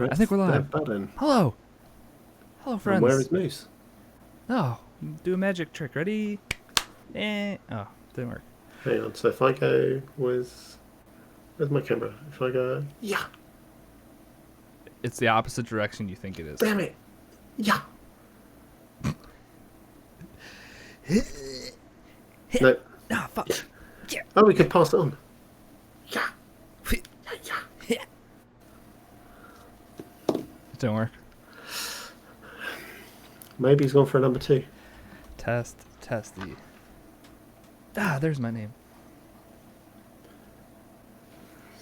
press I think we're live. that button. Hello. Hello, friends. And where is Moose? Oh, do a magic trick. Ready? Oh, didn't work. Hang on. So if I go with... Where's my camera? If I go... Yeah. It's the opposite direction you think it is. Damn it. Yeah. No. Ah, fuck. Yeah. Oh, we could pass it on. Yeah. Yeah. It didn't work. Maybe he's gone for a number 2. Testy. Ah, there's my name.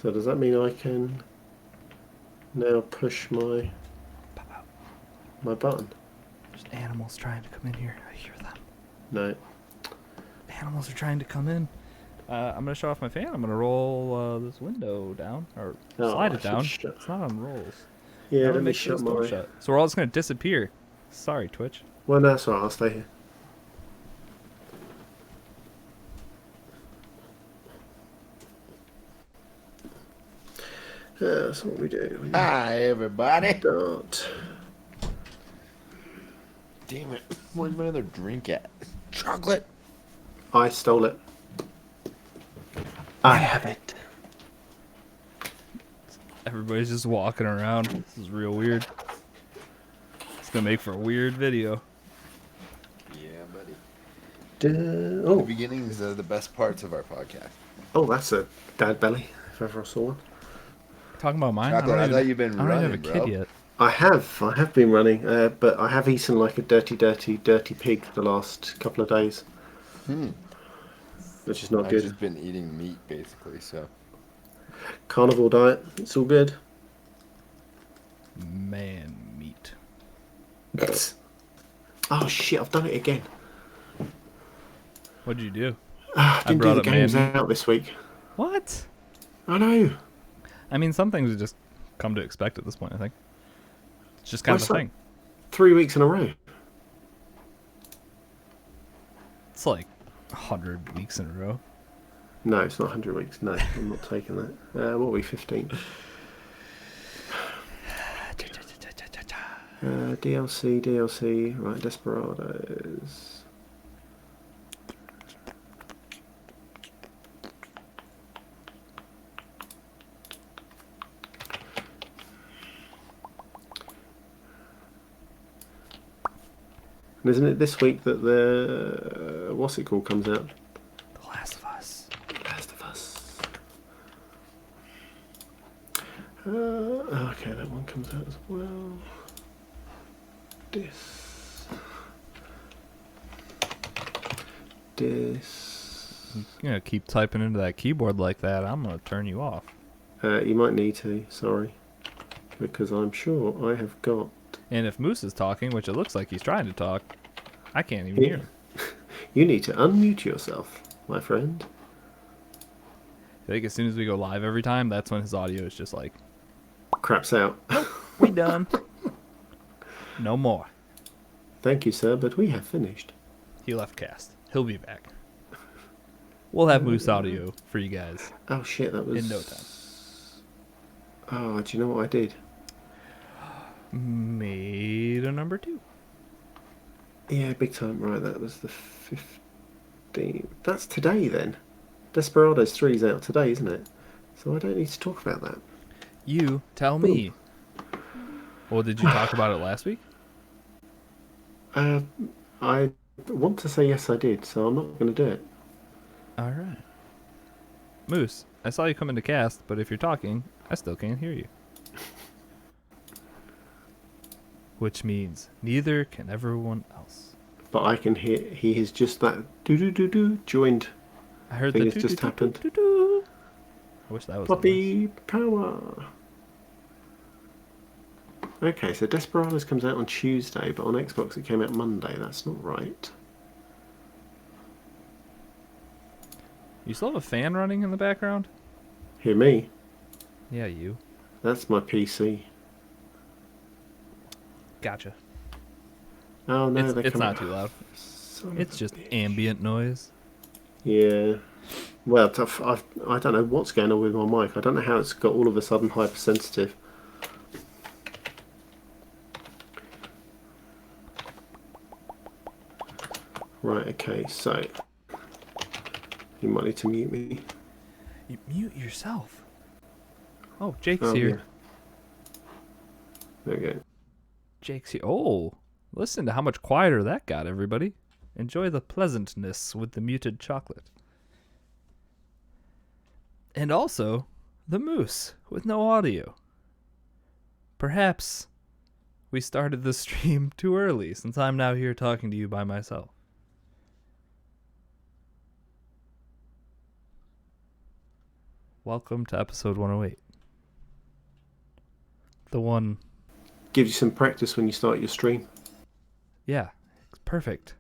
So does that mean I can now push my button? There's animals trying to come in here. I hear them. No. Animals are trying to come in. I'm going to show off my fan. I'm going to roll this window down. Or slide it down. It's not on rolls. Yeah, Never let me make shut this door my... shut. So we're all just going to disappear. Sorry, Twitch. Well, no, that's all right. I'll stay here. That's what we do. Hi, everybody. Start. Damn it. Where's my other drink at? Chocolate. I stole it. I have it. Everybody's just walking around. This is real weird. It's going to make for a weird video. Yeah, buddy. The The beginnings are the best parts of our podcast. Oh, that's a dad belly, if ever I saw one. Talking about mine? Chocolate, I thought you've been I don't running, even have a bro. kid yet. I have been running, but I have eaten like a dirty pig the last couple of days. Which is not I've good. just been eating meat, basically, so. Carnivore diet, it's all good. Man meat. Oh shit, I've done it again. What'd you do? I didn't do brought the up games man meat. out this week. What? I know. I mean, some things you just come to expect at this point, I think. It's just kind of a Well, thing. 3 weeks in a row. It's like 100 weeks in a row. No, it's not 100 weeks. No, I'm not taking that. What are we, 15? DLC. Right, Desperados. And isn't it this week that the... what's it called comes out? The Last of Us. Last of Us. Okay, that one comes out as well. This. You know, keep typing into that keyboard like that, I'm going to turn you off. You might need to, sorry. Because I'm sure I have got... And if Moose is talking, which it looks like he's trying to talk, I can't even hear him. You need to unmute yourself, my friend. I think as soon as we go live every time, that's when his audio is just like, Craps out. we done. No more. Thank you, sir, but we have finished. He left cast. He'll be back. We'll have Moose audio for you guys Oh shit, that was... in no time. Oh, do you know what I did? Made a number 2. Yeah, big time. Right, that was the 15th. That's today then. Desperados 3 is out today, isn't it? So I don't need to talk about that. You tell me. Well, did you talk about it last week? I want to say yes I did, so I'm not going to do it. Alright. Moose, I saw you come into cast, but if you're talking, I still can't hear you. Which means neither can everyone else. But I can hear he is just that do joined. I heard Thing the has just happened. doo-doo-doo-doo. I wish that was Puppy power. Okay, so Desperados comes out on Tuesday, but on Xbox it came out Monday. That's not right. You still have a fan running in the background? Hear me? Yeah, you. That's my PC. Gotcha. Oh no, they It's come not out. too loud. Son of It's a just bitch. ambient noise. Yeah. Well, I don't know what's going on with my mic. I don't know how it's got all of a sudden hypersensitive. Right, okay, so you might need to mute me. You mute yourself. Oh, Jake's Oh, here. yeah. There we go. Jake's here. Oh, listen to how much quieter that got, everybody. Enjoy the pleasantness with the muted chocolate. And also, the moose with no audio. Perhaps we started the stream too early, since I'm now here talking to you by myself. Welcome to episode 108. The one... Gives you some practice when you start your stream. Yeah, it's perfect.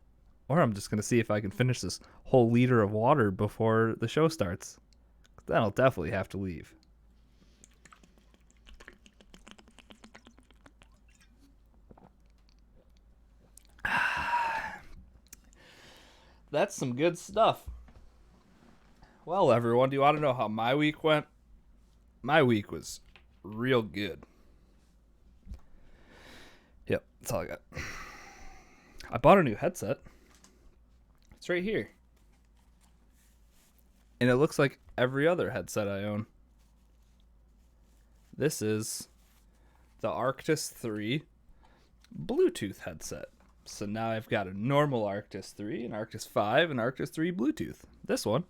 Or I'm just going to see if I can finish this whole liter of water before the show starts. Then I'll definitely have to leave. That's some good stuff. Well, everyone, do you want to know how my week went? My week was real good. Yep, that's all I got. I bought a new headset. It's right here. And it looks like every other headset I own. This is the Arctis 3 Bluetooth headset. So now I've got a normal Arctis 3, an Arctis 5, and Arctis 3 Bluetooth. This one,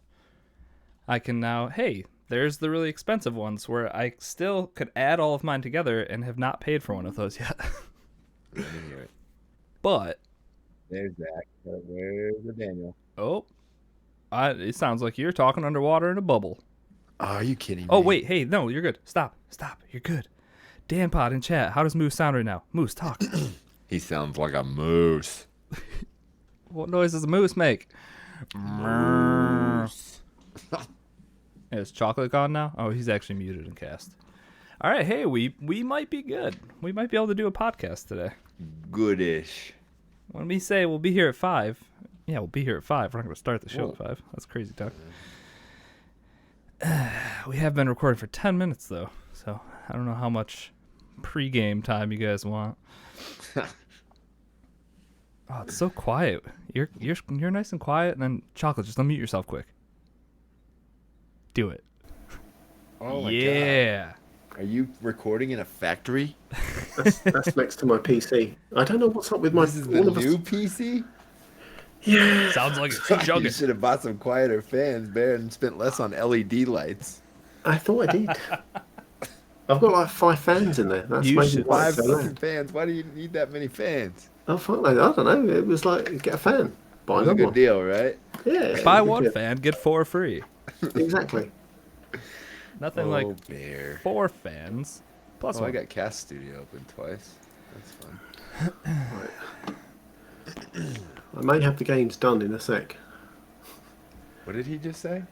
I can now, hey, there's the really expensive ones where I still could add all of mine together and have not paid for one of those yet. Let me hear it. But, There's Zach. Where's the Daniel? oh, it sounds like you're talking underwater in a bubble. Oh, are you kidding me? Oh, wait, hey, no, you're good. Stop, you're good. Dan Pod in chat, how does Moose sound right now? Moose, talk. He sounds like a moose. What noise does a moose make? Moose. Is chocolate gone now? Oh, he's actually muted and cast. All right, hey, we might be good. We might be able to do a podcast today. Goodish. When we say we'll be here at 5, yeah, we'll be here at 5. We're not going to start the show at 5. That's crazy talk. We have been recording for 10 minutes, though, so I don't know how much pre-game time you guys want. Oh, it's so quiet. You're nice and quiet, and then chocolate, just unmute yourself quick. Do it. Oh my yeah. God. Are you recording in a factory? That's next to my PC. I don't know what's up with my... This is the new PC? Yeah. Sounds like it's You jugging. should have bought some quieter fans, Bear, and spent less on LED lights. I thought I did. I've got like 5 fans in there. That's You maybe should- why 5 it's so fucking loud. fans. Why do you need that many fans? Oh, fuck, I don't know. It was like, get a fan. Buy That's a another good one. deal, right? Yeah. Buy good one deal. fan, get 4 free. Exactly. Nothing like Bear. 4 fans. Plus Oh, I one. got Cast Studio open twice. That's fun. I may have the games done in a sec. What did he just say?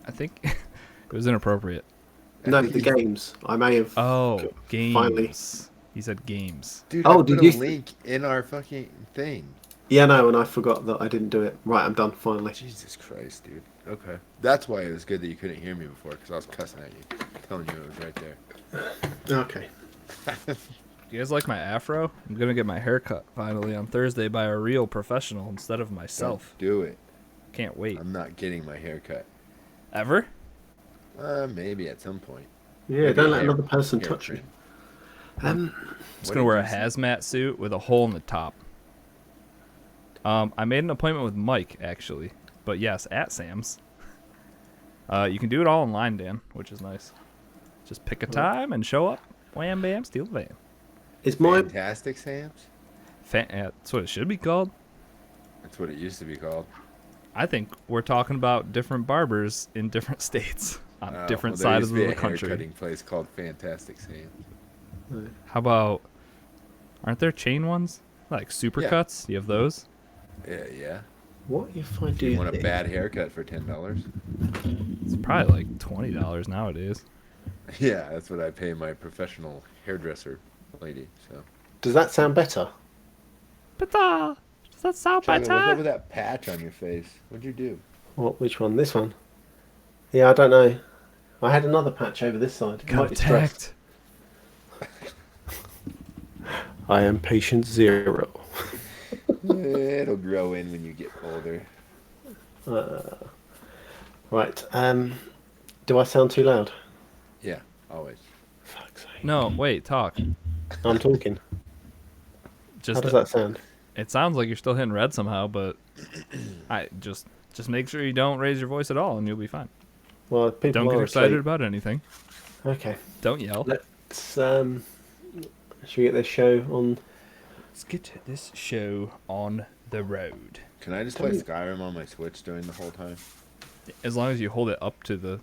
I think it was inappropriate. No, the games. I may have... Oh, games. Finally. He said games. Dude, Oh, I did put a you- link in our fucking thing. Yeah, no, and I forgot that I didn't do it. Right, I'm done, finally. Jesus Christ, dude. Okay. That's why it was good that you couldn't hear me before, because I was cussing at you. Telling you it was right there. Okay. You guys like my afro? I'm going to get my hair cut finally on Thursday by a real professional instead of myself. Don't do it. Can't wait. I'm not getting my hair cut. Ever? Maybe at some point. Yeah, Maybe don't a let hair- touch person hair touch me. trim. Just What going to did wear a you say? hazmat suit with a hole in the top. I made an appointment with Mike, actually. But yes, at Sam's. You can do it all online, Dan, which is nice. Just pick a time and show up. Wham, bam, steal the van. Is my... Fantastic Sam's? That's what it should be called. That's what it used to be called. I think we're talking about different barbers in different states on Oh, different well, there sides used of to be the a hair country. cutting place called Fantastic Sam's. How about, aren't there chain ones? Like Supercuts? You have those? Yeah. What if I do You want a this? bad haircut for $10? It's probably like $20 nowadays. Yeah, that's what I pay my professional hairdresser lady. So. Does that sound better? But does that sound China, what's up with that patch on your face? What'd you do? What? Which one? This one? Yeah, I don't know. I had another patch over this side. It might be stressed. Contact. I am patient 0. It It'll grow in when you get older. Right. Do I sound too loud? Yeah, always. Fuck's sake. No, wait, talk. I'm talking. Just How does that sound? It sounds like you're still hitting red somehow, but I just make sure you don't raise your voice at all, and you'll be fine. Well, people Don't get are excited asleep. about anything. Okay. Don't yell. Let's. Should we get this show on? Let's get this show on the road. Can I just play Skyrim on my Switch during the whole time? As long as you hold it up to the,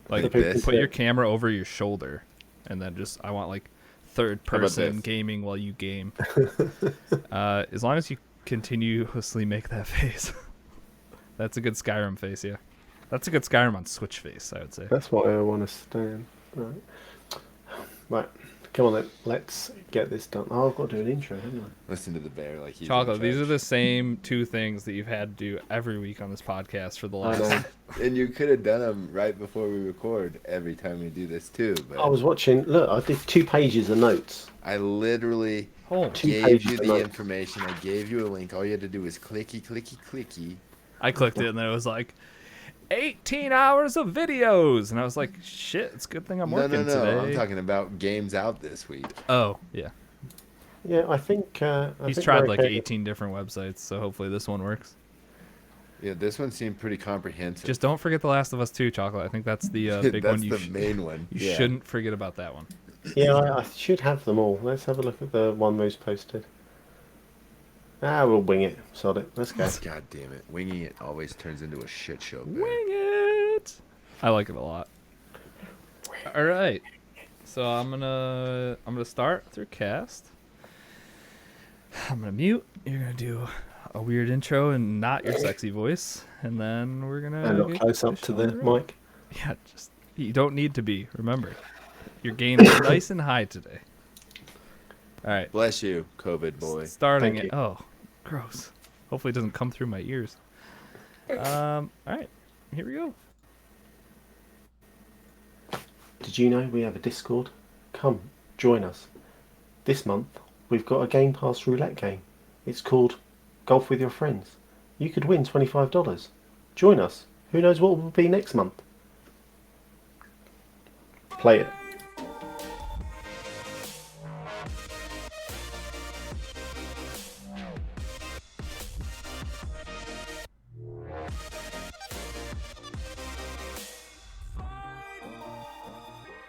like, this? put your camera over your shoulder, and then just I want like third about person this? gaming while you game. As long as you continuously make that face, that's a good Skyrim face. Yeah, that's a good Skyrim on Switch face, I would say. That's what I want to stand. Right. Right. Come on then. Let's get this done. Oh, I've got to do an intro, haven't I? Listen to the bear like he's Chocolate. in These are charge. the same two things that you've had to do every week on this podcast for the last. I know. And you could have done them right before we record every time we do this too. But I was watching. Look, I did 2 pages of notes. I literally Oh, 2 gave pages you of the notes. information. I gave you a link. All you had to do was clicky, clicky, clicky. I clicked it and then it was like 18 hours of videos, and I was like, shit, it's a good thing I'm working No. today. I'm talking about games out this week. Oh, yeah. Yeah, I think. He's think tried we're like okay. 18 different websites, so hopefully this one works. Yeah, this one seemed pretty comprehensive. Just don't forget The Last of Us 2, Chocolate. I think that's the big That's one. You, the main one. you Yeah. shouldn't forget about that one. Yeah, I should have them all. Let's have a look at the one Moose posted. We'll wing it. Sod it. Let's go. God damn it. Winging it always turns into a shit show. Wing Bear. it! I like it a lot. All right, so I'm gonna start through cast. I'm gonna mute. You're gonna do a weird intro and not your sexy voice, and then we're gonna And not get close up this to show the on road. mic. Yeah, just you don't need to be. Remember, your gain is nice and high today. All right, Bless you, COVID boy. starting Thank it. you. Oh, gross. Hopefully it doesn't come through my ears. All right, here we go. Did you know we have a Discord? Come, join us. This month, we've got a Game Pass roulette game. It's called Golf with Your Friends. You could win $25. Join us. Who knows what will be next month? Play it.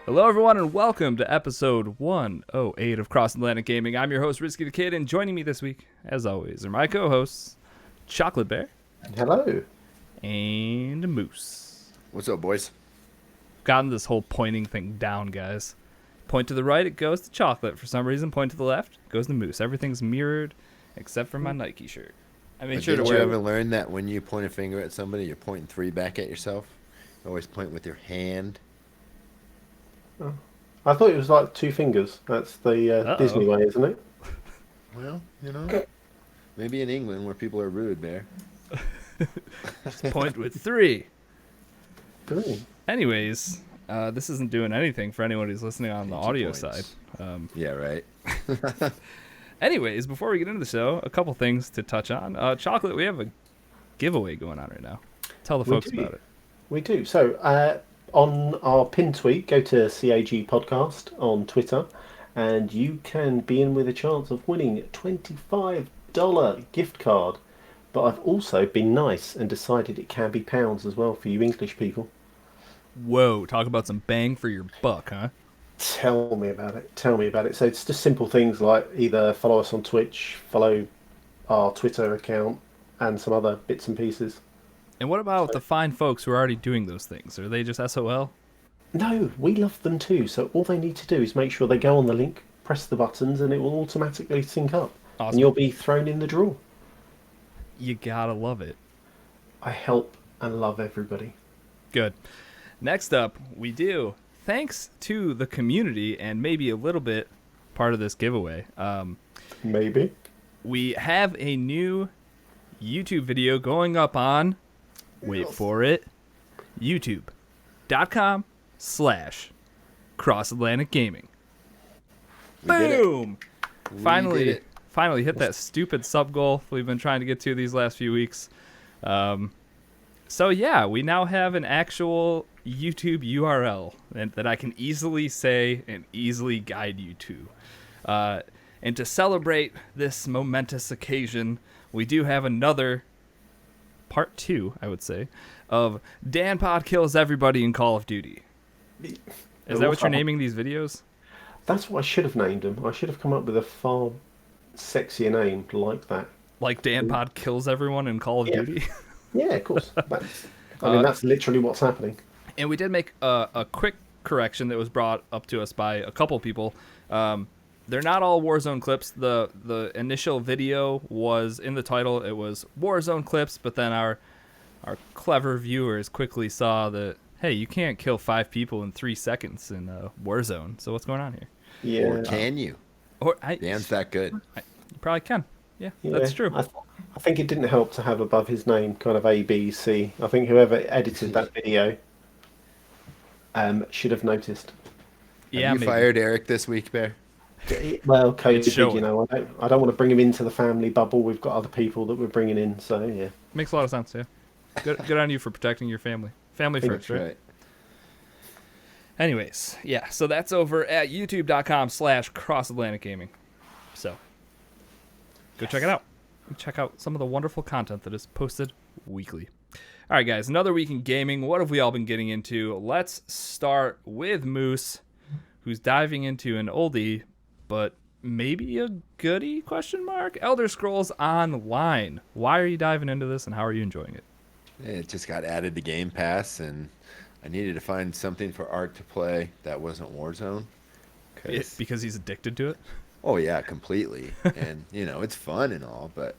Hello, everyone, and welcome to episode 108 of Cross Atlantic Gaming. I'm your host, Risky the Kid, and joining me this week, as always, are my co-hosts, Chocolate Bear Hello. and Moose. What's up, boys? Gotten this whole pointing thing down, guys. Point to the right, it goes to Chocolate. For some reason, point to the left, it goes to Moose. Everything's mirrored, except for my Nike shirt. I made But sure to didn't you wear ever learn that when you point a finger at somebody, you're pointing 3 back at yourself? Always point with your hand. I thought it was like 2 fingers. That's the Disney way, isn't it? Well, you know, maybe in England where people are rude, Bear. point with 3. Brilliant. Anyways, this isn't doing anything for anyone who's listening on the Pinky audio points. side. Yeah, right. Anyways, before we get into the show, a couple things to touch on. Chocolate, we have a giveaway going on right now. Tell the We folks do. about it. We do. So, on our pinned tweet, go to CAG Podcast on Twitter, and you can be in with a chance of winning a $25 gift card. But I've also been nice and decided it can be pounds as well for you English people. Whoa, talk about some bang for your buck, huh? Tell me about it. Tell me about it. So it's just simple things like either follow us on Twitch, follow our Twitter account, and some other bits and pieces. And what about the fine folks who are already doing those things? Are they just SOL? No, we love them too. So all they need to do is make sure they go on the link, press the buttons, and it will automatically sync up. Awesome. And you'll be thrown in the draw. You gotta love it. I help and love everybody. Good. Next up, we do, thanks to the community and maybe a little bit part of this giveaway, Maybe. we have a new YouTube video going up on, wait for it, youtube.com/Cross Atlantic Gaming. We did it. Boom! We Finally, did it. finally hit that stupid sub goal we've been trying to get to these last few weeks. So yeah, we now have an actual YouTube URL that I can easily say and easily guide you to. And to celebrate this momentous occasion, we do have another part 2, I would say, of Dan Pod Kills Everybody in Call of Duty. Is that what you're naming these videos? That's what I should have named them. I should have come up with a far sexier name like that. Like Dan Pod Kills Everyone in Call of Duty? Yeah, of course. That's literally what's happening. And we did make a quick correction that was brought up to us by a couple people. They're not all Warzone clips. The initial video was in the title. It was Warzone clips, but then our clever viewers quickly saw that, hey, you can't kill 5 people in 3 seconds in Warzone. So what's going on here? Yeah. Or can you? Dan's that good. You probably can. Yeah, that's true. I think it didn't help to have above his name kind of A, B, C. I think whoever edited that video should have noticed. Yeah, Have you fired Eric this week, Bear? Well, COVID, I don't want to bring him into the family bubble. We've got other people that we're bringing in, so yeah. Makes a lot of sense, yeah. Good on you for protecting your family. Family first, right? Anyways, yeah, so that's over at youtube.com/crossatlantic gaming. So, go check it out. Check out some of the wonderful content that is posted weekly. All right, guys, another week in gaming. What have we all been getting into? Let's start with Moose, who's diving into an oldie, but maybe a goodie, ? Elder Scrolls Online. Why are you diving into this, and how are you enjoying it? It just got added to Game Pass, and I needed to find something for Art to play that wasn't Warzone. Because he's addicted to it? Oh, yeah, completely. And, it's fun and all, but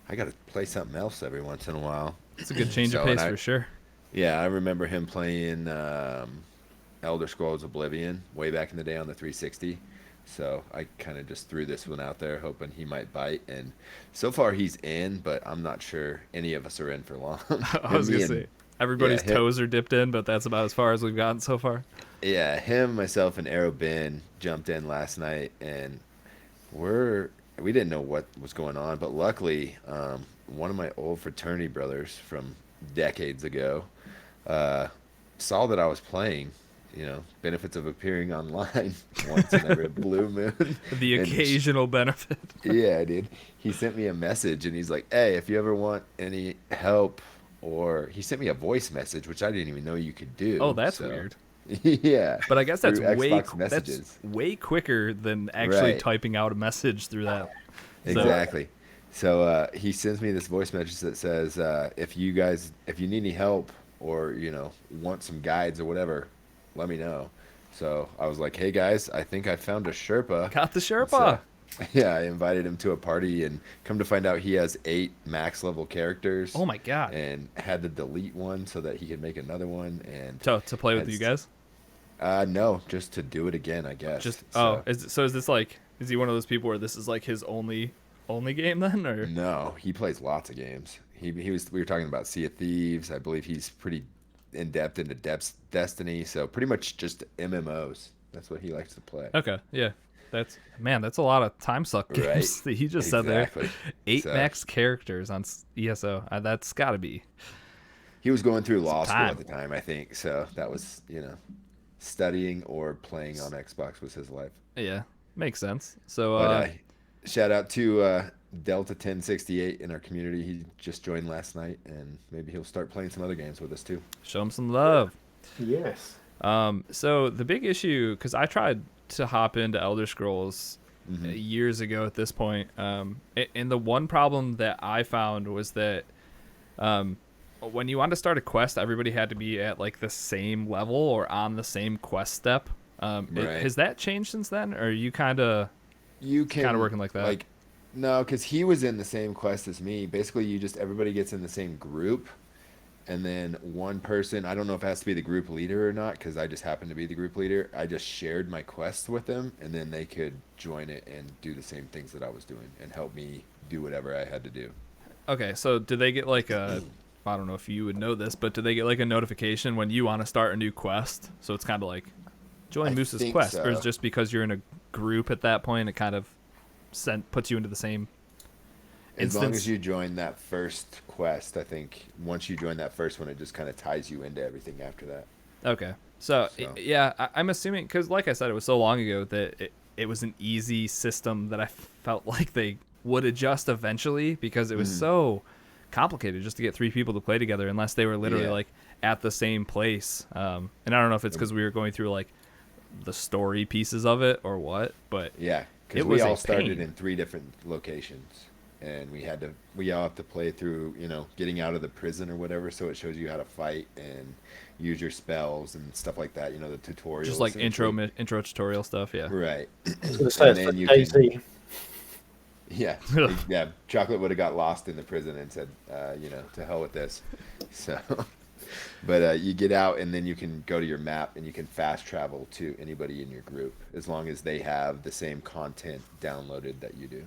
I got to play something else every once in a while. It's a good change of pace for sure. Yeah, I remember him playing Elder Scrolls Oblivion way back in the day on the 360. So I kind of just threw this one out there hoping he might bite. And so far he's in, but I'm not sure any of us are in for long. I was going to say, everybody's toes are dipped in, but that's about as far as we've gotten so far. Yeah, him, myself, and Arrow Ben jumped in last night, and we didn't know what was going on, but luckily one of my old fraternity brothers from decades ago saw that I was playing. Benefits of appearing online once in every blue moon. The occasional benefit. Yeah, dude. He sent me a message, and he's like, hey, if you ever want any help, or he sent me a voice message, which I didn't even know you could do. Oh, that's weird. Yeah. But I guess that's that's way quicker than actually typing out a message through that. Exactly. So he sends me this voice message that says, if you need any help or, want some guides or whatever, let me know. So I was like, hey guys, I think I found a Sherpa. Got the Sherpa. So, yeah, I invited him to a party, and come to find out he has 8 max level characters. Oh my god. And had to delete one so that he could make another one. And to play with you guys? No, just to do it again, I guess. Is this like, is he one of those people where this is like his only game then, or? No, he plays lots of games. We were talking about Sea of Thieves. I believe he's pretty in depth into Destiny, so pretty much just MMOs. That's what he likes to play. Okay, yeah. That's a lot of time suck games that he just said there. 8 max characters on ESO. That's got to be. He was going through law school at the time, I think. So that was, studying or playing on Xbox was his life. Yeah, makes sense. So shout out to Delta 1068 in our community. He just joined last night, and maybe he'll start playing some other games with us too. Show him some love. Yes. So the big issue, because I tried to hop into Elder Scrolls years ago at this point, and the one problem that I found was that when you wanted to start a quest, everybody had to be at like the same level or on the same quest step. Has that changed since then, or are you kind of working like that? No, because he was in the same quest as me. Basically, everybody gets in the same group, and then one person, I don't know if it has to be the group leader or not, because I just happened to be the group leader. I just shared my quest with them, and then they could join it and do the same things that I was doing and help me do whatever I had to do. Okay, so did they get like I don't know if you would know this, but did they get like a notification when you want to start a new quest? So it's kind of like join Moose's quest, or is it just because you're in a group at that point, it kind of puts you into the same As long instance. as you join that first quest, I think once you join that first one, it just kind of ties you into everything after that. Okay. So, So. yeah, I'm assuming, because like I said, it was so long ago that it was an easy system that I felt like they would adjust eventually, because it was so complicated just to get 3 people to play together unless they were literally Yeah. like at the same place. And I don't know if it's because we were going through like the story pieces of it or what, but Yeah, because it we was a all started pain. in 3 different locations, and we all have to play through, getting out of the prison or whatever. So it shows you how to fight and use your spells and stuff like that. The tutorial. Just like essentially. intro tutorial stuff. Yeah. Right. I was going to say And it's like then you can. Daisy. Yeah, yeah. Chocolate would have got lost in the prison and said, to hell with this. So, but you get out and then you can go to your map and you can fast travel to anybody in your group as long as they have the same content downloaded that you do.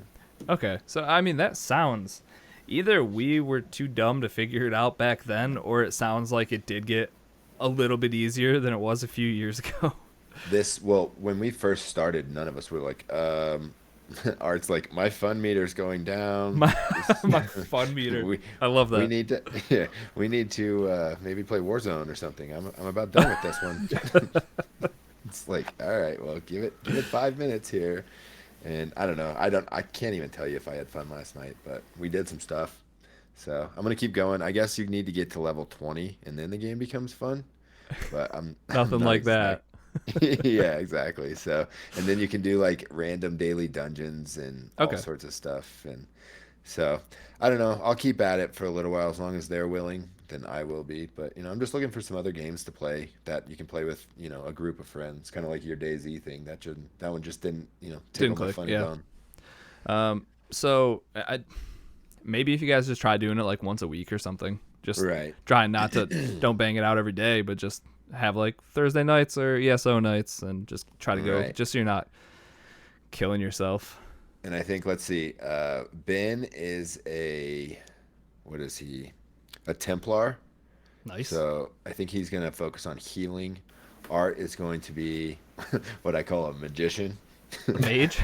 Okay. So, I mean, that sounds either we were too dumb to figure it out back then, or it sounds like it did get a little bit easier than it was a few years ago. When we first started, none of us were like, Art's like, my fun meter's going down. My fun meter. we I love we that. need to we need to maybe play Warzone or something. I'm about done with this one. It's like, all right, well, give it 5 minutes here, and I don't know. I can't even tell you if I had fun last night, but we did some stuff. So I'm gonna keep going. I guess you need to get to level 20, and then the game becomes fun. But I'm Nothing not like that. yeah, exactly. So, and then you can do like random daily dungeons and all Okay. sorts of stuff. And so, I don't know. I'll keep at it for a little while as long as they're willing. Then I will be. But I'm just looking for some other games to play that you can play with a group of friends, kind of like your DayZ thing. That one just didn't Didn't tickle my click. funny Yeah. bone. So maybe if you guys just try doing it like once a week or something, just Right. trying not to don't bang it out every day, but just have like Thursday nights or ESO nights and just try to go, Right. just so you're not killing yourself. And I think, let's see, Ben is what is he? A Templar. Nice. So I think he's going to focus on healing. Art is going to be what I call a magician. Mage.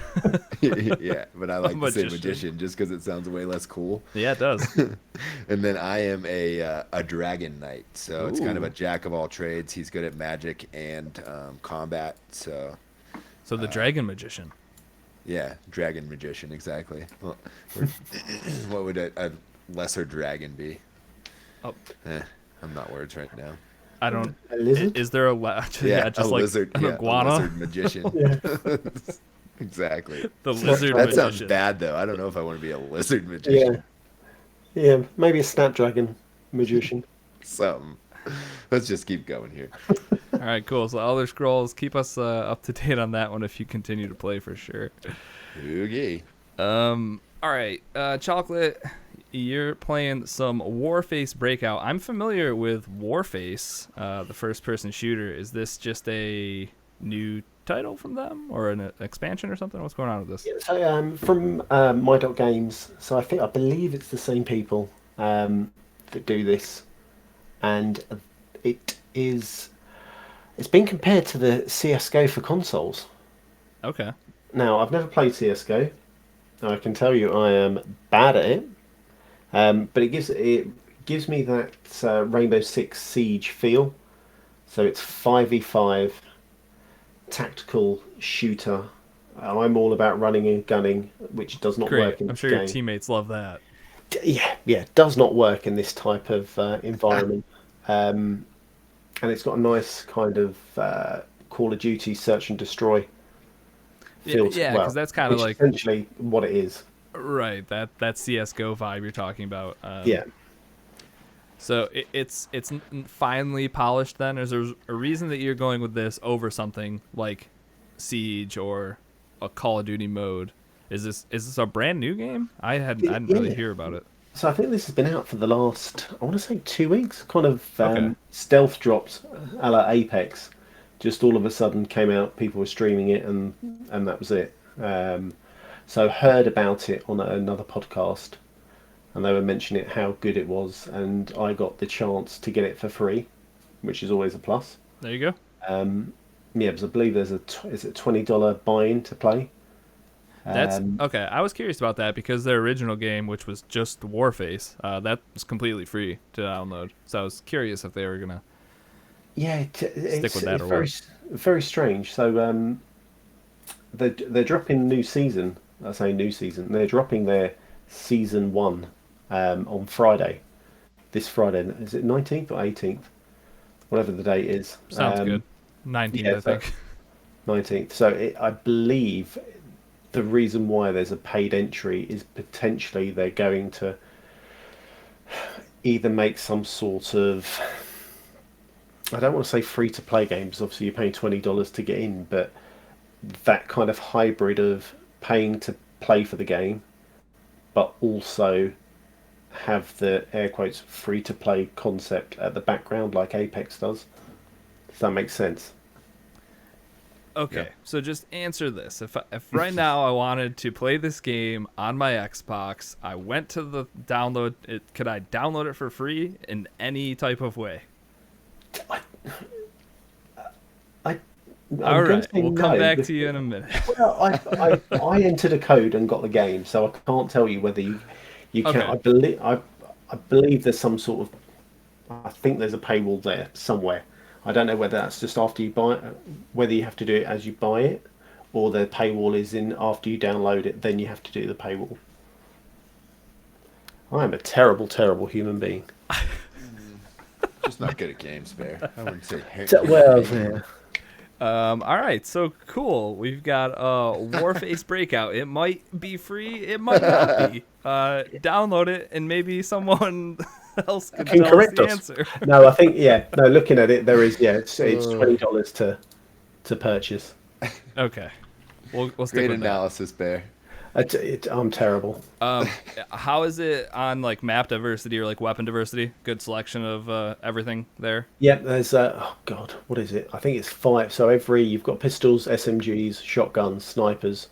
Yeah, but I like to say magician. magician just because it sounds way less cool. Yeah, it does. And then I am a dragon knight. So it's kind of Ooh. a jack of all trades. He's good at magic and combat. So So the dragon magician. yeah, dragon magician, exactly. Well, what would a lesser dragon be? Oh, I'm not words right now. I don't. A lizard? Is there yeah, just a like lizard. an Yeah, iguana. a lizard magician. Yeah. Exactly. The lizard That magician. sounds bad though. I don't know if I want to be a lizard magician. Yeah. Yeah, maybe a snapdragon magician. Something. Let's just keep going here. All right, cool. So Elder Scrolls, keep us up to date on that one if you continue to play for sure. Oogie. All right, Chocolate, you're playing some Warface Breakout. I'm familiar with Warface, the first-person shooter. Is this just a new title from them, or an expansion or something? What's going on with this? So from My Dot Games, so I believe it's the same people that do this, and it's been compared to the CS:GO for consoles. Okay. Now I've never played CS:GO. I can tell you I am bad at it, but it gives me that Rainbow Six Siege feel. So it's 5v5 tactical shooter. I'm all about running and gunning, which does not Great. work in I'm this sure game. your teammates love that. Yeah, does not work in this type of environment. And it's got a nice kind of Call of Duty search and destroy feel. Yeah, because that's kind of which is like essentially what it is. right that CS:GO vibe you're talking about. Yeah. So it's finely polished. Then is there a reason that you're going with this over something like Siege or a Call of Duty mode? Is this a brand new game? I didn't really hear about it. So I think this has been out for the last, I want to say 2 weeks. Kind of Okay. stealth dropped a la Apex. Just all of a sudden came out, people were streaming it, and that was it. So heard about it on another podcast, and they were mentioning it, how good it was, and I got the chance to get it for free, which is always a plus. There you go. Yeah, because I believe there's is it $20 buy-in to play. That's okay. I was curious about that because their original game, which was just Warface, that was completely free to download. So I was curious if they were gonna Yeah, stick with that it's or very what. very strange. So they're dropping new season. I say new season. They're dropping their season one on Friday. This Friday, is it 19th or 18th? Whatever the date is. Sounds good. 19th, Yeah, I so think. 19th. So I believe the reason why there's a paid entry is potentially they're going to either make some sort of, I don't want to say free to play games. Obviously, you're paying $20 to get in, but that kind of hybrid of paying to play for the game, but also have the air quotes free to play concept at the background like Apex does. Does that make sense? Okay, Yep. so just answer this. If right now I wanted to play this game on my Xbox, I went to the download it. Could I download it for free in any type of way? I, I All I'm going to right, say we'll come no. back to you in a minute. Well, I entered a code and got the game, so I can't tell you whether you can. Okay, I believe there's some sort of. I think there's a paywall there somewhere. I don't know whether that's just after you buy it, whether you have to do it as you buy it, or the paywall is in after you download it. Then you have to do the paywall. I am a terrible, terrible human being. Just not good at games, Bear. I wouldn't say. Well, yeah. all right, so cool. We've got Warface Breakout. It might be free. It might not be. Download it, and maybe someone else can Can tell us correct the us. answer. No, I think yeah. No, looking at it, there is yeah. It's Oh. $20 to purchase. Okay, we'll stick Great with that. analysis, Bear. I'm terrible. How is it on like map diversity or like weapon diversity? Good selection of everything there. Yeah, there's oh god, what is it? I think it's five. So you've got pistols, SMGs, shotguns, snipers,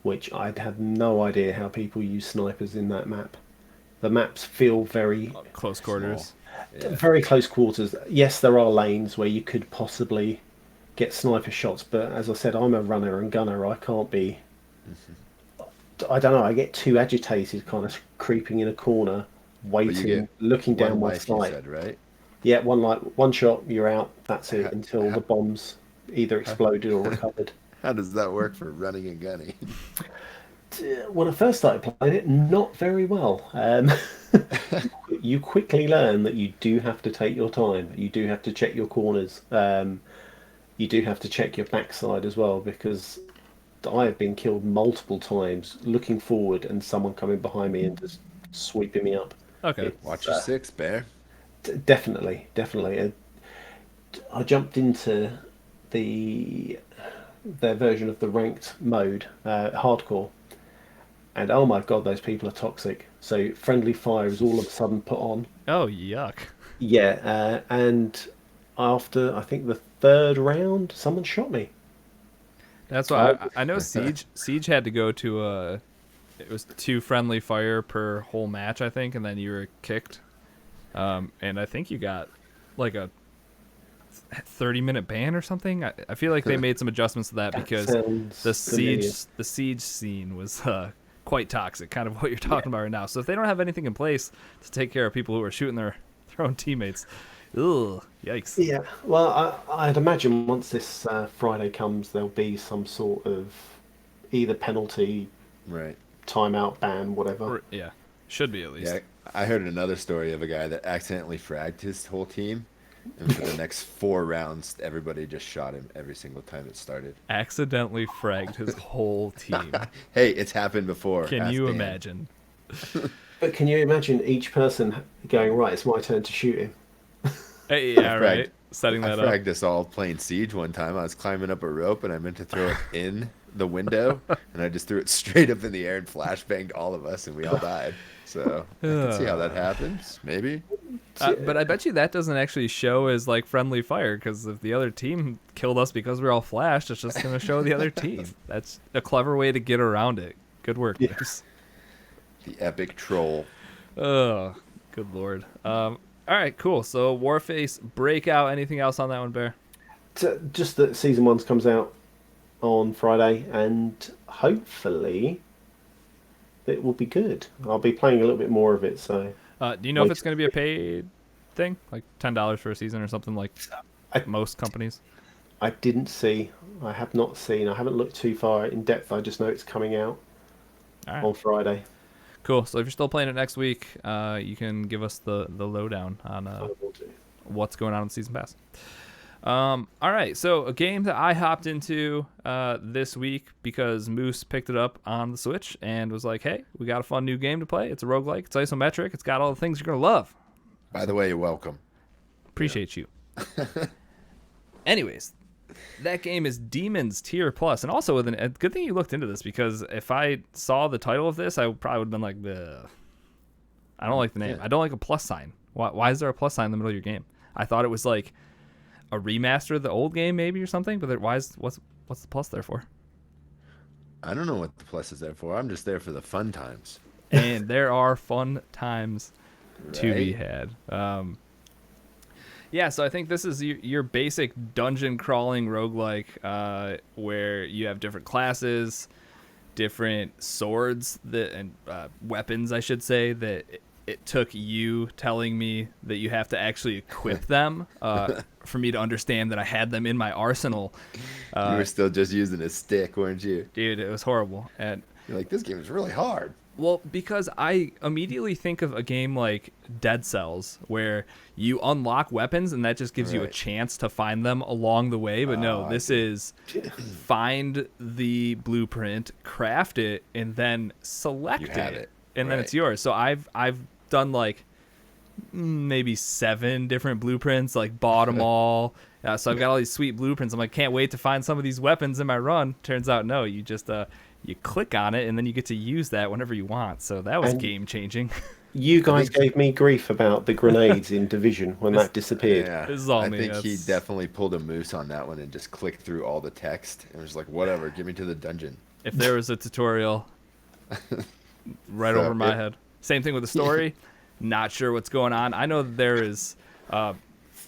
which I'd have no idea how people use snipers in that map. The maps feel very Close quarters. Yeah. very close quarters. Yes, there are lanes where you could possibly get sniper shots, but as I said, I'm a runner and gunner. I can't be. I don't know. I get too agitated, kind of creeping in a corner, But you waiting, get looking one down my life, you sight. said, right? Yeah, one shot, you're out. That's it Ha- until ha- the bombs either exploded or recovered. How does that work for running and gunning? When I first started playing it, not very well. You quickly learn that you do have to take your time. You do have to check your corners. You do have to check your backside as well because I have been killed multiple times looking forward and someone coming behind me and just sweeping me up. Okay. Watch your six, Bear. Definitely, definitely. I jumped into the their version of the ranked mode, hardcore, and oh my god, those people are toxic. So friendly fire is all of a sudden put on. Oh yuck. Yeah, and after I think the third round, someone shot me. That's why I know Siege had to go to it was 2 friendly fire per whole match, I think, and then you were kicked. And I think you got like a 30-minute ban or something. I feel like they made some adjustments to that because Sounds familiar. the siege scene was quite toxic, kind of what you're talking about right now. So if they don't have anything in place to take care of people who are shooting their own teammates, ugh, yikes. Yeah, well, I'd imagine once this Friday comes, there'll be some sort of either penalty, Right. timeout, ban, whatever. Or, yeah, should be at least. Yeah, I heard another story of a guy that accidentally fragged his whole team, and for the next 4 rounds, everybody just shot him every single time it started. Accidentally fragged his whole team. Hey, it's happened before. Can Ask you Dan. imagine? But can you imagine each person going, right, it's my turn to shoot him? Hey, yeah, fragged- right. Setting I that up. fragged us all playing Siege one time. I was climbing up a rope and I meant to throw it in the window, and I just threw it straight up in the air and flashbanged all of us, and we all died. So I can see how that happens. Maybe. But I bet you that doesn't actually show as like friendly fire, because if the other team killed us because we're all flashed, it's just going to show the other team. That's a clever way to get around it. Good work, Yeah. Moose. The epic troll. Oh, good lord. All right, cool. So Warface Breakout. Anything else on that one, Bear? Just that season 1 comes out on Friday, and hopefully it will be good. I'll be playing a little bit more of it, so Do you know if wait. it's going to be a paid thing, like $10 for a season or something like I, most companies? I didn't see. I have not seen. I haven't looked too far in depth. I just know it's coming out All right, on Friday. cool. So if you're still playing it next week, you can give us the lowdown on I will do. what's going on in the season pass. All right, so a game that I hopped into this week because Moose picked it up on the Switch and was like, hey, we got a fun new game to play. It's a roguelike. It's isometric. It's got all the things you're going to love. By the way, you're welcome. Appreciate you. Anyways, that game is Demons Tier Plus, and also with a good thing you looked into this, because if I saw the title of this, I probably would have been like, ugh. I don't like the name. Yeah. I don't like a plus sign. Why is there a plus sign in the middle of your game? I thought it was like a remaster of the old game, maybe, or something. But what's the plus there for? I don't know what the plus is there for. I'm just there for the fun times. And there are fun times to be Right? had. Yeah, so I think this is your basic dungeon crawling roguelike, where you have different classes, different swords and weapons, I should say, that it took you telling me that you have to actually equip them for me to understand that I had them in my arsenal. You were still just using a stick, weren't you? Dude, it was horrible. And You're like, this game is really hard. well, because I immediately think of a game like Dead Cells, where you unlock weapons and that just gives you a Right. chance to find them along the way. But no, I this see. is find the blueprint, craft it, and then select You have it. and then Right. it's yours. So I've done like maybe 7 different blueprints, like bought them all. So I've got all these sweet blueprints. I'm like, can't wait to find some of these weapons in my run. Turns out, no, you just you click on it and then you get to use that whenever you want. So that was And- game changing. You guys think- gave me grief about the grenades in Division when that disappeared. Yeah, This is all I me, think he that's- definitely pulled a moose on that one and just clicked through all the text and was like, whatever, get me to the dungeon. If there was a tutorial right So over my it- head. Same thing with the story. Not sure what's going on. I know there is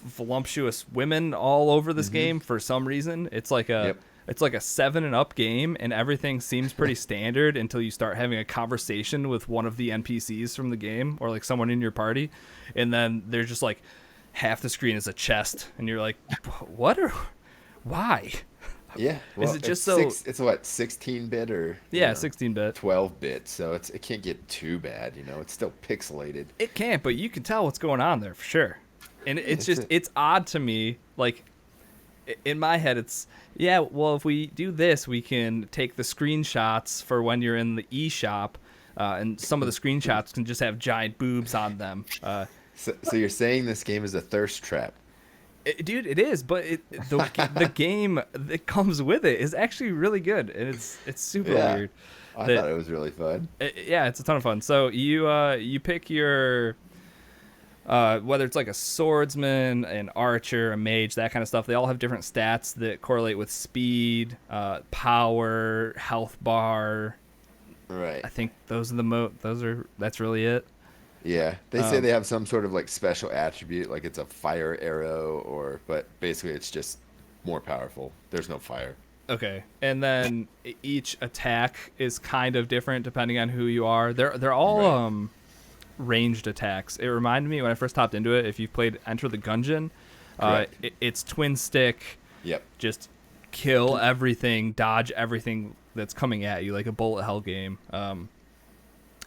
voluptuous women all over this game for some reason. It's like a Yep. it's like a 7 and up game, and everything seems pretty standard until you start having a conversation with one of the NPCs from the game or like someone in your party, and then they're just like half the screen is a chest, and you're like, what or why? Yeah. Is it just it's so- It's what, 16-bit or Yeah, you know, 16-bit. 12-bit, so it can't get too bad, you know. It's still pixelated. It can't, but you can tell what's going on there for sure. And it's just, a- it's odd to me. Like, in my head, it's, yeah, well, if we do this, we can take the screenshots for when you're in the eShop, and some of the screenshots can just have giant boobs on them. So you're saying this game is a thirst trap? Dude, it is, but the game that comes with it is actually really good, and it's super Yeah. weird. I that- thought it was really fun. Yeah, it's a ton of fun. So you pick your whether it's like a swordsman, an archer, a mage, that kind of stuff. They all have different stats that correlate with speed, power, health bar. Right. I think those are that's really it. Yeah. They say they have some sort of like special attribute, like it's a fire arrow but basically it's just more powerful. There's no fire. Okay, and then each attack is kind of different depending on who you are. They're all Right. Ranged attacks. It reminded me when I first hopped into it. If you've played Enter the Gungeon, Correct. it's twin stick. Yep. Just kill everything, dodge everything that's coming at you, like a bullet hell game.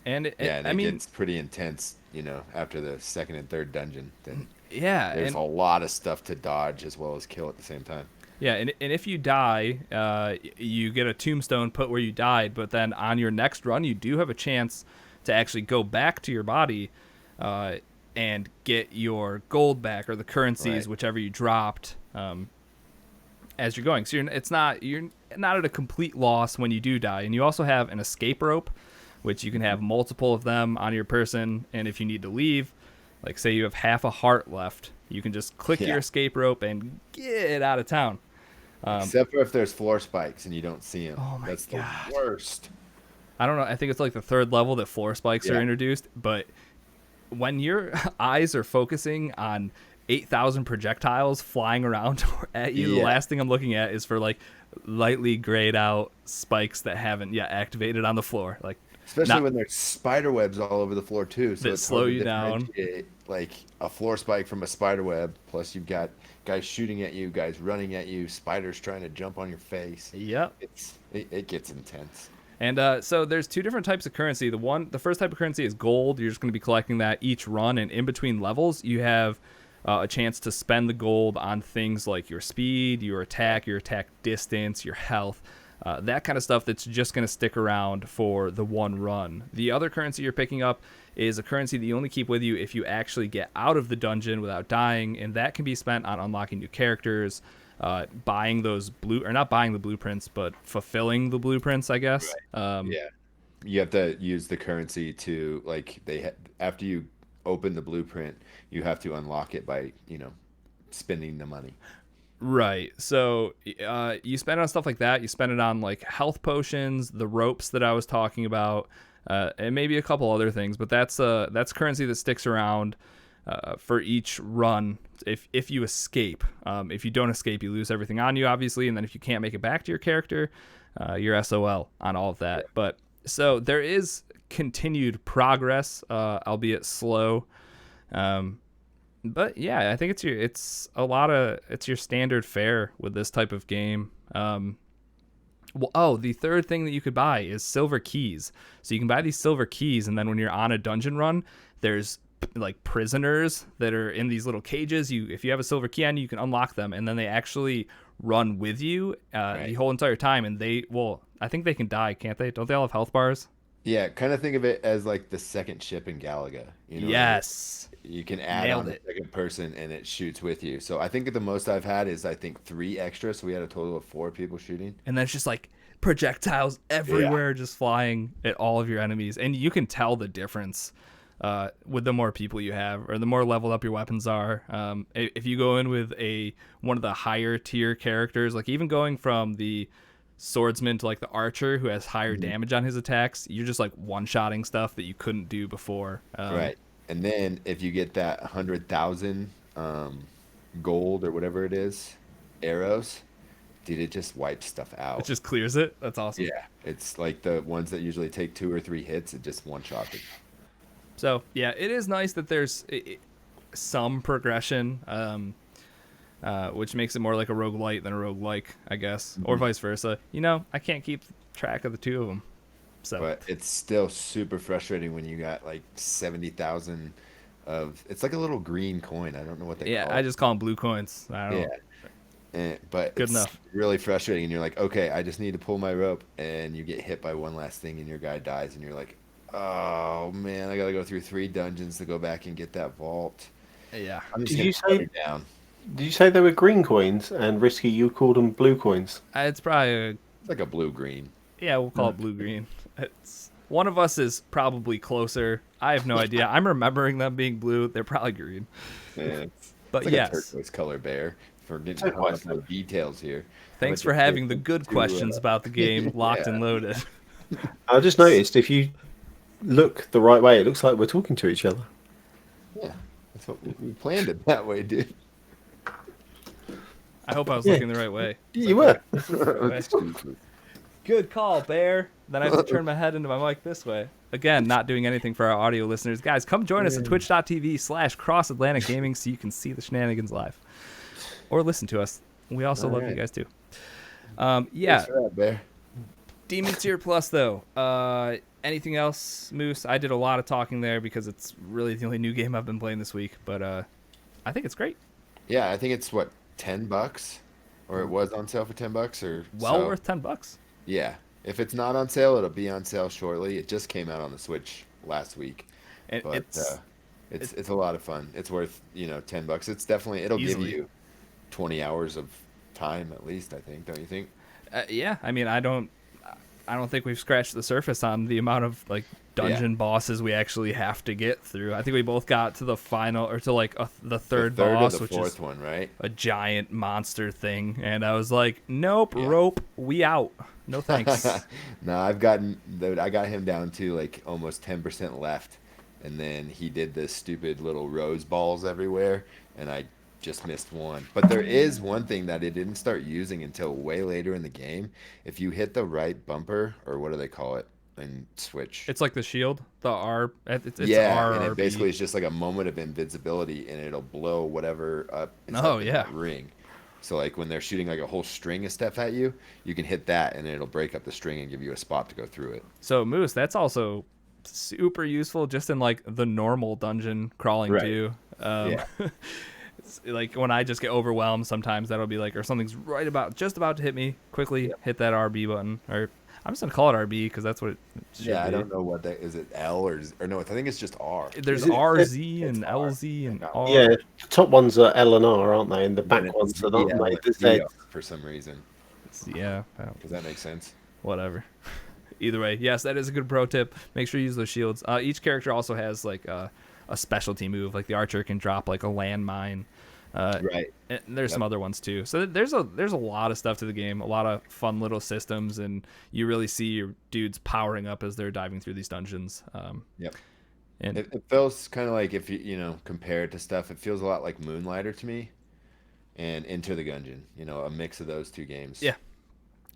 And Yeah, and I mean, gets pretty intense, you know, after the second and third dungeon. Then yeah, there's and, a lot of stuff to dodge as well as kill at the same time. yeah, and if you die, you get a tombstone put where you died. But then on your next run, you do have a chance to actually go back to your body and get your gold back or the currencies, Right. whichever you dropped, as you're going. So you're not at a complete loss when you do die. And you also have an escape rope, which you can have multiple of them on your person. And if you need to leave, like say you have half a heart left, you can just click Yeah. your escape rope and get out of town. Except for if there's floor spikes and you don't see them. Oh my That's God. the worst. I don't know. I think it's like the 3rd level that floor spikes are Yeah. introduced. But when your eyes are focusing on 8,000 projectiles flying around at you, the Yeah. last thing I'm looking at is for like lightly grayed out spikes that haven't yet activated on the floor, like Especially not when there's spider webs all over the floor too, so that it's hard slow to you down. differentiate like a floor spike from a spider web. Plus, you've got guys shooting at you, guys running at you, spiders trying to jump on your face. Yep. It gets intense. And so there's two different types of currency. The first type of currency is gold. You're just going to be collecting that each run, and in between levels, you have a chance to spend the gold on things like your speed, your attack distance, your health, that kind of stuff that's just going to stick around for the one run. The other currency you're picking up is a currency that you only keep with you if you actually get out of the dungeon without dying, and that can be spent on unlocking new characters, buying those not buying the blueprints, but fulfilling the blueprints, I guess. Yeah, you have to use the currency to like after you open the blueprint, you have to unlock it by spending the money. Right. So you spend it on stuff like that. You spend it on like health potions, the ropes that I was talking about, and maybe a couple other things. But that's currency that sticks around for each run. If you escape, if you don't escape, you lose everything on you, obviously. And then if you can't make it back to your character, you're SOL on all of that. But so there is continued progress, albeit slow. But yeah, I think it's your standard fare with this type of game. The third thing that you could buy is silver keys. So you can buy these silver keys, and then when you're on a dungeon run, there's like prisoners that are in these little cages. If you have a silver key on you, you can unlock them, and then they actually run with you the whole entire time. And I think they can die, can't they? Don't they all have health bars? Yeah, kind of think of it as like the second ship in Galaga. Yes. You can add Nailed on it. the second person and it shoots with you. So I think the most I've had is 3 extra. So we had a total of 4 people shooting. And then it's just like projectiles everywhere, just flying at all of your enemies. And you can tell the difference with the more people you have, or the more leveled up your weapons are. If you go in with one of the higher tier characters, like even going from the swordsman to like the archer who has higher damage on his attacks, you're just like one-shotting stuff that you couldn't do before. Right. And then if you get that 100,000 gold or whatever it is, arrows, dude, it just wipes stuff out. It just clears it. That's awesome. Yeah. It's like the ones that usually take 2 or 3 hits, it just one-shots it. So yeah, it is nice that there's some progression, which makes it more like a roguelite than a roguelike, I guess, or vice versa. I can't keep track of the two of them. So, but it's still super frustrating when you got like 70,000 it's like a little green coin. I don't know what they call it. Yeah, I just call them blue coins. I don't know. But Good it's enough. really frustrating, and you're like, okay, I just need to pull my rope, and you get hit by one last thing, and your guy dies, and you're like, oh man, I gotta go through 3 dungeons to go back and get that vault. Yeah. I'm just Did gonna you shut say it down. Did you say they were green coins, and Risky, you called them blue coins? It's probably It's like a blue-green. we'll call it blue green. It's one of us is probably closer. I have no idea. I'm remembering them being blue. They're probably green. Yeah, But it's like yes, a turquoise color bear. For getting hung up on details here. thanks for having the good questions about the game locked and loaded. I just noticed if you look the right way, it looks like we're talking to each other. Yeah, that's what we planned it that way, dude. I hope I was looking the right way. You were. Good call, Bear. Then I have to turn my head into my mic this way. Again, not doing anything for our audio listeners. Guys, come join us at twitch.tv/CrossAtlantic Gaming so you can see the shenanigans live. Or listen to us. We also love you guys too. Yeah. Thanks for that, Bear. Demon Tier Plus, though. Anything else, Moose? I did a lot of talking there because it's really the only new game I've been playing this week. But I think it's great. Yeah, I think it's what, $10, or it was on sale for $10, or Well so. worth $10. Yeah, if it's not on sale, it'll be on sale shortly. It just came out on the Switch last week, And but it's a lot of fun. It's worth $10. It's definitely it'll Easily. give you 20 hours of time at least. I think, don't you think? Yeah, I mean, I don't think we've scratched the surface on the amount of like dungeon bosses we actually have to get through. I think we both got to the final, or to like the third boss, or the which fourth is one, right? a giant monster thing, and I was like, nope, rope, we out. No thanks. No, I got him down to like almost 10% left, and then he did this stupid little rose balls everywhere, and I just missed one. But there is one thing that it didn't start using until way later in the game. If you hit the right bumper, or what do they call it in Switch? It's like the shield, the R. It's Yeah, R and R it B. basically is just like a moment of invisibility, and it'll blow whatever up is Oh up in yeah. that ring. So like when they're shooting like a whole string of stuff at you, you can hit that, and it'll break up the string and give you a spot to go through it. So Moose, that's also super useful just in like the normal dungeon crawling Right. too. Yeah. It's like when I just get overwhelmed, sometimes that'll be like, or something's just about to hit me. Quickly hit that RB button, or I'm just gonna call it RB because that's what it should Yeah, I be. don't know what that is. It L or no? I think it's just R. There's Is it? RZ It's and R. LZ and R. Yeah, the top ones are L and R, aren't they? And the And then back it's ones are Z, not L, made and the Z Z. for some reason. Yeah, Does that make sense? whatever. Either way, yes, that is a good pro tip. Make sure you use those shields. Each character also has like a specialty move. Like the archer can drop like a landmine. Right. And there's some Yep. other ones too. So there's a lot of stuff to the game, a lot of fun little systems, and you really see your dudes powering up as they're diving through these dungeons. Yep. And It feels kind of like if you compare it to stuff, it feels a lot like Moonlighter to me and Enter the Gungeon. A mix of those two games. yeah,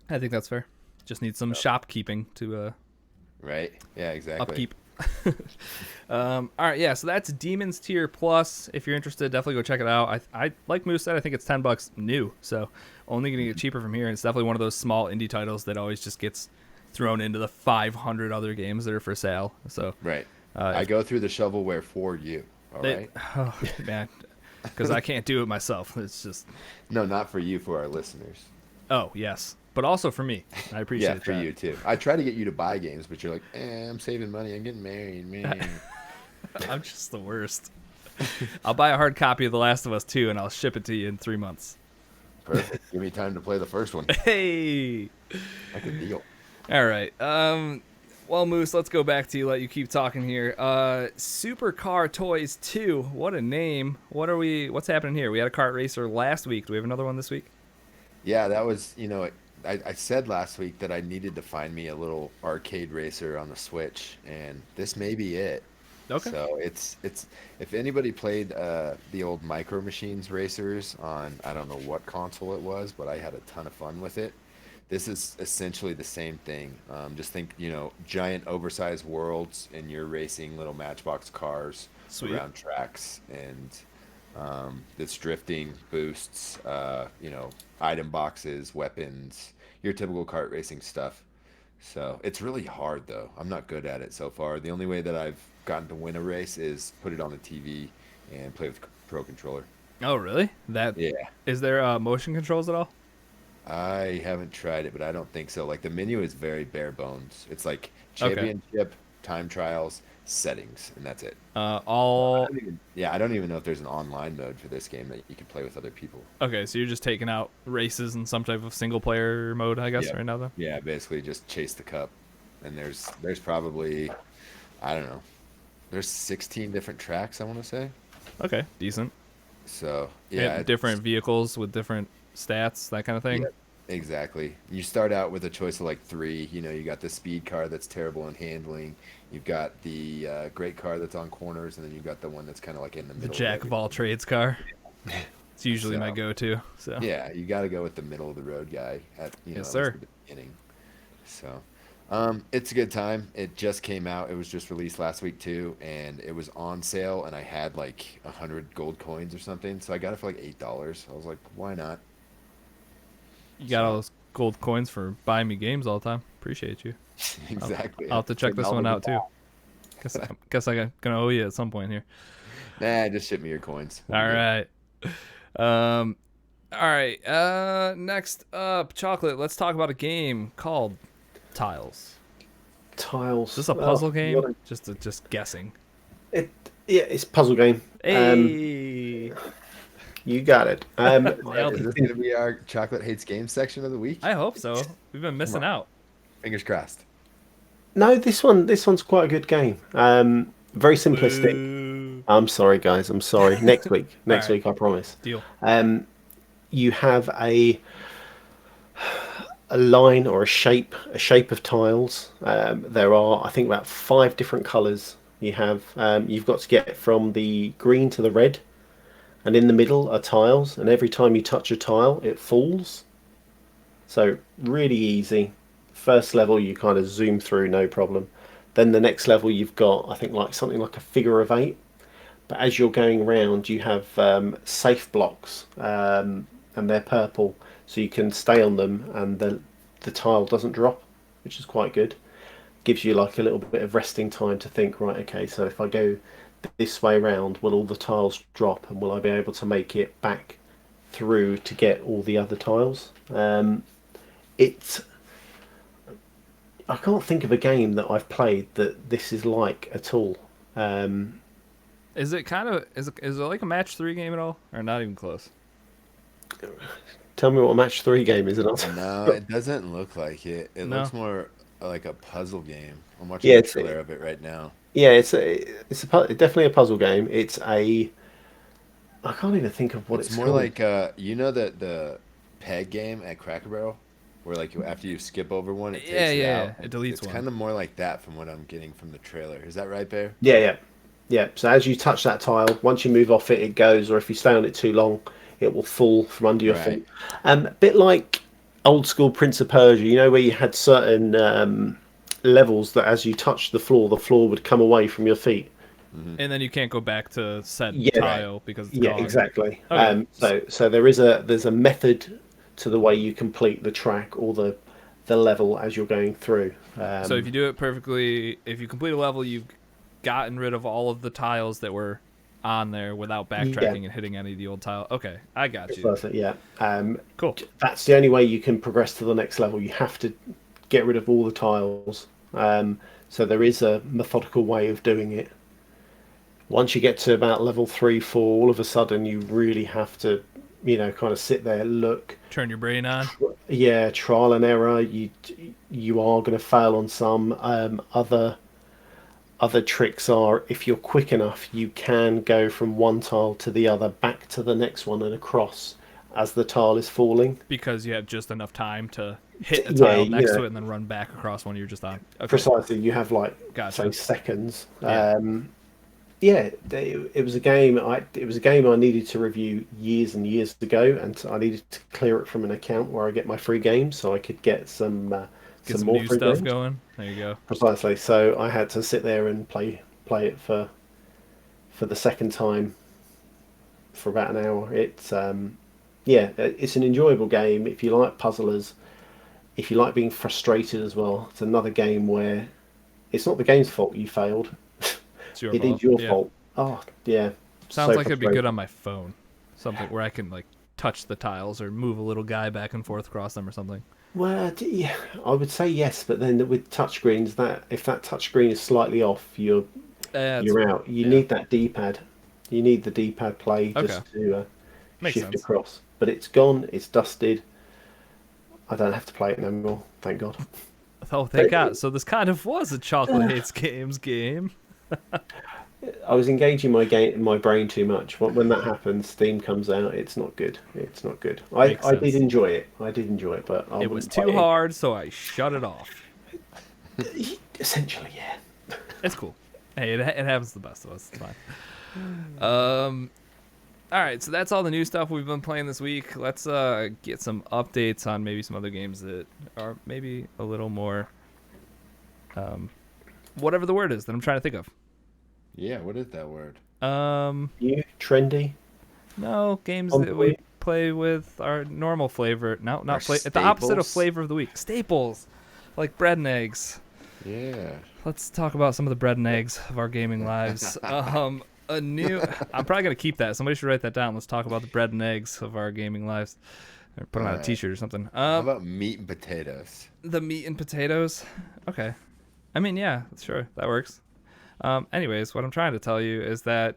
I think that's fair. Just need some shopkeeping to Right? Yeah, exactly. upkeep. All right, yeah. So that's Demons Tier Plus. If you're interested, definitely go check it out. I like Moose said, I think it's $10 new, so only gonna get cheaper from here. And it's definitely one of those small indie titles that always just gets thrown into the 500 other games that are for sale. So Right. I go through the shovelware for you. All right. oh man, because I can't do it myself. It's just No, not for you, for our listeners. yes, but also for me. I appreciate Yeah, for that. you too. I try to get you to buy games, but you're like, I'm saving money. I'm getting married, man. I'm just the worst. I'll buy a hard copy of The Last of Us 2 and I'll ship it to you in 3 months. Perfect. Give me time to play the first one. Hey. Like a deal. All right. Well, Moose, let's go back to you. Let you keep talking here. Supercar Toys 2. What a name. What's happening here? We had a kart racer last week. Do we have another one this week? Yeah, that was, I said last week that I needed to find me a little arcade racer on the Switch, and this may be it. Okay. So it's if anybody played the old Micro Machines racers on, I don't know what console it was, but I had a ton of fun with it. This is essentially the same thing. Just think, giant oversized worlds, and you're racing little Matchbox cars Sweet. around tracks, and it's drifting, boosts, item boxes, weapons, your typical kart racing stuff. So it's really hard though. I'm not good at it so far. The only way that I've gotten to win a race is put it on the TV and play with Pro Controller. Oh, really? Yeah. Is there motion controls at all? I haven't tried it, but I don't think so. Like the menu is very bare bones. It's like Okay. championship, time trials, settings, and that's it. All I don't even know if there's an online mode for this game that you can play with other people. okay. So you're just taking out races in some type of single player mode, I guess, Yeah. right now, though. Yeah, basically just chase the cup. And there's probably, I don't know, there's 16 different tracks, I want to say. Okay, decent. So Yeah, yeah, different vehicles with different stats, that kind of thing. Yeah, exactly. You start out with a choice of like three. You got the speed car that's terrible in handling. You've got the great car that's on corners, and then you've got the one that's kind of like in the The middle. jack of all trades car. It's usually my So, go-to. So Yeah, you got to go with the middle of the road guy at Yes, at least sir. at the beginning. So, it's a good time. It just came out. It was just released last week too, and it was on sale. And I had like 100 gold coins or something, so I got it for like $8. I was like, why not? you got all those gold coins for buying me games all the time. Appreciate you. Exactly. I'll have to check this one out too. Guess I'm gonna owe you at some point here. Nah, just ship me your coins. All right. All right. Next up, Chocolate. Let's talk about a game called Tiles. Tiles. Is this a puzzle Oh, game? what Just guessing. yeah, it's a puzzle game. Hey. You got it. Nailed Is it. this going to be our Chocolate Hates Games section of the week? I hope so. We've been missing out. Fingers crossed. No, this one's quite a good game. Very simplistic. Boo. I'm sorry, guys. I'm sorry. Next week. Next All right. week, I promise. Deal. You have a line or a shape of tiles. There are, I think, about 5 different colours. You've got to get from the green to the red. and in the middle are tiles, and every time you touch a tile, it falls. So really easy. First level you kind of zoom through no problem. Then the next level you've got, I think, like something like a figure of eight. But as you're going around, you have safe blocks, and they're purple, so you can stay on them, and the tile doesn't drop, which is quite good. Gives you like a little bit of resting time to think. Right, okay, so if I go this way around, will all the tiles drop, and will I be able to make it back through to get all the other tiles? It's I can't think of a game that I've played that this is like at all. Um, Is it kind of is it like a match 3 game at all, or not even close? Tell me what a match three game is, and I'll. No, it doesn't look like it. It No. looks more like a puzzle game. I'm watching Yeah, a it's trailer of it right now. yeah, definitely a puzzle game. I can't even think of what It's it's more called. like you know the peg game at Cracker Barrel, where like after you skip over one, it Yeah, takes it yeah, out. yeah. It deletes It's one. kind of more like that from what I'm getting from the trailer. Is that right, Bear? Yeah, yeah, yeah. So as you touch that tile, once you move off it, it goes, or if you stay on it too long, it will fall from under your Right. feet. A bit like old school Prince of Persia, where you had certain levels that as you touched the floor would come away from your feet. And then you can't go back to said Yeah, Right. tile because it's yeah, gone. exactly. Okay. So there's a method to the way you complete the track or the level as you're going through. So if you do it perfectly, if you complete a level, you've gotten rid of all of the tiles that were on there without Yeah, backtracking and hitting any of the old tile. Okay, I got you. perfect. Yeah. Cool. That's the only way you can progress to the next level. You have to get rid of all the tiles. So there is a methodical way of doing it. Once you get to about level 3, 4, all of a sudden you really have to, kind of sit there, look. Turn your brain on. Yeah, trial and error. You are going to fail on some. Other tricks are, if you're quick enough, you can go from one tile to the other, back to the next one and across as the tile is falling. Because you have just enough time to hit a Yeah, tile next to it and then run back across one you're just on. Okay, precisely. You have like gotcha. say seconds. Yeah. Yeah, it was a game. It was a game I needed to review years and years ago, and I needed to clear it from an account where I get my free games, so I could get Get some more new free stuff games. going. There you go. Precisely. So I had to sit there and play it for the second time for about an hour. It's an enjoyable game if you like puzzlers. If you like being frustrated as well, it's another game where it's not the game's fault you failed. It's your It fault. is your Yeah. fault. Oh, yeah. Sounds So like it'd be good frustrating. on my phone. Something where I can like touch the tiles or move a little guy back and forth across them or something. Well, yeah, I would say yes, but then with touchscreens, that if that touchscreen is slightly off, That's you're fair. out. You Yeah. need that D-pad. You need the D-pad play Okay. just to Makes shift sense. across. But it's gone. It's dusted. I don't have to play it no more. Thank God. Oh, thank God. So this kind of was a Chocolate Hates Games game. I was engaging my brain too much. When that happens, Steam comes out. It's not good. It's not good. Makes I did sense. enjoy it. I did enjoy it, but I It was wouldn't play too it hard, so I shut it off. again. Essentially, yeah. It's cool. Hey, it happens to the best of us. It's fine. All right, so that's all the new stuff we've been playing this week. Let's get some updates on maybe some other games that are maybe a little more, whatever the word is that I'm trying to think of. Yeah. What is that word? New, trendy. No, games On that we point. play with our normal flavor. No, Our not flavor. The opposite of staples? flavor of the week. Staples, like bread and eggs. Yeah. Let's talk about some of the bread and eggs of our gaming lives. A new. I'm probably gonna keep that. Somebody should write that down. Let's talk about the bread and eggs of our gaming lives. Or put it on a Alright. T-shirt or something. How about meat and potatoes? The meat and potatoes. Okay. I mean, yeah, sure, that works. Anyways, what I'm trying to tell you is that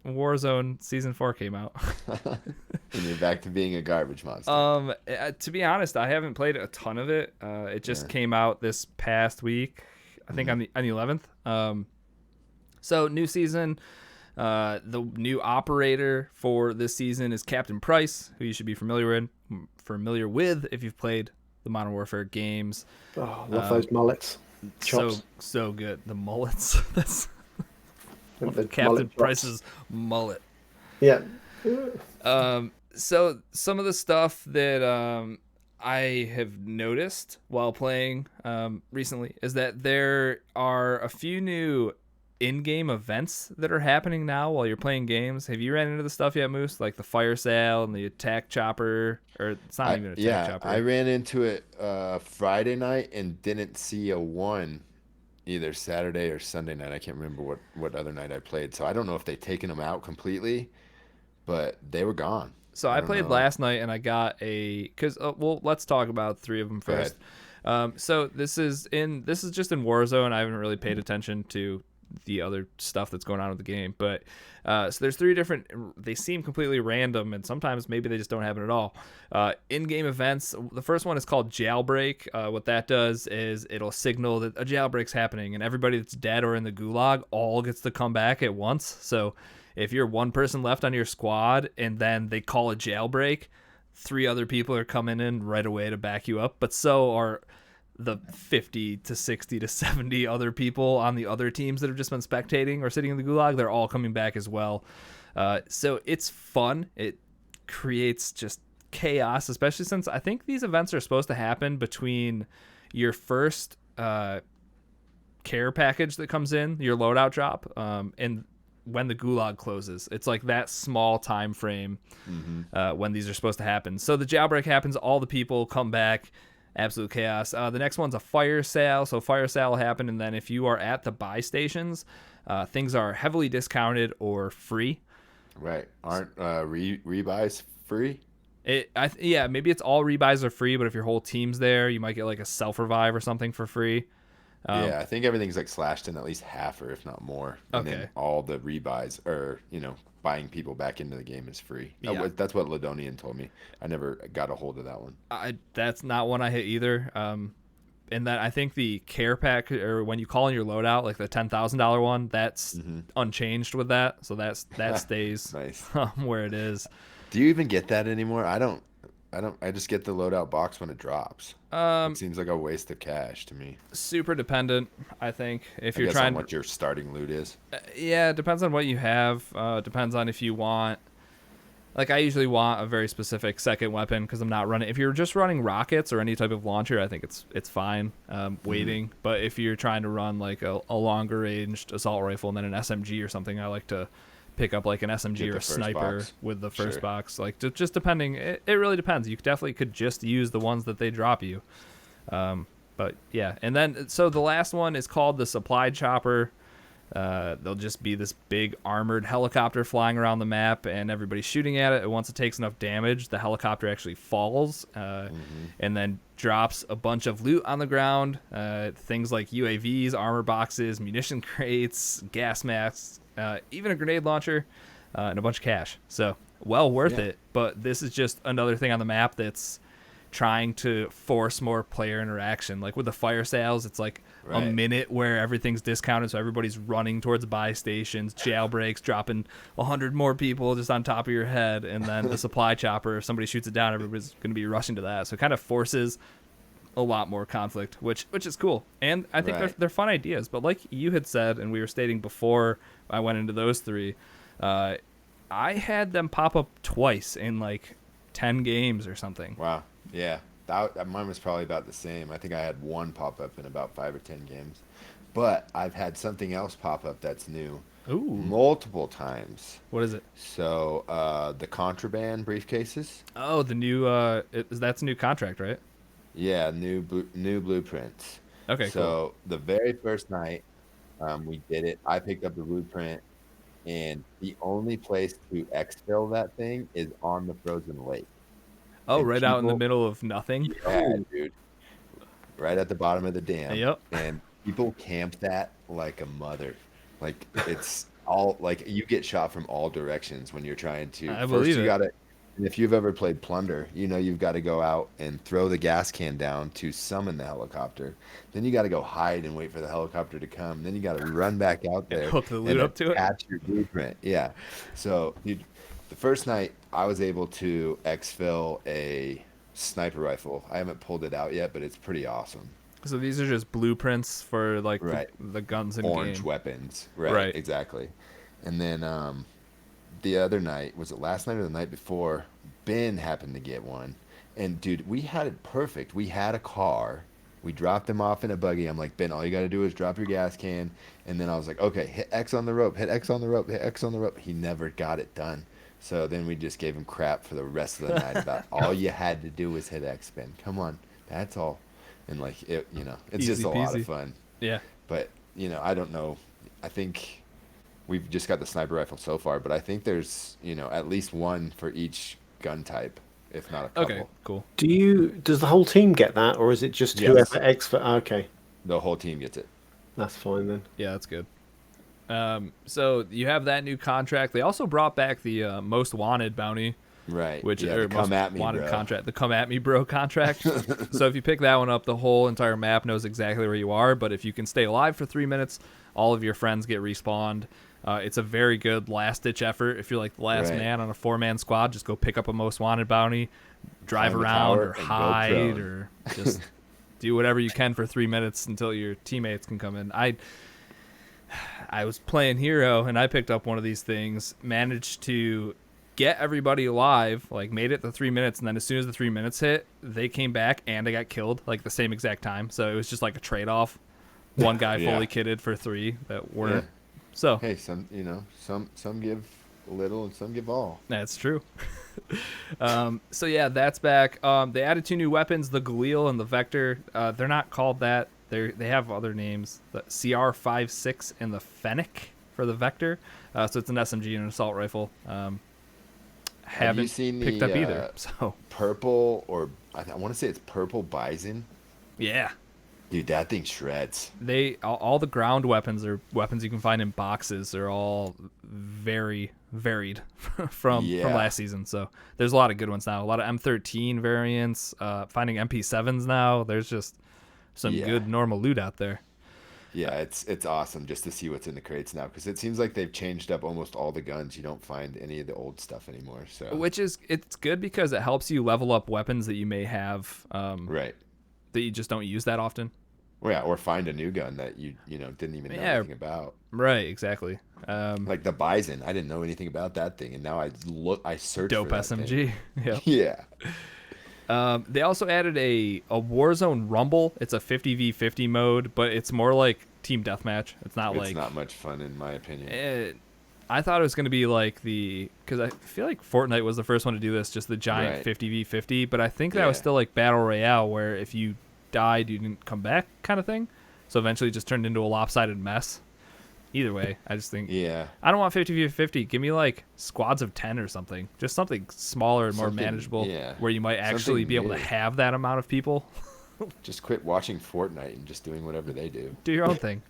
Warzone Season 4 came out. And you're back to being a garbage monster. To be honest, I haven't played a ton of it. It just Yeah. came out this past week, I think on the 11th. So new season. The new operator for this season is Captain Price, who you should be familiar with if you've played the Modern Warfare games. Oh, I love those mullets. Chops. So good. The mullets. That's The Captain mullet chops. Price's mullet. Yeah. So some of the stuff that I have noticed while playing recently is that there are a few new in-game events that are happening now while you're playing games. Have you ran into the stuff yet, Moose? Like the fire sale and the attack chopper, or it's not even an attack I chopper. ran into it Friday night and didn't see a one either Saturday or Sunday night. I can't remember what other night I played. So I don't know if they've taken them out completely, but they were gone. So I I don't played know. last night and I got because well, let's talk about three of them Go ahead. first. So this is just in Warzone. I haven't really paid attention to the other stuff that's going on with the game, but so there's three different. They seem completely random, and sometimes maybe they just don't happen at all. In-game events. The first one is called Jailbreak. What that does is it'll signal that a jailbreak's happening, and everybody that's dead or in the gulag all gets to come back at once. So if you're one person left on your squad and then they call a jailbreak, three other people are coming in right away to back you up, but so are the 50 to 60 to 70 other people on the other teams that have just been spectating or sitting in the gulag. They're all coming back as well. So it's fun. It creates just chaos, especially since I think these events are supposed to happen between your first care package that comes in, your loadout drop, and when the gulag closes. It's like that small time frame when these are supposed to happen. So the jailbreak happens, all the people come back, absolute chaos. The next one's a fire sale. So fire sale will happen, and then if you are at the buy stations, things are heavily discounted or free. Right. Aren't rebuys free? Yeah, maybe it's all rebuys are free, but if your whole team's there, you might get like a self revive or something for free. Yeah, I think everything's like slashed in at least half or if not more. And Okay. then all the rebuys or, buying people back into the game is free. Yeah. That's what Ladonian told me. I never got a hold of that one. That's not one I hit either. And then I think the care pack, or when you call in your loadout, like the $10,000 one, that's unchanged with that. So that stays Nice. where it is. Do you even get that anymore? I just get the loadout box when it drops. It seems like a waste of cash to me. Super dependent, I think. If I you're guess trying on what your starting loot is. yeah, it depends on what you have. Depends on if you want. Like I usually want a very specific second weapon because I'm not running. If you're just running rockets or any type of launcher, I think it's fine waiting. But if you're trying to run like a longer ranged assault rifle and then an SMG or something, I like to pick up like an SMG Get or the a first sniper box. with the first Sure. box. Like just depending. It really depends. You definitely could just use the ones that they drop you. But yeah, and then so the last one is called the supply chopper. There'll just be this big armored helicopter flying around the map, and everybody's shooting at it. And once it takes enough damage, the helicopter actually falls, and then drops a bunch of loot on the ground. Things like UAVs, armor boxes, munition crates, gas masks, even a grenade launcher, and a bunch of cash. So well worth it. But this is just another thing on the map that's trying to force more player interaction. Like with the fire sales, it's like a minute where everything's discounted, so everybody's running towards buy stations, jailbreaks, dropping 100 more people just on top of your head, and then the supply chopper, if somebody shoots it down, everybody's going to be rushing to that. So it kind of forces a lot more conflict, which is cool. And I think they're fun ideas. But like you had said, and we were stating before I went into those three, I had them pop up twice in like 10 games or something. Wow. Yeah. Mine was probably about the same. I think I had one pop up in about 5 or 10 games. But I've had something else pop up that's new Ooh. multiple times. What is it? So the contraband briefcases. Oh, the new that's a new contract, right? Yeah, new blueprints. Okay, cool. So the very first night we did it, I picked up the blueprint, and the only place to exfil that thing is on the frozen lake. Oh, And right out in the people- middle of nothing. Yeah, dude. Right at the bottom of the dam. Yep. And people camp that like a mother. Like it's all like you get shot from all directions when you're trying to. I First believe you it. gotta, and if you've ever played Plunder, you've got to go out and throw the gas can down to summon the helicopter. Then you got to go hide and wait for the helicopter to come. Then you got to run back out there hook the loot and up to it? attach your blueprint. Yeah. So dude, the first night I was able to exfil a sniper rifle. I haven't pulled it out yet, but it's pretty awesome. So these are just blueprints for like Right. the guns in Orange game. weapons. Right, Right. exactly. And then the other night, was it last night or the night before? Ben happened to get one, and dude, we had it perfect. We had a car. We dropped him off in a buggy. I'm like, Ben, all you got to do is drop your gas can. And then I was like, okay, hit X on the rope, hit X on the rope, hit X on the rope. He never got it done. So then we just gave him crap for the rest of the night about all you had to do was hit X, Ben. Come on, that's all. And like it, it's Easy just a lot peasy. of fun. Yeah. But I don't know. I think we've just got the sniper rifle so far, but I think there's at least one for each gun type, if not a couple. Okay, cool. Does the whole team get that, or is it just Yes. whoever expert? Okay, The whole team gets it. that's fine then. Yeah, that's good. So you have that new contract. They also brought back the most wanted bounty, Right. which yeah, or the come most at me, wanted bro. contract, the come at me, bro contract. So if you pick that one up, the whole entire map knows exactly where you are. But if you can stay alive for 3 minutes, all of your friends get respawned. It's a very good last ditch effort. If you're like the last Right. man on a 4-man squad, just go pick up a most wanted bounty, drive Find the around tower or and go hide prone. or just do whatever you can for 3 minutes until your teammates can come in. I was playing hero and I picked up one of these things, managed to get everybody alive, like made it the 3 minutes, and then as soon as the 3 minutes hit, they came back and I got killed like the same exact time. So it was just like a trade-off. One guy Yeah. fully kitted for 3 that weren't. Yeah. So Hey, some give little and some give all. that's true. So yeah, that's back. They added 2 new weapons, the Galil and the Vector. They're not called that. They have other names. The CR56 and the Fennec for the Vector. So it's an SMG and an assault rifle. Haven't you seen picked the, up either. So Purple, or I want to say it's purple bison. yeah, Dude, that thing shreds. all the ground weapons are weapons you can find in boxes. They're all very varied from Yeah. last season. So there's a lot of good ones now. A lot of M13 variants. Finding MP7s now. There's just some Yeah. good normal loot out there. Yeah, it's awesome just to see what's in the crates now, because it seems like they've changed up almost all the guns. You don't find any of the old stuff anymore. So Which is it's good because it helps you level up weapons that you may have right. that you just don't use that often. Well, yeah, or find a new gun that you didn't even know Yeah. anything about. Right, exactly. Like the Bison, I didn't know anything about that thing, and now I search Dope for that SMG. thing. Yeah. Yeah. They also added a Warzone Rumble. It's a 50v50 mode, but it's more like team deathmatch. It's not It's like not much fun in my opinion. I thought it was going to be like because I feel like Fortnite was the first one to do this, just the giant Right. 50v50. But I think that was Yeah. still like Battle Royale, where if you died, you didn't come back kind of thing. So eventually it just turned into a lopsided mess. Either way, I just think Yeah. I don't want 50v50. Give me like squads of 10 or something. Just something smaller and more Something- manageable yeah. where you might actually Something be able to new. have that amount of people. Just quit watching Fortnite and just doing whatever they do. Do your own thing.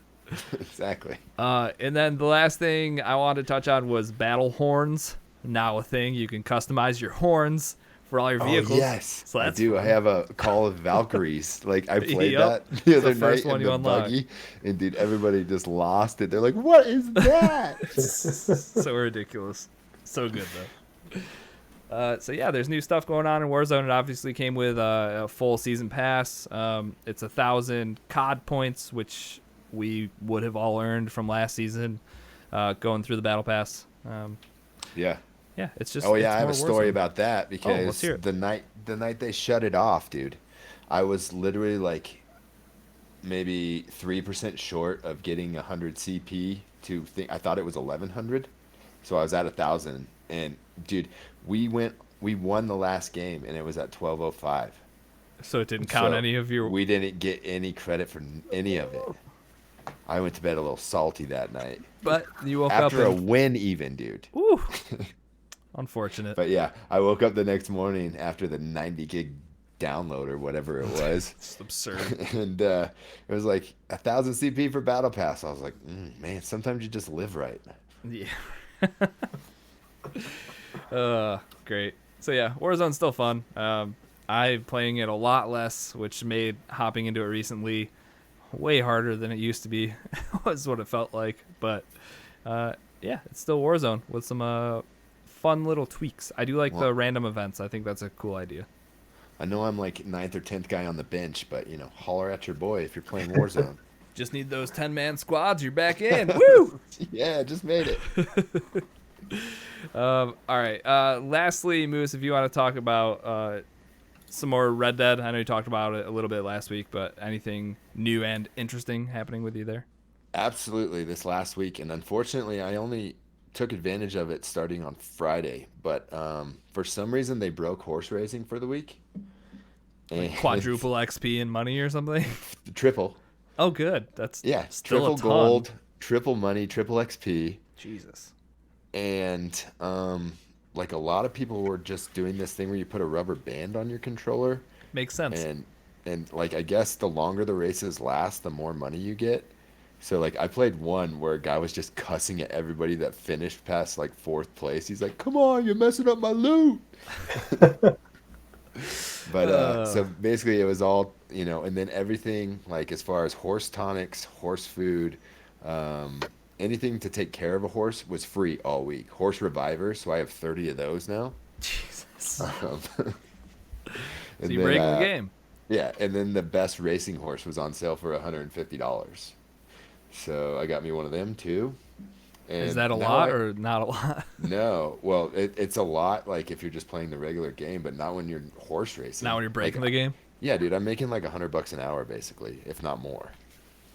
Exactly. And then the last thing I wanted to touch on was battle horns. Now a thing. You can customize your horns for all your vehicles. Oh, yes, So I that's do. I fun. have a Call of Valkyries. Like I played Yep. that the other the first night one in you the unlock. buggy, and dude, everybody just lost it. They're like, "What is that?" So ridiculous. So good though. So yeah, there's new stuff going on in Warzone. It obviously came with a full season pass. It's 1,000 COD points, which we would have all earned from last season, going through the battle pass. Yeah. Yeah, it's just. Oh yeah, it's I have more a story Warzone. about that let's because hear it. the night they shut it off, dude, I was literally like maybe 3% short of getting 100 CP to think. I thought it was 1,100, so I was at 1,000. And dude, we won the last game, and it was at 12:05. So it didn't count So any of your. We didn't get any credit for any of it. I went to bed a little salty that night But you woke after a up. win, even, dude. Woo. Unfortunate. But yeah, I woke up the next morning after the 90 gig download or whatever it was. It's absurd. And it was like 1,000 CP for Battle Pass. I was like, man, sometimes you just live right. Yeah. Great. So yeah, Warzone's still fun. I'm playing it a lot less, which made hopping into it recently way harder than it used to be. Was what it felt like. But yeah, it's still Warzone with some fun little tweaks. I do like the Well- random events. I think that's a cool idea. I know I'm like 9th or 10th guy on the bench, but holler at your boy if you're playing Warzone. Just need those 10-man squads. You're back in. Woo! Yeah, just made it. All right. Lastly, Moose, if you want to talk about some more Red Dead. I know you talked about it a little bit last week, but anything new and interesting happening with you there? Absolutely, this last week, and unfortunately, I only took advantage of it starting on Friday. But for some reason, they broke horse racing for the week, Like and quadruple XP and money or something? triple. Oh, good. That's Yeah, still a triple ton. gold, triple money, triple XP, Jesus. and like a lot of people were just doing this thing where you put a rubber band on your controller, Makes sense. and like I guess the longer the races last, the more money you get. So like I played one where a guy was just cussing at everybody that finished past like fourth place. He's like, "Come on, you're messing up my loot." But so basically it was all, and then everything like as far as horse tonics, horse food, um, anything to take care of a horse was free all week. Horse revivers, so I have 30 of those now. Jesus. Um, So and you're then breaking the game. yeah, and then the best racing horse was on sale for $150. So I got me one of them too. Is And that a now lot or not a lot? no, well, it's a lot like if you're just playing the regular game, but not when you're horse racing. Not when you're breaking the Like, game? yeah, dude, I'm making like $100 an hour basically, if not more.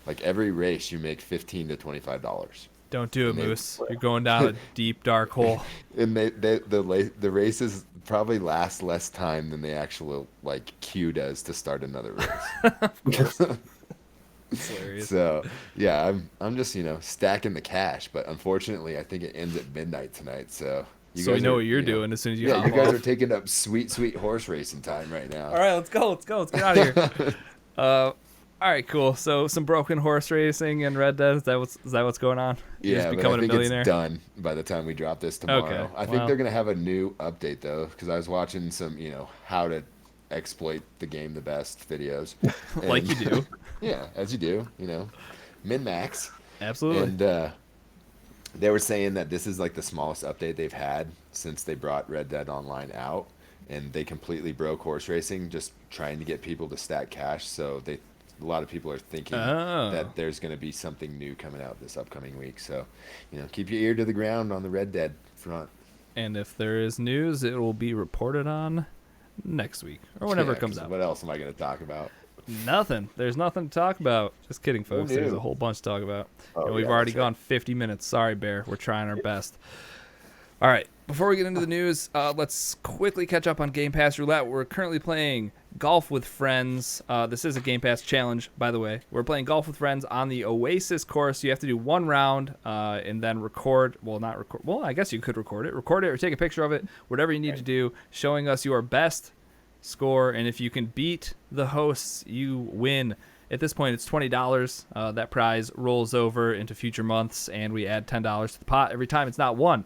Like every race, you make $15 to $25. Don't do it, And they- Moose. You're going down a deep, dark hole. And the races probably last less time than the actual like queue does to start another race. It's hilarious. So yeah, I'm just stacking the cash, but unfortunately, I think it ends at midnight tonight. So you So we guys know are, what you're doing as soon as you Yeah, hop you guys off. are taking up sweet horse racing time right now. All right, let's go. Let's get out of here. All right, cool. So some broken horse racing and Red Dead. Is that what's going on? You're Yeah, just but I becoming a think millionaire. it's done by the time we drop this tomorrow. Okay, I think well. they're gonna have a new update though, because I was watching some, how to exploit the game the best videos. Like you And- do. Yeah, as you do, min max. Absolutely. And they were saying that this is like the smallest update they've had since they brought Red Dead Online out, and they completely broke horse racing, just trying to get people to stack cash. So a lot of people are thinking Oh. that there's going to be something new coming out this upcoming week. So, keep your ear to the ground on the Red Dead front. And if there is news, it will be reported on next week or whenever Yeah, it comes 'cause out. What else am I going to talk about? Nothing. There's nothing to talk about. Just kidding, folks. Who There's knew? a whole bunch to talk about. Oh, And we've yeah, already that's right. gone 50 minutes. Sorry, Bear. We're trying our best. All right. Before we get into the news, let's quickly catch up on Game Pass Roulette. We're currently playing Golf with Friends. This is a Game Pass challenge, by the way. We're playing Golf with Friends on the Oasis course. You have to do one round and then record. Well, not record. Well, I guess you could record it. Record it or take a picture of it. Whatever you need to do, showing us your best score. And if you can beat the hosts, you win. At this point, it's $20. That prize rolls over into future months, and we add $10 to the pot every time it's not won.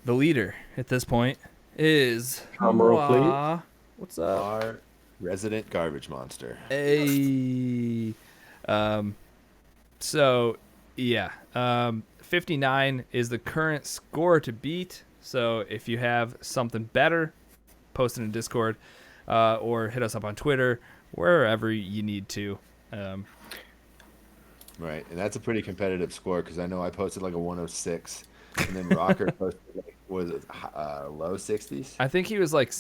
The leader at this point is Drum roll, please. Mwah. What's up? Our resident garbage monster. Hey. So, yeah. 59 is the current score to beat. So if you have something better, post it in Discord or hit us up on Twitter, wherever you need to. Right, and that's a pretty competitive score because I know I posted like a 106, and then Rocker posted like, was it low 60s? I think he was like,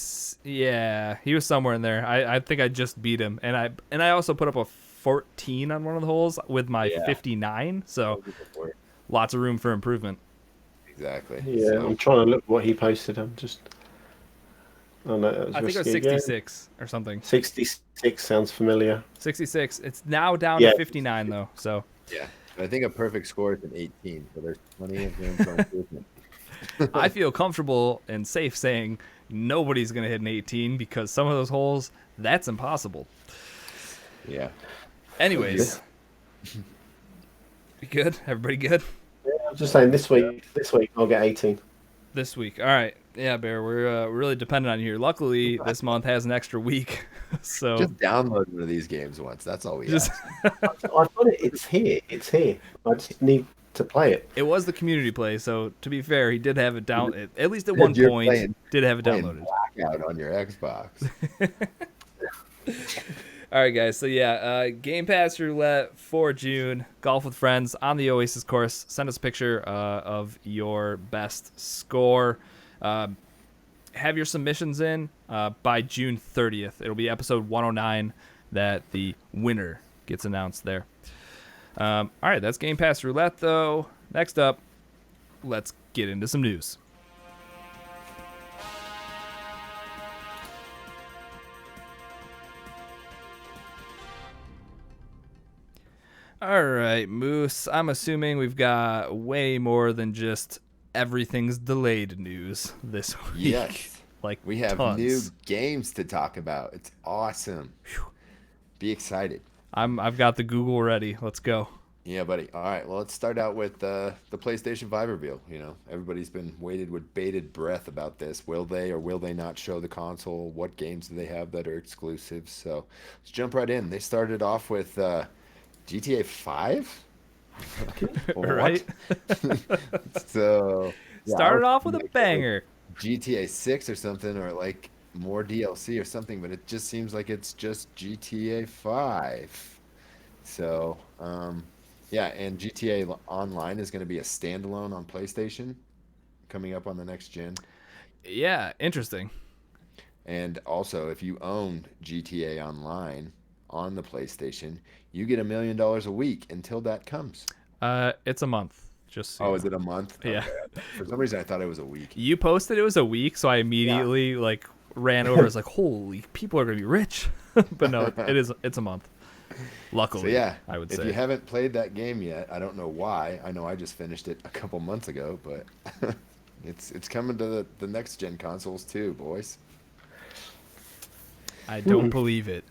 yeah, he was somewhere in there. I think I just beat him, and I also put up a 14 on one of the holes with my 59. So lots of room for improvement. Exactly. Yeah, So, I'm trying to look what he posted. I'm just. Oh no, that was I think it was risky again. 66 or something. 66 sounds familiar. 66. It's now down Yeah. to 59 though. So yeah, I think a perfect score is an 18, so there's plenty of room for improvement. I feel comfortable and safe saying nobody's gonna hit an 18 because some of those holes that's impossible. Yeah. Anyways, you good? Everybody good? I'm just saying this week I'll get 18. This week. All right. Yeah, Bear, we're really dependent on you here. Luckily, this month has an extra week. So Just download one of these games once. That's all we just ask. I've got it. It's here. It's here. I just need to play it. it was the community play, so to be fair, he did have it down at least at one You're point. Did have it Playing downloaded. Blackout on your Xbox. All All right, guys. So yeah, Game Pass Roulette for June. Golf with friends on the Oasis course. Send us a picture of your best score. Have your submissions in by June 30th. It'll be episode 109 that the winner gets announced there. All right, that's Game Pass Roulette, though. Next up, let's get into some news. All right, Moose, I'm assuming we've got way more than just everything's delayed news this week. Yes. Like We have tons. new games to talk about. It's awesome. Be excited. I've got the Google ready. Let's go. Yeah, buddy. All right. Well, let's start out with the PlayStation 5 reveal. You know, everybody's been waited with bated breath about this. Will they or will they not show the console? What games do they have that are exclusives? So let's jump right in. They started off with GTA 5. Right? So yeah, I Started was off with a thinking, like, banger. GTA 6 or something, or like more DLC or something, but it just seems like it's just GTA 5. So, yeah, and GTA Online is going to be a standalone on PlayStation coming up on the next gen. Yeah, interesting. And also, if you own GTA Online on the PlayStation, you get $1 million a week until that comes. It's a month. Just so Oh, you is know. it a month? Yeah. Okay. For some reason, I thought it was a week. You posted it was a week, so I immediately like ran over. I was like, "Holy, people are gonna be rich!" But no, it's a month. Luckily, So yeah, I would if say. you haven't played that game yet, I don't know why. I know I just finished it a couple months ago, but it's coming to the next gen consoles too, boys. I don't believe it.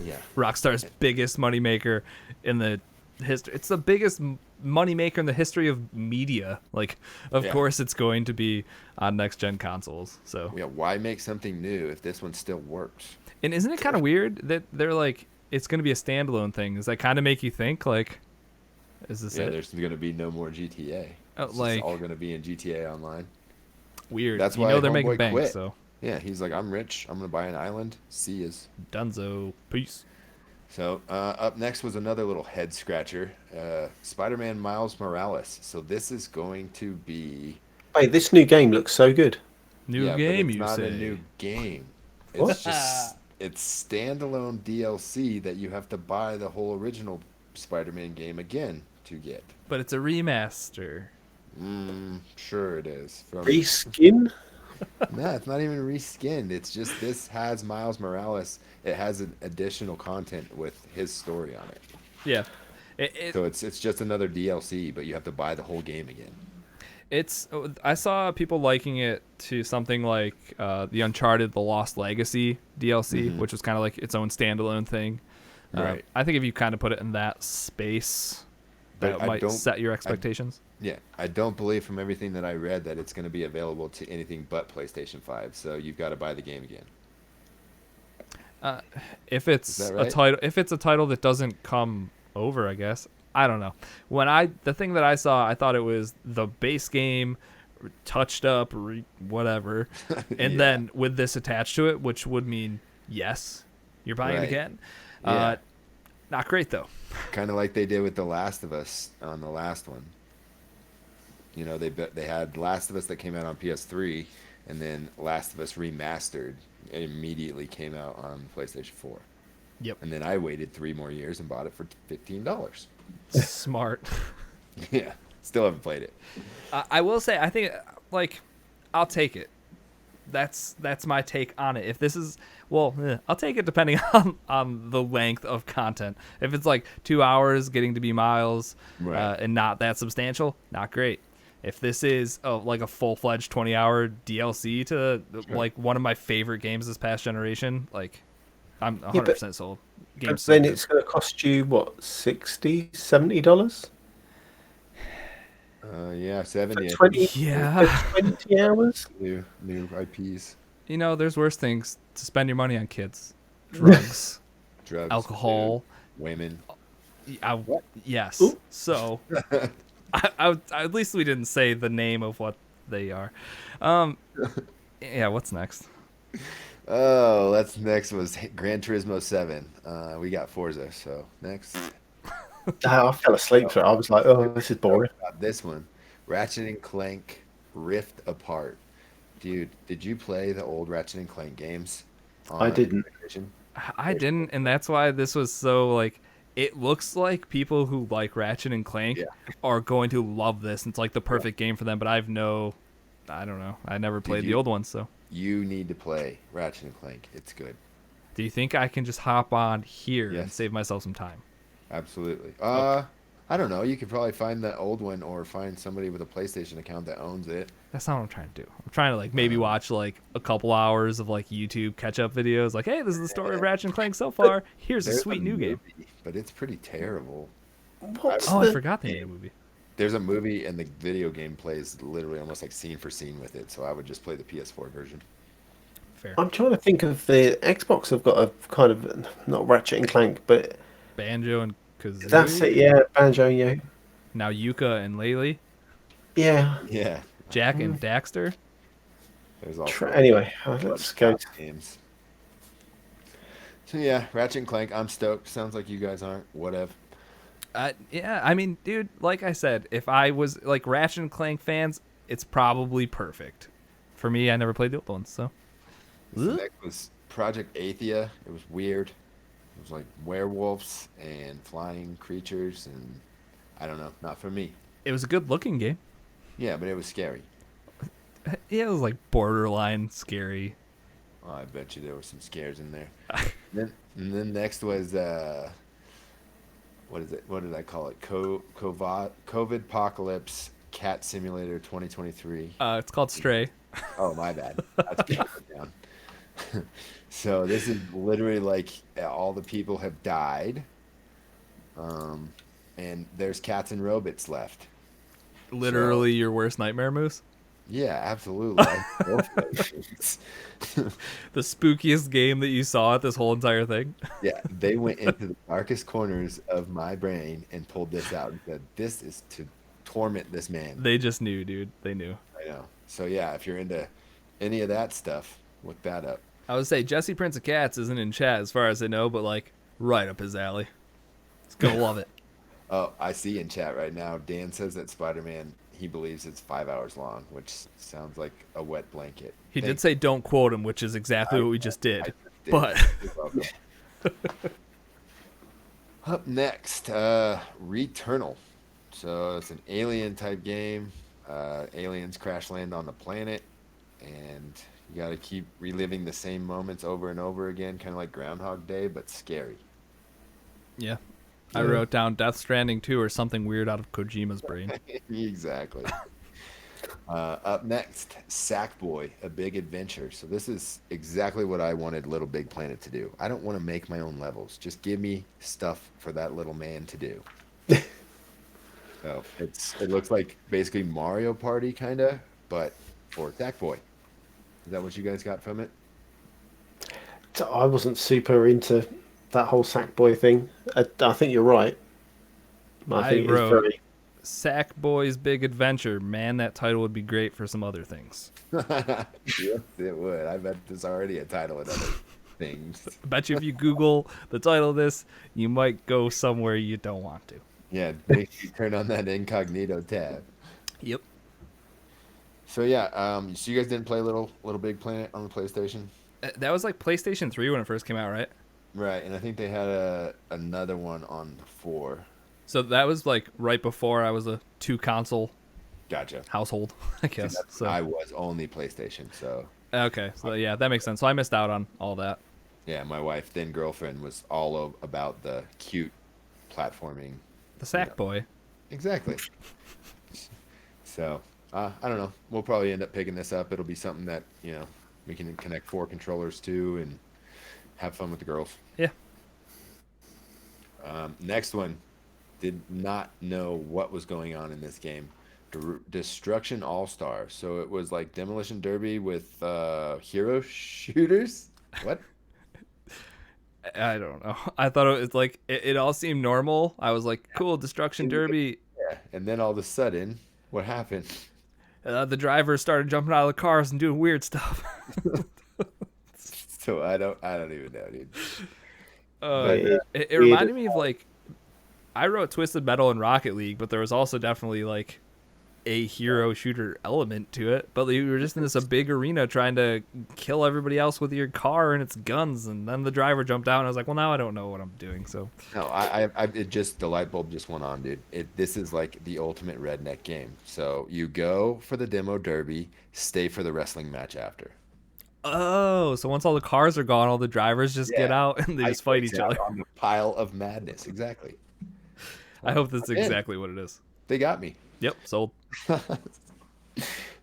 Yeah. Rockstar's biggest moneymaker in the history. It's the biggest moneymaker in the history of media. Like, of Yeah. course, it's going to be on next gen consoles. So, Yeah, why make something new if this one still works? and isn't it kind of weird that they're like, it's going to be a standalone thing? Does that kind of make you think like, is this Yeah, it? there's going to be no more GTA. Oh, It's just like- all going to be in GTA Online. Weird. That's you why know they're making Homeboy bank, quit. so Yeah, he's like, I'm rich. I'm going to buy an island. See yas. Dunzo. Peace. So up next was another little head scratcher, Spider-Man Miles Morales. So this is going to be Hey, this new game looks so good. New yeah, game, but it's you not say? a new game. What? It's just it's standalone DLC that you have to buy the whole original Spider-Man game again to get. But it's a remaster. Sure it is. From Reskin? No, it's not even reskinned. It's just this has Miles Morales. It has an additional content with his story on it. Yeah. So it's just another DLC, but you have to buy the whole game again. I saw people liking it to something like the Uncharted The Lost Legacy DLC, which was kind of like its own standalone thing. Right. I think if you kind of put it in that space, But that I might don't- set your expectations. Yeah, I don't believe from everything that I read that it's going to be available to anything but PlayStation 5. So you've got to buy the game again. If it's that a right? title, if it's a title that doesn't come over, I guess. I don't know. The thing that I saw, I thought it was the base game, touched up, whatever, and Yeah. then with this attached to it, which would mean yes, you're buying it Right. again. Yeah. Not great though. Kind of like they did with The Last of Us on the last one. You know, they had Last of Us that came out on PS3, and then Last of Us Remastered it immediately came out on PlayStation 4. Yep. And then I waited 3 more years and bought it for $15. Smart. Yeah, still haven't played it. I will say, I think like I'll take it. That's my take on it. If this is I'll take it depending on the length of content. If it's like 2 hours getting to be Miles, Right. and not that substantial, not great. If this is like a full-fledged 20-hour DLC to like one of my favorite games this past generation, like I'm 100% sold. But Game's so then good. it's going to cost you, what, $60, $70? Yeah, 70. For 20, Yeah. for 20 hours? New IPs, You know, there's worse things to spend your money on, kids. Drugs, drugs, alcohol. food, women. Yes. Ooh. So, at least we didn't say the name of what they are. Yeah. What's next? Oh, that's next was Gran Turismo 7. We got Forza, so next. I fell asleep for it. I was like, oh, this is boring. This one, Ratchet and Clank Rift Apart. Dude, did you play the old Ratchet and Clank games I on didn't. PlayStation? I didn't, and that's why this was so like. It looks like people who like Ratchet and Clank Yeah. are going to love this. It's like the perfect game for them. But I don't know. I never played the you- old ones, so. You need to play Ratchet and Clank. It's good. Do you think I can just hop on here and Yes. save myself some time? Absolutely. I don't know. You could probably find the old one or find somebody with a PlayStation account that owns it. That's not what I'm trying to do. I'm trying to like maybe watch like a couple hours of like YouTube catch up videos. Like, hey, this is the story of Ratchet and Clank so far. Here's a There's sweet new game. movie, but it's pretty terrible. What's Oh, I the... forgot they made a movie. There's a movie and the video game plays literally almost like scene for scene with it, so I would just play the PS4 version. Fair. I'm trying to think of the Xbox have got a kind of, not Ratchet and Clank, but Banjo and Kazooie. that's it, yeah, Banjo, yeah. Now Yuka and Laylee. Yeah. Yeah, Jack and Daxter. there's also Anyway, let's go. games. So yeah, Ratchet and Clank. I'm stoked. Sounds like you guys aren't. Whatever. Yeah, I mean, dude, like I said, if I was like Ratchet and Clank fans, it's probably perfect. For me, I never played the old ones, so. The next was Project Athia. It was weird. It was like werewolves and flying creatures, and I don't know, not for me. It was a good looking game. Yeah, but it was scary. Yeah, it was like borderline scary. Oh, I bet you there were some scares in there. And then next was what is it? What did I call it? COVID Apocalypse Cat Simulator 2023. It's called Stray. Oh, my bad. That's put down. So this is literally like all the people have died, and there's cats and robots left. Literally your worst nightmare, Moose. Yeah, absolutely. I love those things. The spookiest game that you saw at this whole entire thing. Yeah, they went into the darkest corners of my brain and pulled this out and said, "This is to torment this man." They just knew, dude. They knew. I know. So yeah, if you're into any of that stuff, look that up. I would say Jesse Prince of Cats isn't in chat as far as I know, but like right up his alley. He's gonna love it. Oh, I see in chat right now, Dan says that Spider-Man, he believes it's 5 hours long, which sounds like a wet blanket. He did say don't quote him, which is exactly what we just I did. just did. But You're welcome. Up next, Returnal. So it's an alien type game. Aliens crash land on the planet, and you got to keep reliving the same moments over and over again, kind of like Groundhog Day, but scary. yeah. I wrote down Death Stranding 2 or something weird out of Kojima's brain. Exactly. Up next, Sackboy, A Big Adventure. So this is exactly what I wanted Little Big Planet to do. I don't want to make my own levels. Just give me stuff for that little man to do. So it looks like basically Mario Party kind of, but for Sackboy. Is that what you guys got from it? So I wasn't super into that whole Sackboy thing. I think you're right. I think wrote- it's very... Sackboy's Big Adventure. Man, that title would be great for some other things. Yes, it would. I bet there's already a title and other things. I bet you if you Google the title of this, you might go somewhere you don't want to. Yeah, make sure you turn on that incognito tab. Yep. So yeah, so you guys didn't play Little Big Planet on the PlayStation? That was like PlayStation 3 when it first came out, right? Right, and I think they had another one on the 4. So that was like right before I was a 2-console Gotcha. household, I guess. So I was only PlayStation, so okay, so yeah, that makes sense. So I missed out on all that. yeah, my wife, then girlfriend, was all about the cute platforming. The Sackboy. Exactly. So I don't know. We'll probably end up picking this up. It'll be something that we can connect 4 controllers to and have fun with the girls. Yeah. Next one. Did not know what was going on in this game. Destruction All-Star. So it was like Demolition Derby with hero shooters? What? I don't know. I thought it was like it all seemed normal. I was like, cool, Destruction Derby. Yeah. And then all of a sudden, what happened? The drivers started jumping out of the cars and doing weird stuff. So I don't even know, dude. Uh, But It's it weird. reminded me of like I wrote Twisted Metal in Rocket League, but there was also definitely like a hero shooter element to it. But you were just in this a big arena trying to kill everybody else with your car and its guns, and then the driver jumped out, and I was like, well, now I don't know what I'm doing. So no, it just the light bulb just went on, dude. This is like the ultimate redneck game. So you go for the demo derby, stay for the wrestling match after. oh, so once all the cars are gone, all the drivers just get Yeah, out and they just fight ice each out other. on the pile of madness. Exactly. I So hope that's I'm in. exactly what it is. They got me. Yep, sold.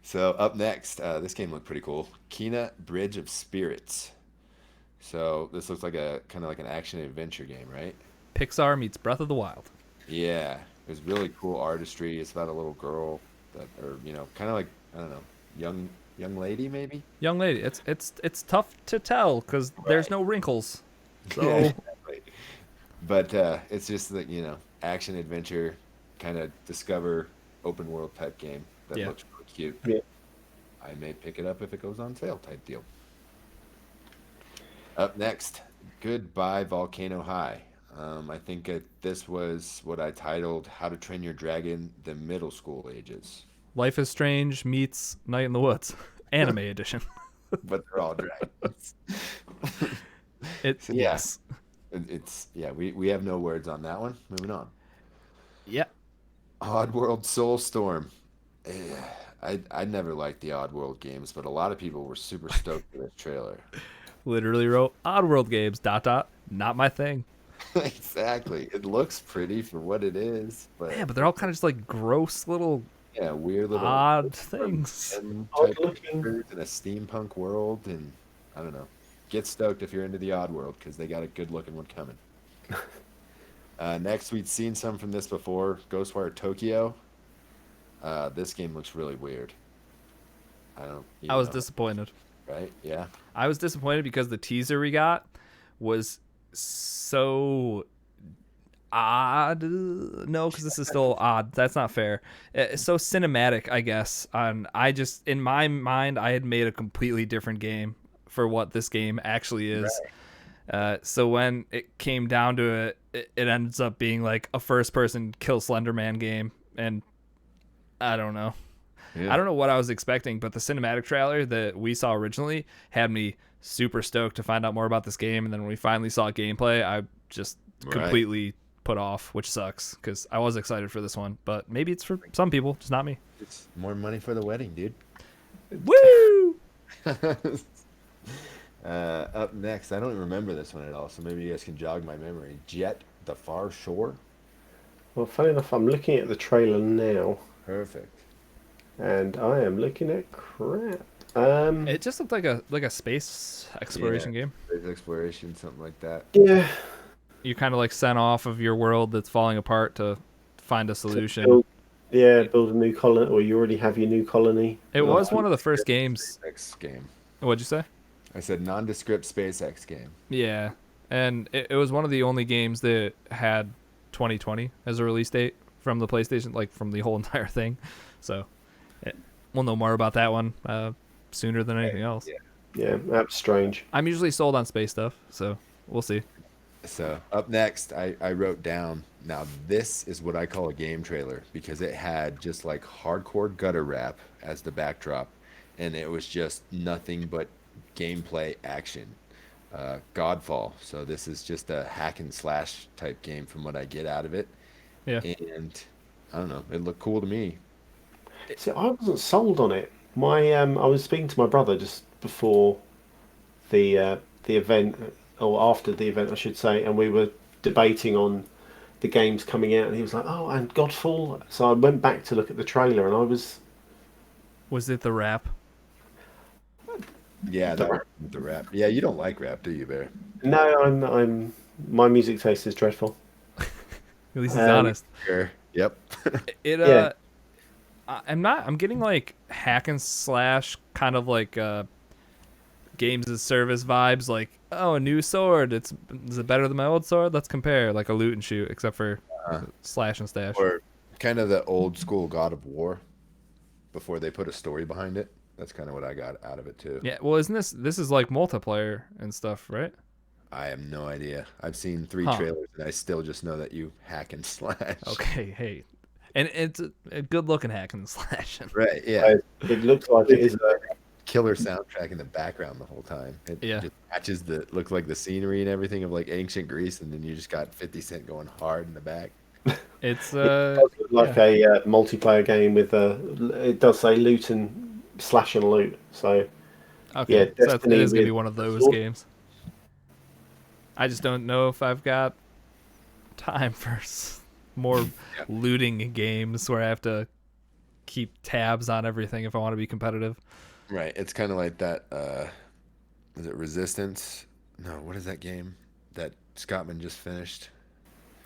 So up next, this game looked pretty cool. Kena Bridge of Spirits. So this looks like a kind of like an action adventure game, right? Pixar meets Breath of the Wild. Yeah, it was really cool artistry. It's about a little girl that, or kind of like I don't know, young lady maybe. Young lady, it's tough to tell because there's no wrinkles. Yeah, So exactly. But it's just like action adventure, kind of discover open world type game that yeah, looks really cute. Yeah. I may pick it up if it goes on sale type deal. Up next, Goodbye Volcano High. I think this was what I titled How to Train Your Dragon the Middle School Ages. Life is Strange meets Night in the Woods, anime edition. But they're all dragons. It So, yeah, yes, we have no words on that one. Moving on. yeah. Oddworld Soulstorm. Eh, I never liked the Oddworld games, but a lot of people were super stoked for this trailer. Literally wrote Oddworld games. Not my thing. Exactly. It looks pretty for what it is, but Yeah, but they're all kind of just like gross little yeah, weird little odd things. type Odd looking. characters in a steampunk world, and I don't know. Get stoked if you're into the Oddworld because they got a good looking one coming. Next, we'd seen some from this before. Ghostwire Tokyo. This game looks really weird. I don't I even was know, disappointed. right? Yeah. I was disappointed because the teaser we got was so odd. No, because this is still odd. That's not fair. It's so cinematic, I guess. And I just, in my mind, I had made a completely different game for what this game actually is. So when it came down to it ends up being like a first-person kill Slenderman game, and I don't know. Yeah. I don't know what I was expecting, but the cinematic trailer that we saw originally had me super stoked to find out more about this game. And then when we finally saw gameplay, I just Right. completely put off, which sucks because I was excited for this one. But maybe it's for some people, just not me. It's more money for the wedding, dude. Woo! Up next, I don't even remember this one at all, so maybe you guys can jog my memory. Jet the Far Shore. Well, funny enough, I'm looking at the trailer now, Perfect. and I am looking at crap. It just looked like a space exploration game. Space exploration, something like that. Yeah. You kind of like sent off of your world that's falling apart to find a solution. Build a new colony, or you already have your new colony. It was one of the first games. SpaceX game. What'd you say? I said nondescript SpaceX game. Yeah, and it was one of the only games that had 2020 as a release date from the PlayStation, like from the whole entire thing. So we'll know more about that one sooner than anything else. Yeah. Yeah, that's strange. I'm usually sold on space stuff, so we'll see. So up next, I wrote down, now this is what I call a game trailer because it had just like hardcore gutter rap as the backdrop, and it was just nothing but gameplay action. Godfall. So this is just a hack and slash type game from what I get out of it. Yeah. And I don't know, it looked cool to me. See, I wasn't sold on it. I was speaking to my brother just before the event, or after the event, I should say, and we were debating on the games coming out, and he was like, "Oh, and Godfall." So I went back to look at the trailer, and I was Was it the rap? Yeah, that was the rap. Yeah, you don't like rap, do you, Bear? no, I'm my music taste is dreadful. At least he's Um, honest. Sure. Yep. It Yeah. I'm getting like hack and slash kind of like games as service vibes, like, oh, a new sword, is it better than my old sword? Let's compare, like a loot and shoot, except for slash and stash. Or kind of the old school God of War before they put a story behind it. That's kind of what I got out of it too. Yeah, well, isn't this is like multiplayer and stuff, right? I have no idea. I've seen 3 Huh. trailers and I still just know that you hack and slash. Okay, hey. And it's a good looking hack and slashing. Right, yeah. It looks like it is. Killer soundtrack in the background the whole time. It Yeah. just matches looks like the scenery and everything of like ancient Greece, and then you just got 50 Cent going hard in the back. It's It does look like a multiplayer game with it does say loot and slash and loot. So okay. yeah, So it Destiny is gonna be with one of those sword. games. I just don't know if I've got time for more looting games where I have to keep tabs on everything if I want to be competitive. Right. It's kind of like that. Is it Resistance? No. What is that game that Scottman just finished?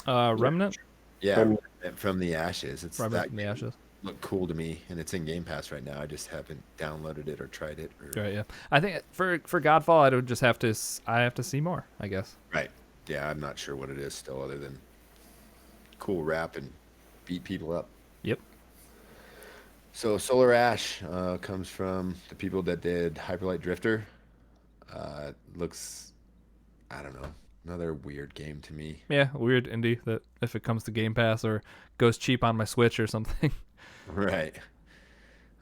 Remnant? Yeah, Um, from the Ashes. It's Remnant that from the game Ashes. looked cool to me, and it's in Game Pass right now. I just haven't downloaded it or tried it. Right, yeah. I think for Godfall, I would just have to. I have to see more, I guess. Right. Yeah, I'm not sure what it is still, other than cool rap and beat people up. Yep. So Solar Ash comes from the people that did Hyperlight Drifter. Looks, I don't know, another weird game to me. Yeah, weird indie that if it comes to Game Pass or goes cheap on my Switch or something. Right.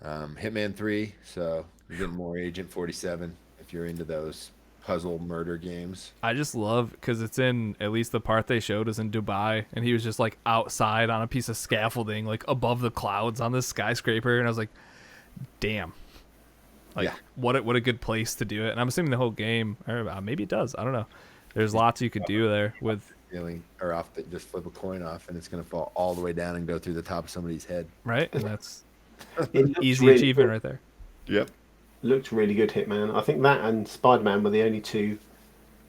Hitman 3, so you're getting more Agent 47 if you're into those puzzle murder games. I just love because it's in at least the part they showed is in Dubai, and he was just like outside on a piece of scaffolding, like above the clouds on this skyscraper, and I was like, "Damn, like Yeah. what a good place to do it." And I'm assuming the whole game, or maybe it does. I don't know. There's lots you could do there with Feeling or off that just flip a coin off and it's gonna fall all the way down and go through the top of somebody's head. right, and that's it looks easy really achievement good. right there. Yep. Looked really good, Hitman. I think that and Spider-Man were the only two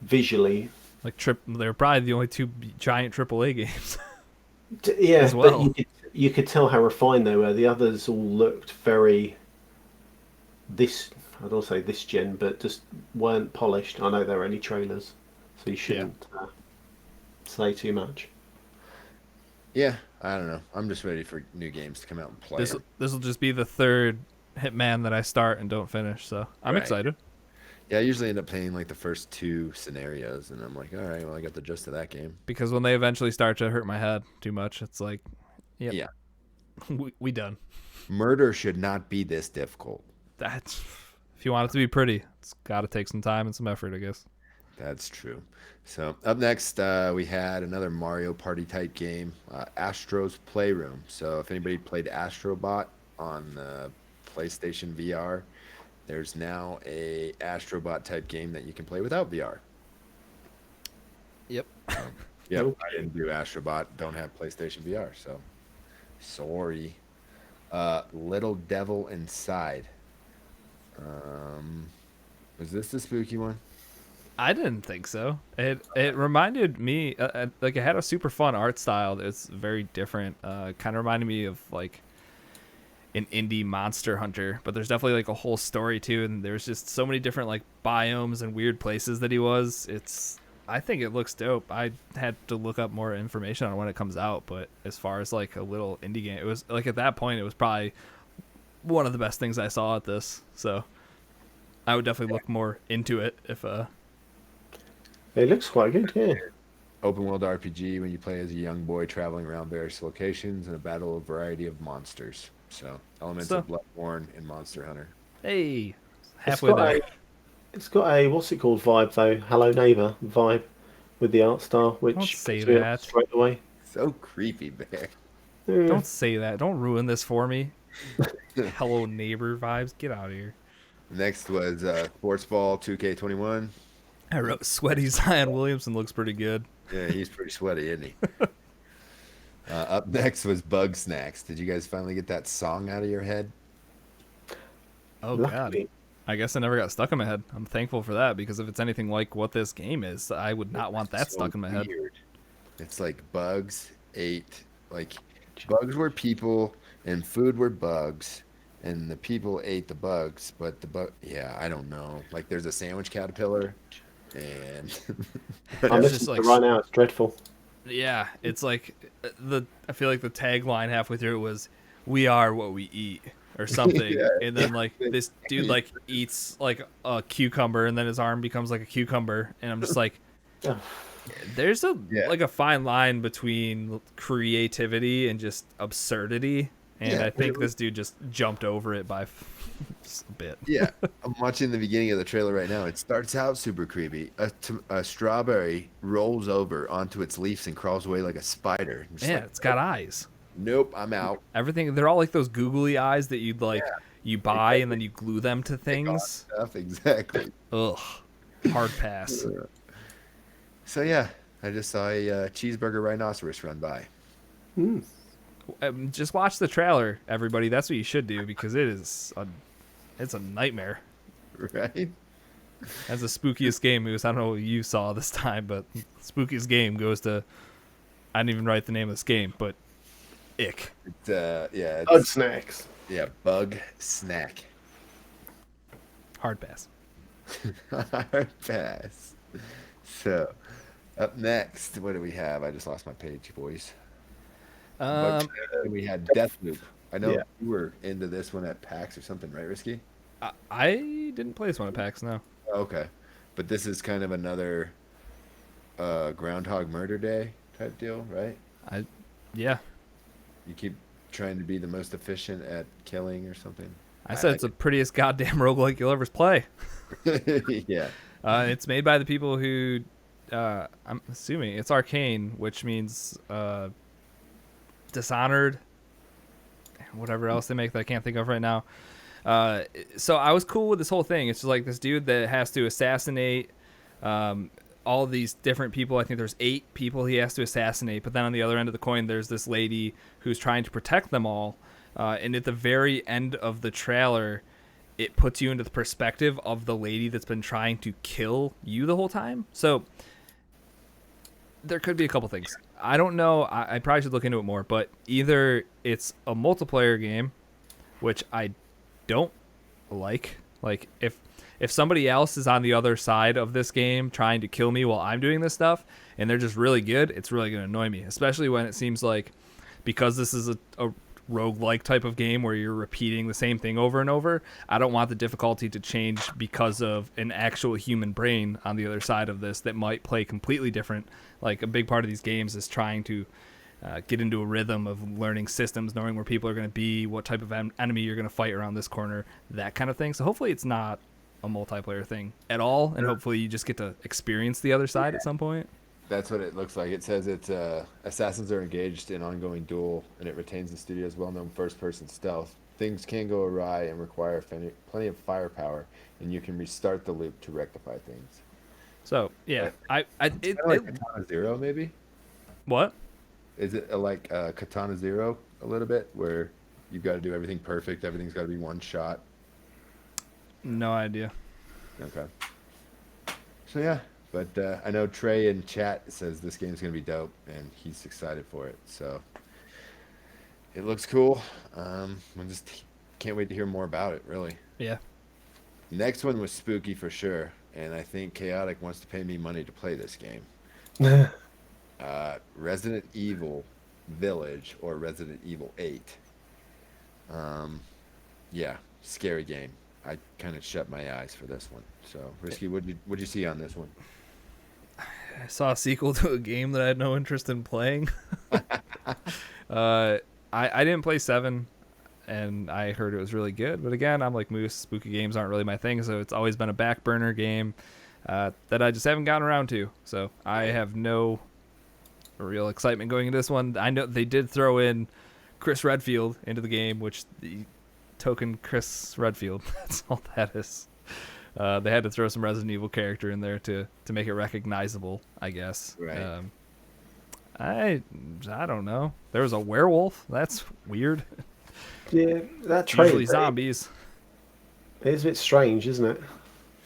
visually. Like they're probably the only two giant AAA games. Yeah, As well. but you could tell how refined they were. The others all looked very I don't say this gen, but just weren't polished. I know they're only trailers, so you shouldn't say too much. Yeah, I don't know. I'm just ready for new games to come out and play. This will just be the third Hitman that I start and don't finish, so I'm Right. excited. Yeah, I usually end up playing like the first 2 scenarios, and I'm like, all right, well, I got the gist of that game. Because when they eventually start to hurt my head too much, it's like, yep, Yeah. we done. Murder should not be this difficult. That's if you want it to be pretty, it's got to take some time and some effort, I guess. That's true. So up next, we had another Mario Party type game, Astro's Playroom. So if anybody played Astrobot on PlayStation VR, there's now a Astrobot type game that you can play without VR. Yep. Yep, Nope. I didn't do Astrobot. Don't have PlayStation VR, so sorry. Little Devil Inside. Was this the spooky one? I didn't think so. It reminded me like it had a super fun art style that's very different. Kind of reminded me of like an indie Monster Hunter, but there's definitely like a whole story too, and there's just so many different like biomes and weird places that he was. I think it looks dope. I had to look up more information on when it comes out, but as far as like a little indie game, it was like at that point it was probably one of the best things I saw at this. So I would definitely look more into it if It looks quite good, yeah. Open world RPG when you play as a young boy traveling around various locations and a battle a variety of monsters. So elements of Bloodborne and Monster Hunter. hey, It's halfway got there. it's got a what's it called vibe though? Hello Neighbor vibe with the art style, which Don't say puts me off that. straight away. So creepy, Bear. Yeah. Don't say that. Don't ruin this for me. Hello neighbor vibes. Get out of here. Next was Sports Ball 2K21. I wrote sweaty Zion Williamson looks pretty good. Yeah, he's pretty sweaty, isn't he? Up next was Bug Snacks. Did you guys finally get that song out of your head? Oh god. Luckily, I guess it never got stuck in my head. I'm thankful for that because if it's anything like what this game is, I would not want that So stuck in my head. weird. It's like bugs ate, like bugs were people and food were bugs, and the people ate the bugs, but yeah, I don't know. Like there's a sandwich caterpillar, and I'm It's listening just to like- it right now. It's dreadful. Yeah, it's like I feel like the tagline halfway through it was "We are what we eat," or something, Yeah. and then like this dude like eats like a cucumber, and then his arm becomes like a cucumber, and I'm just like, Oh, there's a Yeah. like a fine line between creativity and just absurdity, and Yeah, I think this dude just jumped over it by just a bit. Yeah, I'm watching the beginning of the trailer right now. It starts out super creepy. A strawberry rolls over onto its leaves and crawls away like a spider. I'm just Yeah, like, it's got eyes. nope, I'm out. Everything, they're all like those googly eyes that you'd like you buy and then you glue them to Take on things. stuff, exactly. Ugh, hard pass. So yeah, I just saw a cheeseburger rhinoceros run by. Just watch the trailer, everybody. That's what you should do because it's a nightmare. Right? That's the spookiest game, Moose. I don't know what you saw this time, but spookiest game goes to. I didn't even write the name of this game, but ick. Yeah, Bug snacks. yeah, bug snack. Hard pass. Hard pass. So, up next, what do we have? I just lost my page, boys. But we had Deathloop. I know Yeah. you were into this one at PAX or something, right, Risky? I didn't play this one at PAX. No. Okay, but this is kind of another Groundhog Murder Day type deal, right? Yeah. You keep trying to be the most efficient at killing or something. I said it's the prettiest goddamn roguelike you'll ever play. Yeah. It's made by the people who, I'm assuming it's Arcane, which means Dishonored, whatever else they make that I can't think of right now. So I was cool with this whole thing. It's just like this dude that has to assassinate all these different people. I think there's 8 people he has to assassinate, but then on the other end of the coin, there's this lady who's trying to protect them all. And at the very end of the trailer, it puts you into the perspective of the lady that's been trying to kill you the whole time. So there could be a couple things. I don't know. I probably should look into it more, but either it's a multiplayer game, which I don't like. Like if somebody else is on the other side of this game trying to kill me while I'm doing this stuff and they're just really good, it's really going to annoy me, especially when it seems like because this is a roguelike type of game where you're repeating the same thing over and over, I don't want the difficulty to change because of an actual human brain on the other side of this that might play completely different. Like a big part of these games is trying to get into a rhythm of learning systems, knowing where people are going to be, what type of enemy you're going to fight around this corner, that kind of thing. So hopefully it's not a multiplayer thing at all, and hopefully you just get to experience the other side at some point. That's what it looks like. It says it's assassins are engaged in ongoing duel, and it retains the studio's well-known first-person stealth. Things can go awry and require plenty of firepower, and you can restart the loop to rectify things. So yeah, It's like Katana Zero, maybe. What? Is it like Katana Zero a little bit, where you've got to do everything perfect, everything's got to be one shot? No idea. Okay. So yeah, but I know Trey in chat says this game's gonna be dope, and he's excited for it. So it looks cool. I just can't wait to hear more about it. Really. Yeah. Next one was spooky for sure, and I think Chaotic wants to pay me money to play this game. Resident Evil Village or Resident Evil 8. Yeah, scary game. I kind of shut my eyes for this one. So, Risky, what'd you see on this one? I saw a sequel to a game that I had no interest in playing. I didn't play 7, and I heard it was really good. But again, I'm like Moose. Spooky games aren't really my thing, so it's always been a back burner game that I just haven't gotten around to. So I have no real excitement going into this one. I know they did throw in Chris Redfield into the game, which the token Chris Redfield, that's all that is. They had to throw some Resident Evil character in there to make it recognizable, I guess. Right. I don't know. There was a werewolf. That's weird. Yeah, that It's trailer usually zombies. It is a bit strange, isn't it?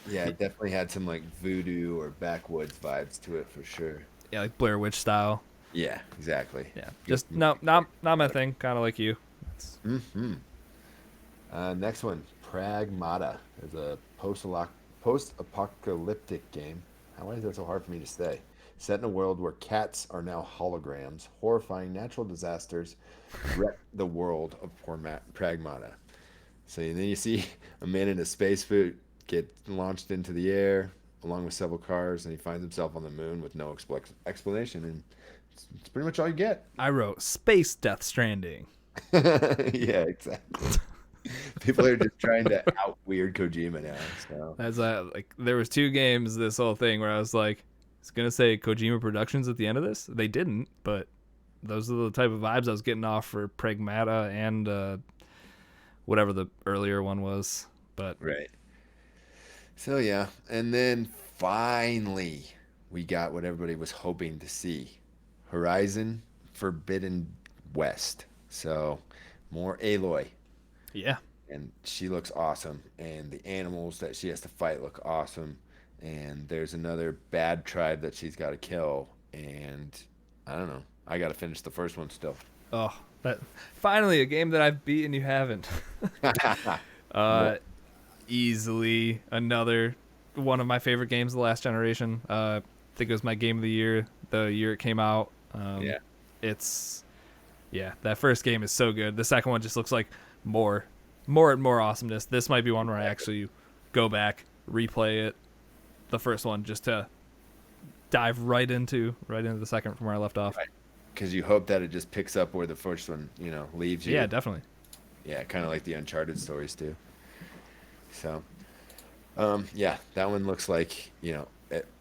Yeah, it definitely had some like voodoo or backwoods vibes to it for sure. Yeah, like Blair Witch style. Yeah, exactly. Yeah, just not my thing. Kind of like you. Mm-hmm. Next one, Pragmata, is a post-apocalyptic game. Why is that so hard for me to say? Set in a world where cats are now holograms, horrifying natural disasters wreck the world of Pragmata. So then you see a man in a spacesuit get launched into the air along with several cars, and he finds himself on the moon with no explanation, and it's pretty much all you get. I wrote Space Death Stranding. Yeah, exactly. People are just trying to out weird Kojima now. So As like there was 2 games this whole thing where I was like, it's gonna say Kojima Productions at the end of this. They didn't, but those are the type of vibes I was getting off for Pragmata and whatever the earlier one was. But right. So yeah, and then finally we got what everybody was hoping to see: Horizon Forbidden West. So more Aloy. yeah, And she looks awesome, and the animals that she has to fight look awesome, and there's another bad tribe that she's got to kill, and I don't know, I got to finish the first one still. oh, that finally a game that I've beaten you haven't. Easily another one of my favorite games of the last generation. I think it was my game of the year the year it came out. Yeah. It's that first game is so good. The second one just looks like more and more awesomeness. This might be one where I actually go back, replay it, the first one, just to dive right into the second from where I left off. Right. Because you hope that it just picks up where the first one, leaves you. Yeah, definitely. Yeah, kind of like the Uncharted stories too. So, yeah, that one looks like,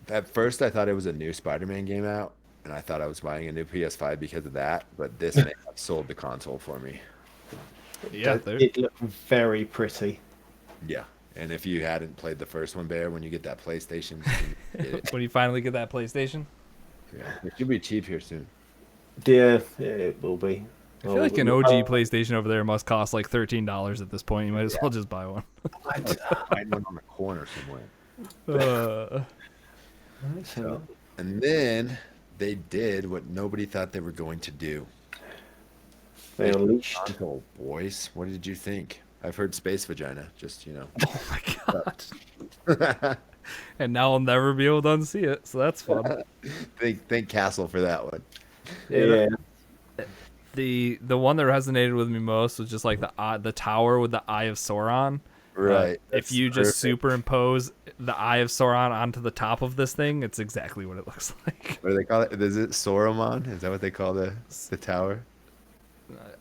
at first I thought it was a new Spider-Man game out, and I thought I was buying a new PS5 because of that, but this may have sold the console for me. Yeah, It looked very pretty. Yeah, and if you hadn't played the first one, Bear, when you get that PlayStation, you get it. when you finally get that PlayStation. Yeah, it should be cheap here soon. Yeah, it will be. I feel like an OG PlayStation over there must cost like $13 at this point. You might as well just buy one. Find one on the corner somewhere. So, and then they did what nobody thought they were going to do. They unleashed. Console, boys. What did you think? I've heard space vagina. Just Oh my god! And now I'll never be able to unsee it, so that's fun. Thank Castle for that one. Yeah. The one that resonated with me most was just like the tower with the Eye of Sauron. Right. If you just superimpose the Eye of Sauron onto the top of this thing, it's exactly what it looks like. What do they call it? Is it Saruman? Is that what they call the tower?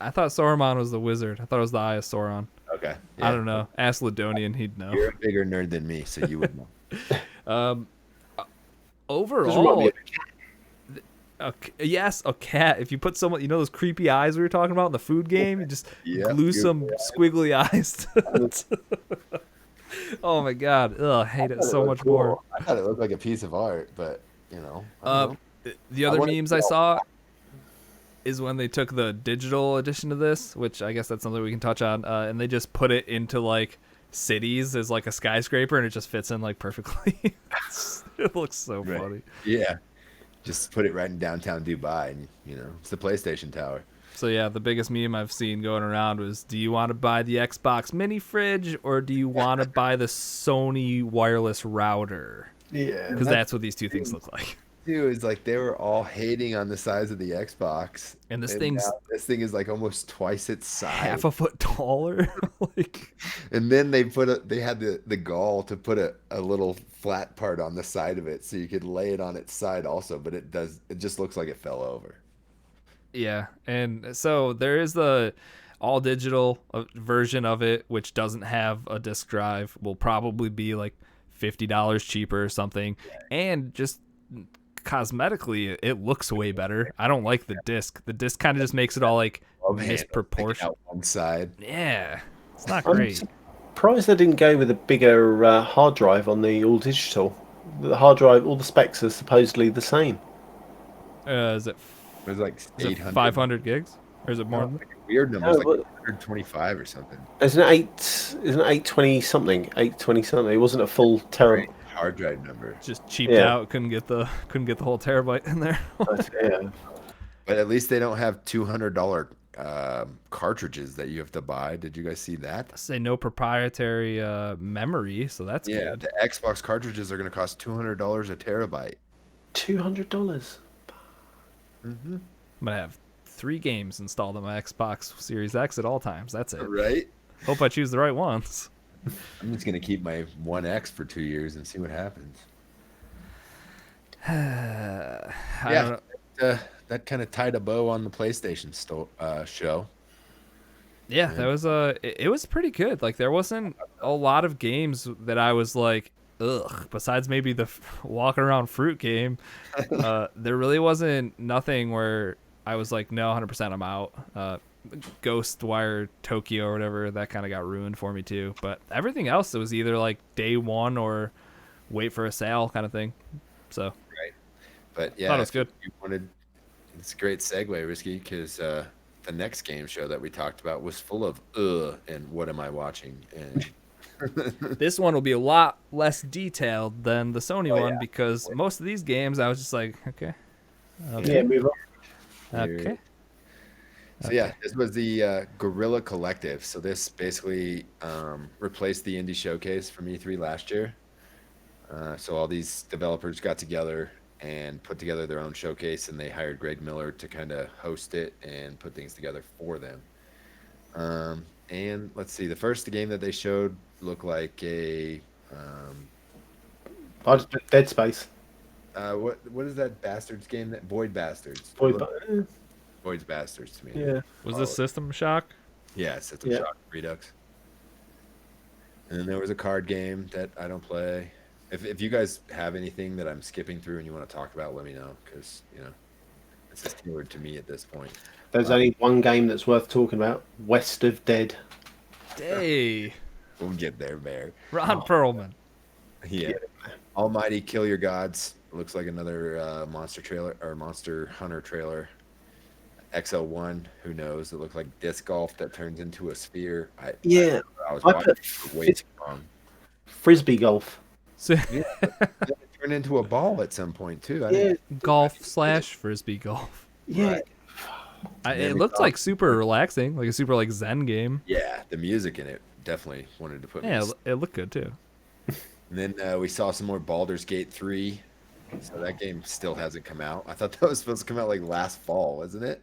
I thought Sauron was the wizard. I thought it was the Eye of Sauron. Okay. I don't know. Ask Ladonian, he'd know. You're a bigger nerd than me, so you would know. Overall, yes, a cat. If you put someone, those creepy eyes we were talking about in the food game, you just glue some squiggly eyes to it. Oh my god, I hate it so much more. I thought it looked like a piece of art, but I don't know. The other memes I saw is when they took the digital edition of this, which I guess that's something we can touch on, and they just put it into like cities as like a skyscraper, and it just fits in like perfectly. It looks so funny. Yeah. Just put it right in downtown Dubai, and it's the PlayStation Tower. So yeah, the biggest meme I've seen going around was, do you want to buy the Xbox mini fridge or do you want to buy the Sony wireless router? Yeah. Because that's what these two things look like. Dude, it's like they were all hating on the size of the Xbox. And this thing is like almost twice its size. half a foot taller. And then they had the gall to put a little flat part on the side of it so you could lay it on its side also, but it just looks like it fell over. Yeah, and so there is the all digital version of it, which doesn't have a disc drive. Will probably be like $50 cheaper or something, and just cosmetically it looks way better. I don't like the disc. The disc kind of just makes it all like misproportioned out one side. Yeah, it's not great. I'm surprised they didn't go with a bigger hard drive on the all digital. The hard drive, all the specs are supposedly the same. Is it It was like 800. 500 gigs, or is it more? Like a weird number, like 125 or something. Isn't it 820 something? 820 something. It wasn't a full terabyte. Hard drive number. Just cheaped out. Couldn't get the whole terabyte in there. Yeah. But at least they don't have $200 cartridges that you have to buy. Did you guys see that? Say no proprietary memory, so that's good. The Xbox cartridges are going to cost $200 a terabyte. $200. I'm gonna have 3 games installed on my Xbox Series X at all times. That's it. Right? Hope I choose the right ones. I'm just gonna keep my 1X for 2 years and see what happens. I Yeah, don't know. that kind of tied a bow on the PlayStation show. Yeah, that And was it was pretty good. Like there wasn't a lot of games that I was like, ugh. Besides maybe the walking around fruit game, there really wasn't nothing where I was like, no, 100% I'm out. Ghostwire Tokyo or whatever, that kind of got ruined for me too. But everything else, it was either like day one or wait for a sale kind of thing. So right, but thought it yeah, was if good. you wanted, it's a great segue, Risky, because the next game show that we talked about was full of and what am I watching? And This one will be a lot less detailed than the Sony oh one yeah, because most of these games I was just like, okay, Yeah, okay, move on. okay. So yeah, this was the Guerrilla Collective. So this basically replaced the Indie Showcase from E3 last year. So all these developers got together and put together their own showcase, and they hired Greg Miller to kind of host it and put things together for them. And let's see, the first game that they showed looked like a I just put Dead Space. what is that Bastards game? That Void Bastards. Void, Void's Bastards to me. yeah, Was this System Shock? Yeah, System Yeah. Shock Redux. And then there was a card game that I don't play. If you guys have anything that I'm skipping through and you want to talk about, let me know, because it's just tailored to me at this point. there's only one game that's worth talking about: West of Dead. Hey, We'll get there, Bear. Ron Perlman. Yeah. Almighty Kill Your Gods looks like another monster trailer or Monster Hunter trailer. XL1, who knows? It looked like disc golf that turns into a sphere. Yeah, I was I watching put it for way too long. Frisbee golf. So, Yeah, but then it turned into a ball at some point too. I Yeah, didn't- golf / frisbee golf. yeah. Right. It Maybe looked golf. like super relaxing, like a super like Zen game. Yeah, the music in it definitely wanted to put me. Yeah, to it looked good too. And then we saw some more Baldur's Gate 3. So that game still hasn't come out. I thought that was supposed to come out like last fall, wasn't it?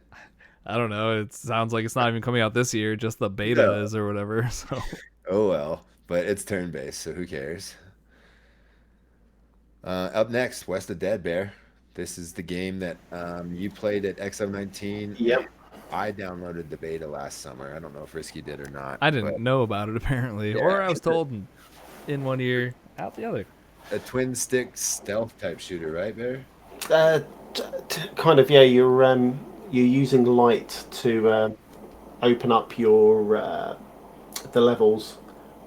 I don't know. It sounds like it's not even coming out this year. Just the beta No. is or whatever. So Oh well, but it's turn-based, so who cares? Up next, West of Dead, Bear. This is the game that you played at XO19. Yep. I downloaded the beta last summer. I don't know if Risky did or not. I didn't but know about it apparently, Yeah, or I was it's a- told in one ear, out the other. A twin-stick stealth type shooter, right, Bear? Kind of, yeah. You're using light to open up your the levels,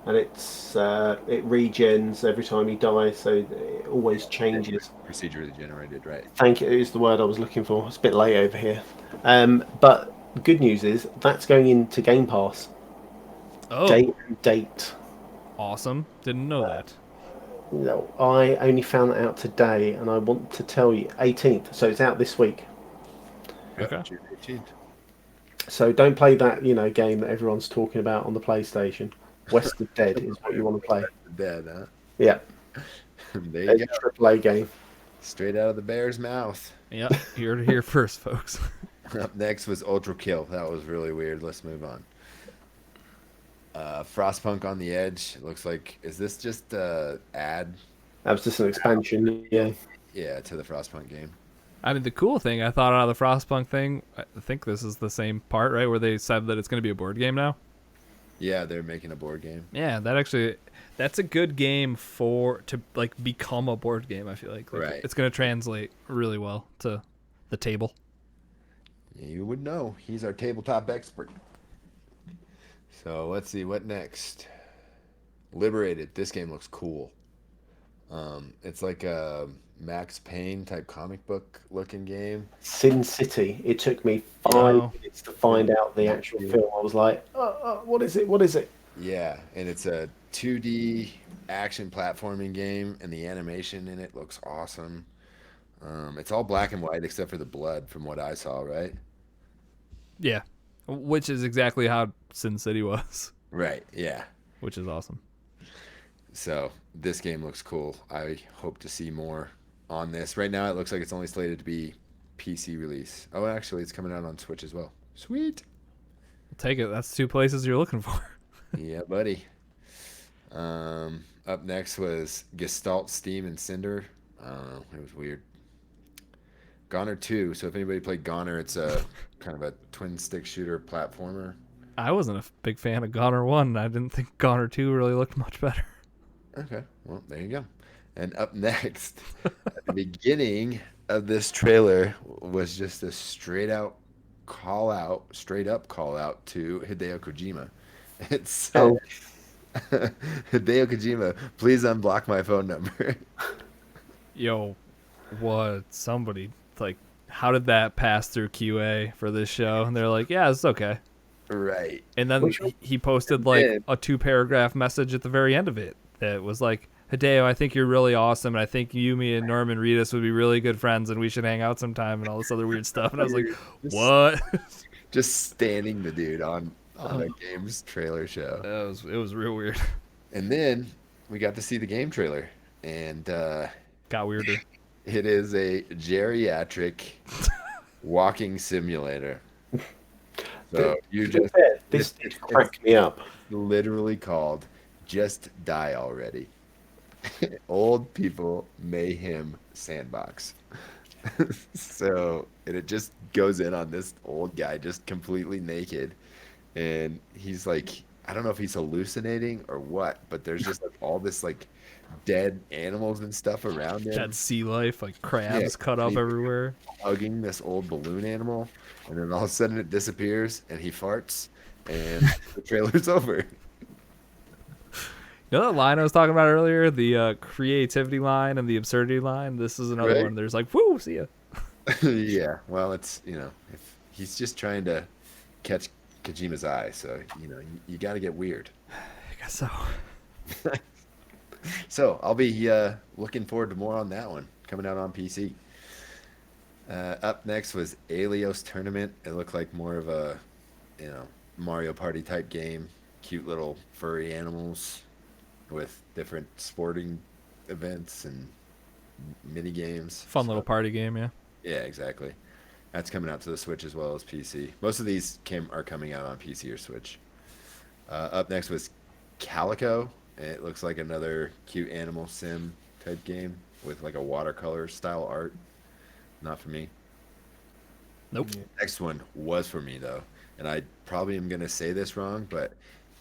and it regens every time you die, so it always changes. Procedurally generated, right? Thank you, is the word I was looking for. It's a bit late over here, but the good news is that's going into Game Pass. Oh, Date. awesome! Didn't know that. No, I only found that out today, and I want to tell you 18th, so it's out this week. Okay. June 18th. So don't play that game that everyone's talking about on the PlayStation. West of Dead is what you want to play. Dead, huh? Yeah, There you it's go. a AAA game. Straight out of the bear's mouth. Yep, here to hear first, folks. Up next was Ultra Kill. That was really weird. Let's move on. Frostpunk on the Edge. It looks like, is this just ad? That was just an expansion. Yeah, Yeah, to the Frostpunk game. I mean, the cool thing I thought out of the Frostpunk thing, I think this is the same part, right, where they said that it's going to be a board game now. Yeah, they're making a board game. Yeah, that's a good game to like become a board game. I feel like Right. it's going to translate really well to the table. Yeah, you would know. He's our tabletop expert. So let's see what next. Liberated. This game looks cool. It's like a Max Payne type comic book looking game. Sin City. It took me 5 Oh. minutes to find out the actual film. I was like, what is it? What is it? Yeah, and it's a 2D action platforming game, and the animation in it looks awesome. It's all black and white except for the blood, from what I saw, right? Yeah, which is exactly how Sin City was, Right, yeah. which is awesome. So this game looks cool. I hope to see more on this. Right now, it looks like it's only slated to be PC release. Oh, actually, it's coming out on Switch as well. Sweet. I'll take it. That's 2 places you're looking for. Yeah, buddy. Up next was Gestalt, Steam, and Cinder. It was weird. Goner 2. So if anybody played Goner, it's a kind of a twin stick shooter platformer. I wasn't a big fan of Goner 1. I didn't think Goner 2 really looked much better. Okay, well, there you go. And up next, at the beginning of this trailer was just a straight up call out to Hideo Kojima. It said, Oh, Hideo Kojima, please unblock my phone number. Yo, what? Somebody, like, how did that pass through QA for this show? And they're like, yeah, it's okay. Right. And then Which- he posted, like, then- a 2-paragraph message at the very end of it that was like, Hideo, I think you're really awesome, and I think you, me, and Norman Reedus would be really good friends, and we should hang out sometime, and all this other weird stuff. And I was like, Just- what? Just standing the dude on a game's trailer show. It was real weird. And then we got to see the game trailer. And Got weirder. it is a geriatric walking simulator. So you just this did crack me up. literally called Just Die Already. Old People Mayhem Sandbox. So it just goes in on this old guy just completely naked. And he's like, I don't know if he's hallucinating or what, but there's just like all this like dead animals and stuff around him. Dead sea life, like crabs Yeah, cut up he- everywhere. Hugging this old balloon animal, and then all of a sudden it disappears and he farts and the trailer's over. You know that line I was talking about earlier? The creativity line and the absurdity line? This is another Right. one. There's like, woo, see ya. Yeah, well, it's, if he's just trying to catch Kojima's eye, so you got to get weird. I guess so. So I'll be looking forward to more on that one coming out on PC. Up next was Alios Tournament. It looked like more of a Mario Party type game. Cute little furry animals with different sporting events and mini games. Fun little party game, yeah. Yeah, exactly. That's coming out to the Switch as well as PC. Most of these are coming out on PC or Switch. Up next was Calico. It looks like another cute animal sim type game with like a watercolor style art. Not for me. Nope. Next one was for me though, and I probably am gonna say this wrong, but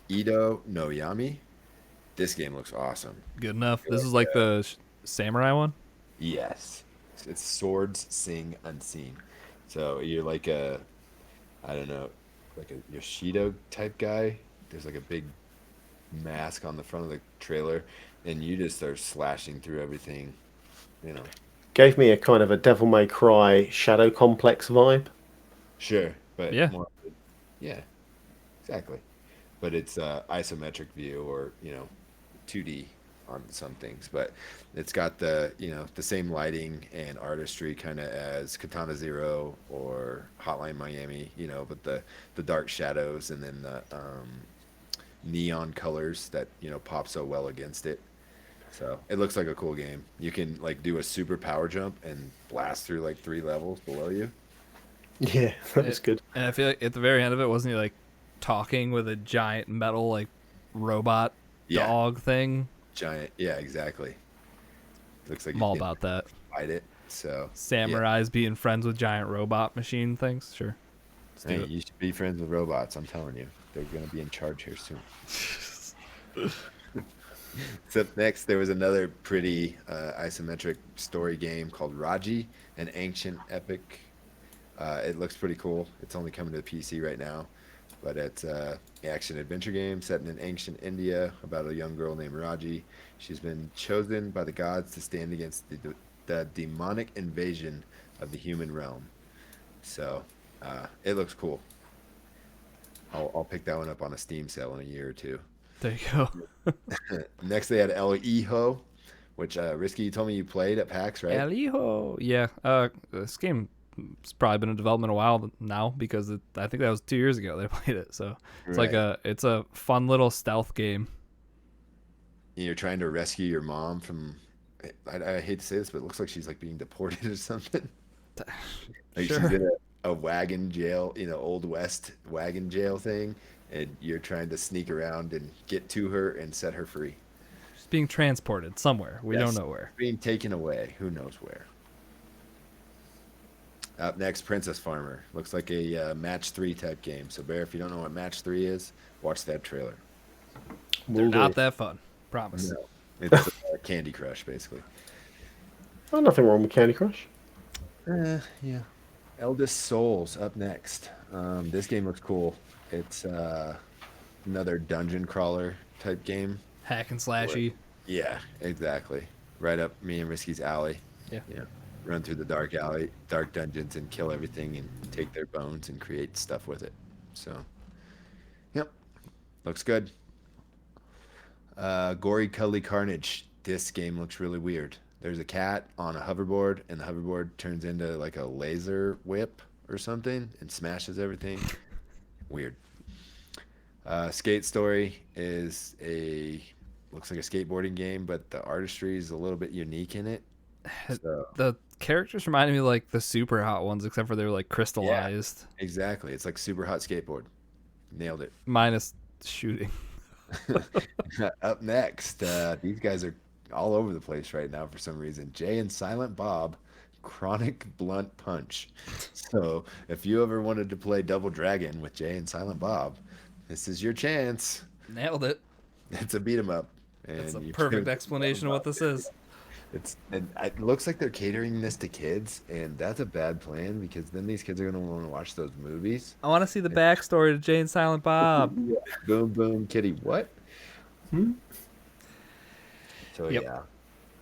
Ido no Yami. This game looks awesome. Good enough. This is like the samurai one? Yes, it's Swords Sing Unseen. So you're like I don't know, like a Yoshido type guy. There's like a big mask on the front of the trailer, and you just start slashing through everything. Gave me a kind of a Devil May Cry Shadow Complex vibe. Sure, but Yeah. Yeah, exactly. But it's isometric view or 2D on some things, but it's got the the same lighting and artistry kind of as Katana Zero or Hotline Miami, but the dark shadows and then the neon colors that pop so well against it. So it looks like a cool game. You can like do a super power jump and blast through like 3 levels below you. Yeah, that was good. And I feel like at the very end of it, wasn't he like talking with a giant metal like robot Yeah. dog thing? Giant, yeah, exactly. Looks like I'm you all can about that. fight it. So Samurais being friends with giant robot machine things. Sure. Let's do hey, it. you should be friends with robots. I'm telling you, they're gonna be in charge here soon. So next, there was another pretty isometric story game called Raji, an ancient epic. It looks pretty cool. It's only coming to the PC right now, but it's an action adventure game set in ancient India about a young girl named Raji. She's been chosen by the gods to stand against the demonic invasion of the human realm. So it looks cool. I'll pick that one up on a Steam sale in a year or two. There you go. Next, they had El Hijo, which Risky, you told me you played at PAX, right? Elijo. Yeah. This game has probably been in development a while now because I think that was 2 years ago they played it. So it's like Right. it's a fun little stealth game. You're trying to rescue your mom from. I hate to say this, but it looks like she's like being deported or something. Like Sure. she's in a wagon jail, Old West wagon jail thing, and you're trying to sneak around and get to her and set her free. She's being transported somewhere. We don't Yes, know where. being taken away. Who knows where? Up next, Princess Farmer. Looks like a match 3 type game. So, Bear, if you don't know what match 3 is, watch that trailer. They're Will not do. that fun. Promise. No. It's Candy Crush, basically. Oh, nothing wrong with Candy Crush. Yeah. Eldest Souls up next. This game looks cool. It's another dungeon crawler type game. Hack and slashy. Yeah, exactly. Right up me and Risky's alley. Yeah. Yeah. Run through the dark alley, dark dungeons, and kill everything and take their bones and create stuff with it. So, yep. Looks good. Gory Cuddly Carnage. This game looks really weird. There's a cat on a hoverboard, and the hoverboard turns into like a laser whip or something and smashes everything. Weird. Skate Story is looks like a skateboarding game, but the artistry is a little bit unique in it. So, The characters reminded me of like the super hot ones, except for they were like yeah, crystallized, exactly. It's like super hot skateboard. Nailed it. minus shooting. Up next, these guys are all over the place right now for some reason. Jay and Silent Bob, Chronic Blunt Punch. So if you ever wanted to play Double Dragon with Jay and Silent Bob, this is your chance. Nailed it. It's a beat 'em up, That's a and you perfect play explanation of what this is. it looks like they're catering this to kids, and that's a bad plan because then these kids are gonna want to watch those movies. I want to see the backstory to Jane Silent Bob. Boom boom kitty, what? Hmm? So Yep. yeah,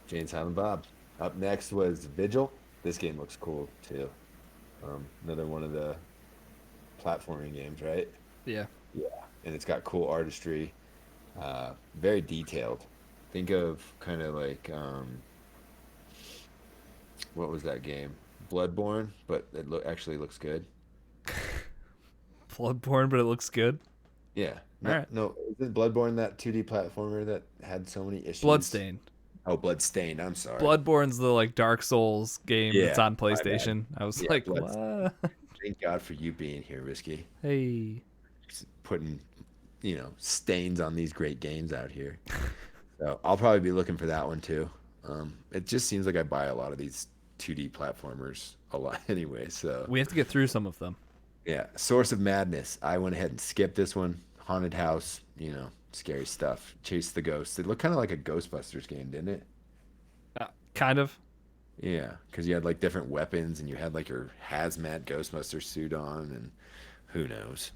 Jane Silent Bob. Up next was Vigil. This game looks cool too. Another one of the platforming games, right? Yeah. Yeah, and it's got cool artistry, very detailed. Think of kind of like what was that game? Bloodborne, but it actually looks good. Bloodborne, but it looks good. Yeah. All No, right. no, isn't Bloodborne that 2D platformer that had so many issues? Bloodstained. Oh, Bloodstained. I'm sorry. Bloodborne's the like Dark Souls game that's Yeah, on my bad. PlayStation. I was Yeah, like, Bloodstained. what? Thank God for you being here, Risky. Hey. Just putting, stains on these great games out here. So I'll probably be looking for that one too. It just seems like I buy a lot of these 2D platformers a lot anyway. So We have to get through some of them. yeah, Source of Madness. I went ahead and skipped this one. Haunted house, scary stuff. Chase the ghosts. It looked kind of like a Ghostbusters game, didn't it? Kind of. Yeah, because you had like different weapons and you had like your hazmat Ghostbuster suit on, and who knows.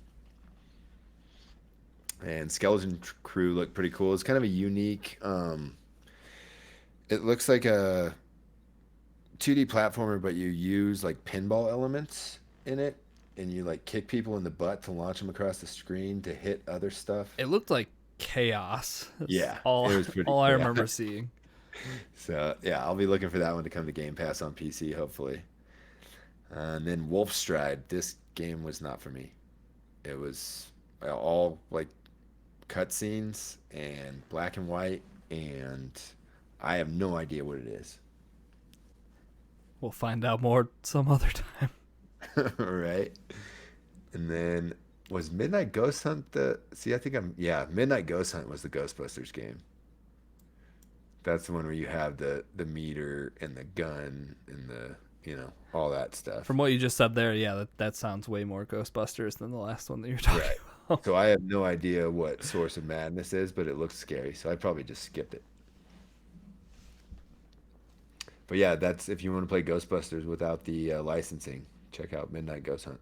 And Skeleton Crew looked pretty cool. It's kind of a unique. It looks like a 2D platformer, but you use like pinball elements in it, and you like kick people in the butt to launch them across the screen to hit other stuff. It looked like chaos. That's Yeah, all, it was pretty all I chaos. remember seeing. So yeah, I'll be looking for that one to come to Game Pass on PC, hopefully. And then Wolf Stride. This game was not for me. It was all like cutscenes and black and white, and I have no idea what it is. We'll find out more some other time. Right? And then was Midnight Ghost Hunt the? See, I think Midnight Ghost Hunt was the Ghostbusters game. That's the one where you have the meter and the gun and the all that stuff. From what you just said there, yeah, that sounds way more Ghostbusters than the last one that you're talking Right. about. So I have no idea what Source of Madness is, but it looks scary, so I probably just skipped it. But yeah, that's if you want to play Ghostbusters without the licensing, check out Midnight Ghost Hunt.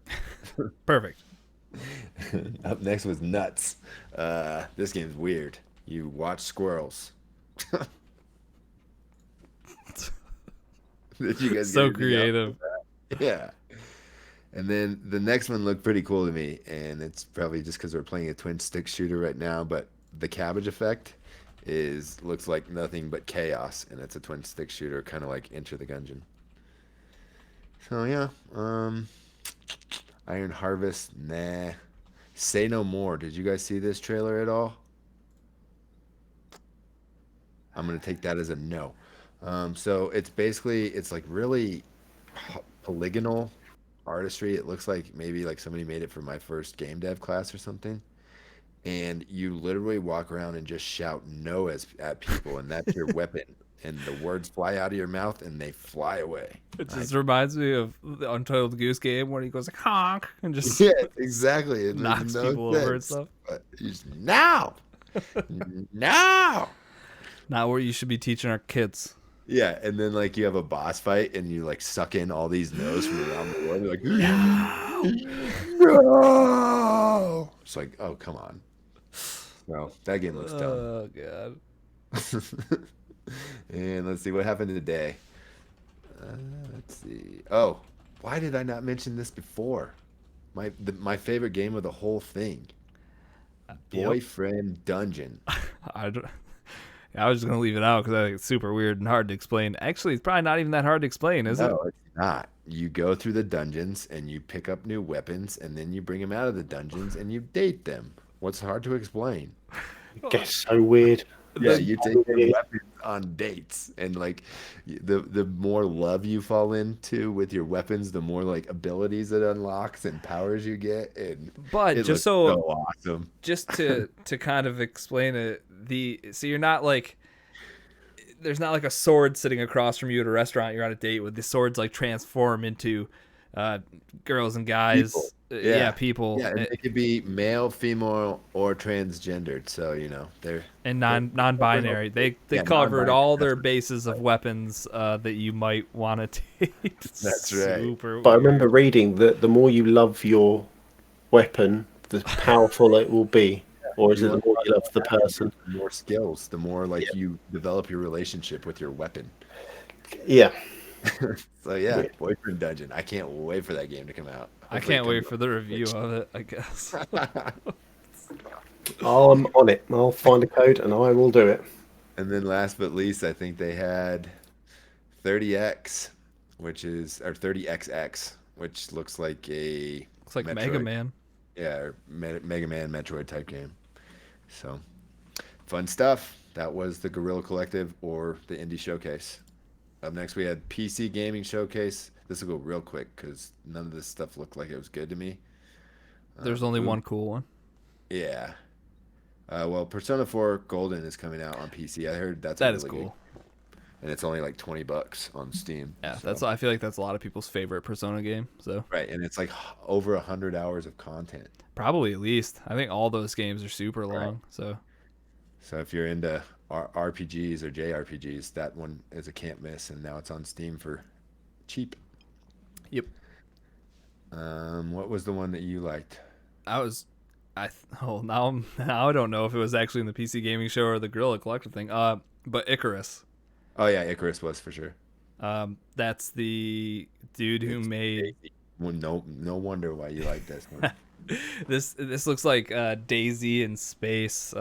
Perfect. Up next was Nuts. This game's weird. You watch squirrels. Did you guys get So anything out of creative. that? Yeah. And then the next one looked pretty cool to me, and it's probably just because we're playing a twin stick shooter right now, but the cabbage effect looks like nothing but chaos, and it's a twin stick shooter, kind of like Enter the Gungeon. So yeah, Iron Harvest, nah. Say No More. Did you guys see this trailer at all? I'm gonna take that as a no. So it's like really polygonal artistry. It looks like maybe like somebody made it for my first game dev class or something. and you literally walk around and just shout no at people, and that's your weapon. And the words fly out of your mouth and they fly away. It just reminds me of the Untitled Goose Game when he goes like honk and just Yeah, exactly. It makes knocks no people over and sense. stuff. But you just, no, no. Not what you should be teaching our kids. Yeah, and then like you have a boss fight and you like suck in all these no's from around the world. You're like, no. It's like, oh, come on. No, that game looks dumb. Oh god. And let's see what happened today. Let's see. Oh, why did I not mention this before? My favorite game of the whole thing. Boyfriend Dungeon. I don't. I was just gonna leave it out because I think it's super weird and hard to explain. Actually, it's probably not even that hard to explain, is it? No, it's not. You go through the dungeons and you pick up new weapons, and then you bring them out of the dungeons and you date them. What's hard to explain? It gets so weird. Yeah, It's you so take your weird. weapons on dates, and like the more love you fall into with your weapons, the more like abilities it unlocks and powers you get, and But it just looks so awesome. just to kind of explain it, so you're not like there's not like a sword sitting across from you at a restaurant you're on a date with. The swords like transform into girls and guys. People. Yeah, people. Yeah, and it could be male, female, or transgendered. So they're And non-binary. They Yeah, covered non-binary. all their bases of weapons that you might want to take. That's right. Super But I weird. remember reading that the more you love your weapon, the powerful it will be. Or is it the more you love the person? The more skills, the more like you develop your relationship with your weapon. Yeah. So yeah, Boyfriend Dungeon. I can't wait for that game to come out. I can't wait for the review of it, I guess. I'm on it. I'll find a code and I will do it. And then last but least, I think they had 30X, or 30XX, which looks like a Looks like Metroid. Mega Man. Yeah, or Mega Man Metroid type game. So fun stuff. That was the Guerrilla Collective or the Indie Showcase. Up next, we had PC Gaming Showcase. This will go real quick because none of this stuff looked like it was good to me. There's only one cool one. Yeah. Well, Persona 4 Golden is coming out on PC. I heard that's That is really cool. good. And it's only like $20 on Steam. Yeah, so. I feel like that's a lot of people's favorite Persona game. So Right, and it's like over 100 hours of content. probably at least. I think all those games are super long. Right. So if you're into RPGs or JRPGs, that one is a can't miss, and now it's on Steam for cheap. Yep. What was the one that you liked? Now I don't know if it was actually in the PC Gaming Show or the Guerrilla Collective thing. But Icarus. Oh yeah, Icarus was for sure. That's the dude who made Well, no wonder why you like this one. this looks like Daisy in space.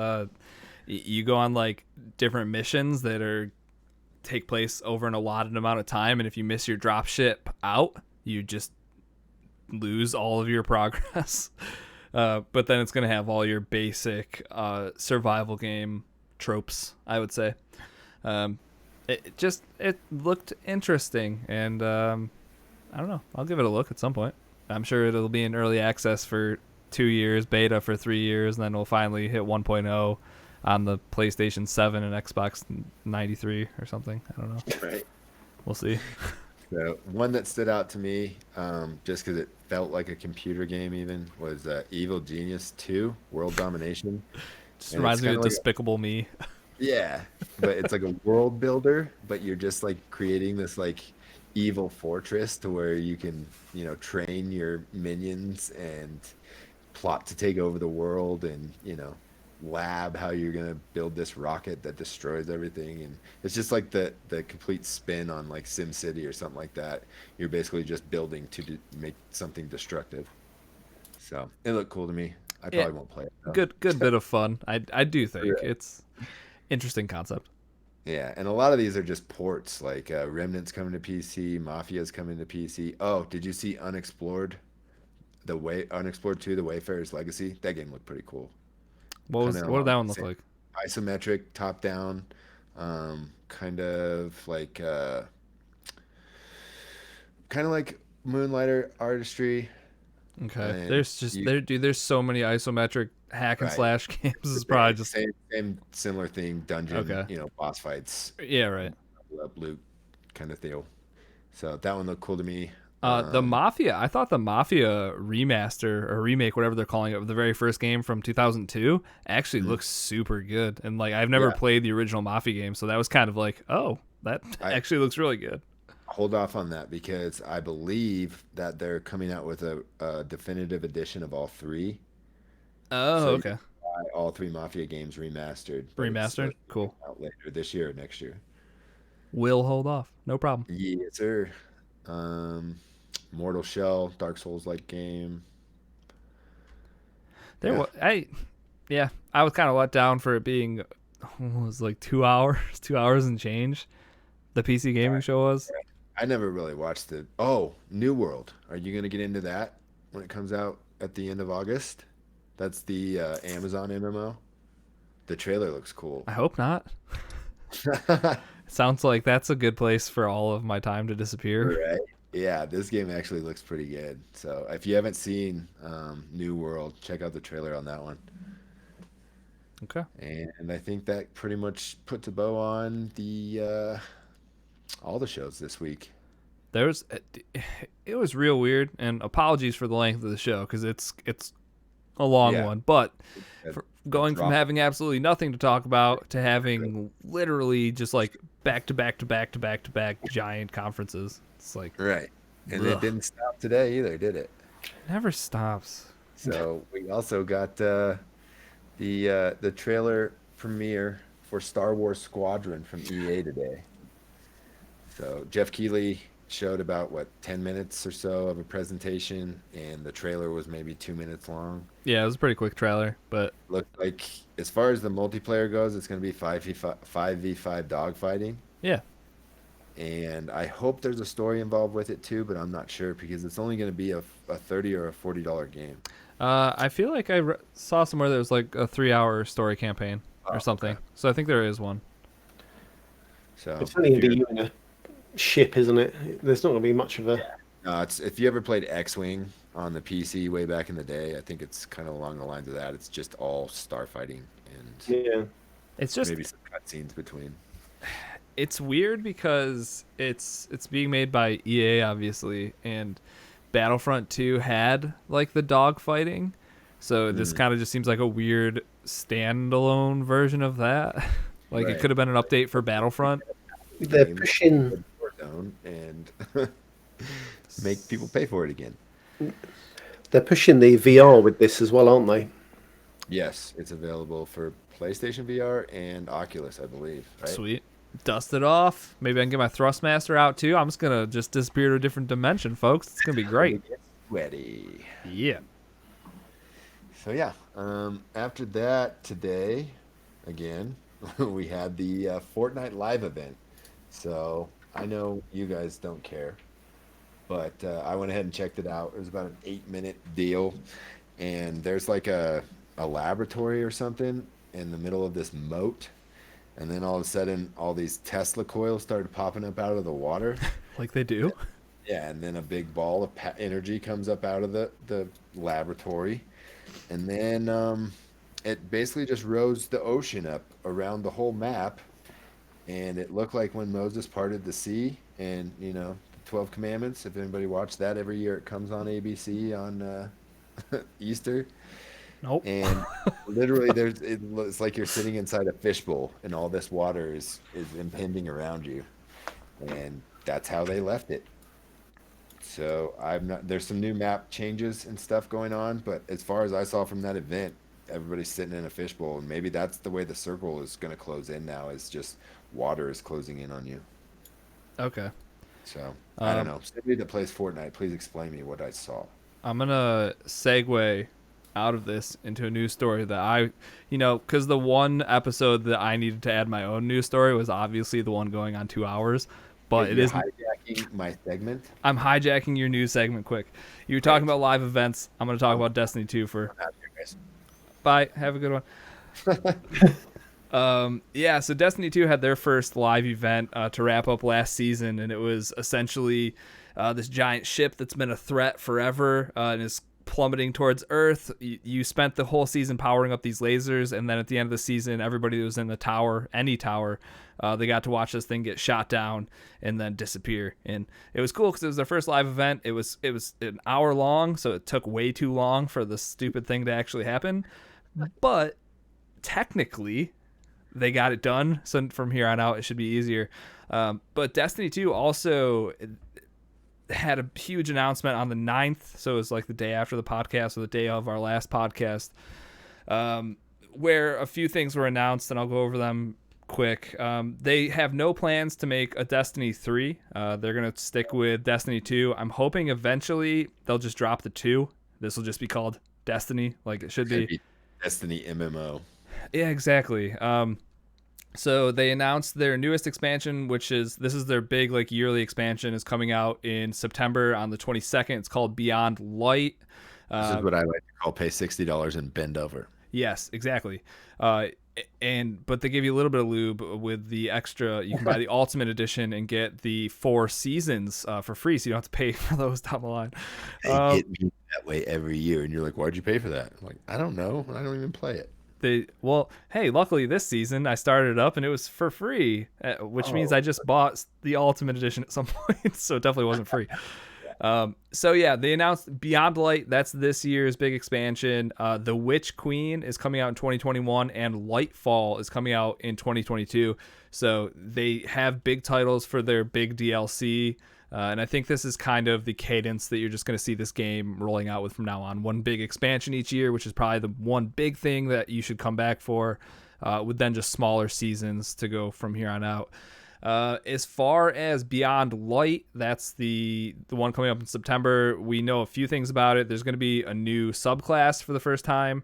You go on like different missions that take place over an allotted amount of time, and if you miss your drop ship out, you just lose all of your progress. But then it's gonna have all your basic survival game tropes, I would say. It looked interesting, and I don't know. I'll give it a look at some point. I'm sure it'll be in early access for 2 years, beta for 3 years, and then we'll finally hit 1.0 on the PlayStation 7 and Xbox 93 or something. I don't know. Right. We'll see. So one that stood out to me, just because it felt like a computer game, even was Evil Genius 2: World Domination. Just And reminds it's me of kinda like Despicable Me. Yeah, but it's like a world builder, but you're just like creating this like evil fortress to where you can, train your minions and plot to take over the world, and lab how you're gonna build this rocket that destroys everything. And it's just like the complete spin on like Sim City or something like that. You're basically just building to make something destructive. So it looked cool to me. I Yeah. probably won't play it though. Good bit of fun. I do think Yeah. it's interesting concept. Yeah, and a lot of these are just ports. Like Remnant's coming to PC, Mafia's coming to PC. Oh, did you see Unexplored? Unexplored 2: The Wayfarer's Legacy. That game looked pretty cool. What Kinda did that along one the look same- like? Isometric, top down, kind of like Moonlighter artistry, Okay. And There's just there, dude. There's so many isometric hack and Right. slash games. It's probably just same similar thing, dungeon, okay. boss fights, Yeah, right. level up loot kind of deal. So that one looked cool to me. The Mafia. I thought the Mafia remaster or remake, whatever they're calling it, of the very first game from 2002, actually looks super good. And like, I've never Yeah. played the original Mafia game, so that was kind of like, oh, that I actually looks really good. hold off on that because I believe that they're coming out with a definitive edition of all three. Oh, So you okay. can buy all three Mafia games remastered. But it's Remastered, supposed to be cool. out later this year or next year. Will hold off, no problem. Yes, sir. Um, Mortal Shell, Dark Souls like game. There Yeah. was I was kind of let down for it being what was it, like 2 hours, 2 hours and change. The PC gaming show was. I never really watched the. Oh, New World. Are you going to get into that when it comes out at the end of August? That's the Amazon MMO. The trailer looks cool. I hope not. Sounds like that's a good place for all of my time to disappear. Right? Yeah, this game actually looks pretty good. So if you haven't seen New World, check out the trailer on that one. Okay. And I think that pretty much puts a bow on the all the shows this week. There was it was real weird, and apologies for the length of the show because it's a long Yeah. one, but A- for a going from drop. having absolutely nothing to talk about to having literally just like back to back to back to back to back giant conferences. It's like Right. And ugh, it didn't stop today either, did it? never stops. So we also got the trailer premiere for Star Wars Squadron from EA today. So Jeff Keighley showed about 10 minutes or so of a presentation, and the trailer was maybe 2 minutes long. Yeah, it was a pretty quick trailer, but Looked like, as far as the multiplayer goes, it's going to be 5v5 dogfighting. yeah. And I hope there's a story involved with it too, but I'm not sure because it's only going to be a $30 or a $40 game. I feel like I saw somewhere there was like a 3-hour story campaign Oh, or something. okay. So I think there is one. So It's only going if to be you're- you in a ship, isn't it? There's not going to be much of a. no, it's if you ever played X-Wing on the PC way back in the day, I think it's kind of along the lines of that. It's just all starfighting and Yeah. It's just maybe some cutscenes between. it's weird because it's being made by EA obviously, and Battlefront 2 had like the dog fighting, so this kind of just seems like a weird standalone version of that. Like it Right. could have been an update for Battlefront. They're Game pushing. Warzone and make people pay for it again. They're pushing the VR with this as well, aren't they? Yes, it's available for PlayStation VR and Oculus, I believe. Right? Sweet. Dust it off. Maybe I can get my Thrustmaster out too. I'm just gonna just disappear to a different dimension, folks. It's gonna be great. Get sweaty. Yeah. So yeah, after that today, again, we had the Fortnite live event. So I know you guys don't care, but I went ahead and checked it out. It was about an 8-minute deal, and there's like a laboratory or something in the middle of this moat, and then all of a sudden, all these Tesla coils started popping up out of the water. Like they do. Yeah, and then a big ball of energy comes up out of the laboratory, and then it basically just rose the ocean up around the whole map, and it looked like when Moses parted the sea, and the 12 Commandments. If anybody watched that, every year it comes on ABC on Easter, Nope. and literally it's like you're sitting inside a fishbowl, and all this water is impending around you, and that's how they left it. So there's some new map changes and stuff going on, but as far as I saw from that event, everybody's sitting in a fishbowl, and maybe that's the way the circle is going to close in now, is just water is closing in on you. Okay. So I don't know. Somebody that plays Fortnite, please explain me what I saw. I'm gonna segue out of this into a news story that because the one episode that I needed to add my own news story was obviously the one going on 2 hours, but Hey, it you're is. hijacking my segment. I'm hijacking your news segment quick. You were talking Right. about live events. I'm gonna talk about Destiny 2 for. I'm out here, guys. Bye. Have a good one. Yeah, so Destiny 2 had their first live event to wrap up last season, and it was essentially this giant ship that's been a threat forever and is plummeting towards Earth. You spent the whole season powering up these lasers, and then at the end of the season, everybody that was in the tower, any tower, they got to watch this thing get shot down and then disappear. And it was cool because it was their first live event. It was an hour long, so it took way too long for the stupid thing to actually happen. But technically, they got it done. So from here on out, it should be easier. But Destiny 2 also had a huge announcement on the 9th, so it was like the day after the podcast or the day of our last podcast, where a few things were announced, and I'll go over them quick. They have no plans to make a Destiny 3. They're going to stick with Destiny 2. I'm hoping eventually they'll just drop the 2. This will just be called Destiny, like it should be. Destiny MMO. Yeah, exactly. So they announced their newest expansion, this is their big like yearly expansion, is coming out in September on the 22nd. It's called Beyond Light. This is what I like to call pay $60 and bend over. Yes, exactly. But they give you a little bit of lube with the extra. You can buy the Ultimate Edition and get the 4 seasons for free, so you don't have to pay for those down the line. They get me that way every year, and you're like, "Why'd you pay for that?" I'm like, I don't know. I don't even play it. Hey, luckily this season I started it up and it was for free, which means I just bought the Ultimate Edition at some point, so it definitely wasn't free. So yeah, they announced Beyond Light. That's this year's big expansion. The Witch Queen is coming out in 2021, and Lightfall is coming out in 2022. So they have big titles for their big DLC. And I think this is kind of the cadence that you're just going to see this game rolling out with from now on. One big expansion each year, which is probably the one big thing that you should come back for, with then just smaller seasons to go from here on out. As far as Beyond Light, that's the one coming up in September. We know a few things about it. There's going to be a new subclass for the first time.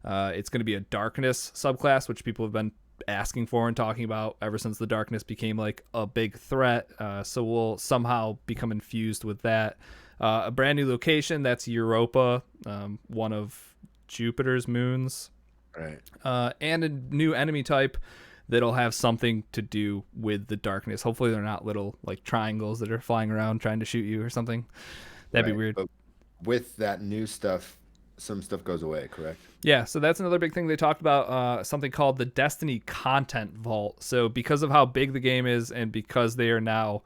It's going to be a darkness subclass, which people have been asking for and talking about ever since the darkness became like a big threat. So we'll somehow become infused with that. A brand new location, that's Europa, one of Jupiter's moons. Right. And a new enemy type that'll have something to do with the darkness. Hopefully they're not little like triangles that are flying around trying to shoot you or something. That'd be weird. But with that new stuff, some stuff goes away, correct? Yeah, so that's another big thing they talked about, something called the Destiny Content Vault. So because of how big the game is and because they are now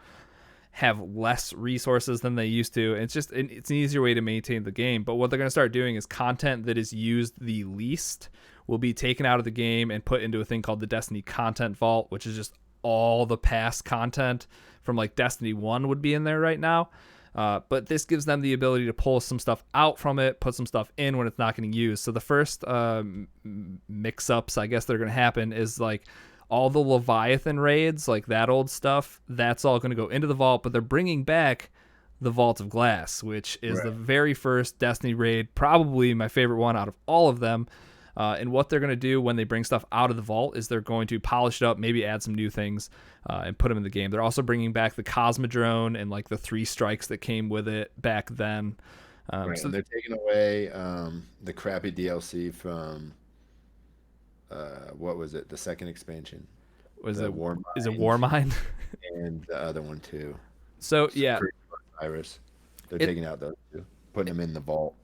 have less resources than they used to, it's an easier way to maintain the game. But what they're going to start doing is content that is used the least will be taken out of the game and put into a thing called the Destiny Content Vault, which is just all the past content from like Destiny 1 would be in there right now. But this gives them the ability to pull some stuff out from it, put some stuff in when it's not getting used. So the first mix-ups, I guess, that are going to happen is like all the Leviathan raids, like that old stuff, that's all going to go into the vault, but they're bringing back the Vault of Glass, which is the very first Destiny raid, probably my favorite one out of all of them. And what they're going to do when they bring stuff out of the vault is they're going to polish it up, maybe add some new things, and put them in the game. They're also bringing back the Cosmodrome and like the 3 strikes that came with it back then. So they're taking away the crappy DLC from what was it? The second expansion. Is it Warmind? And the other one too. So yeah, Iris. They're taking out those two, putting them in the vault.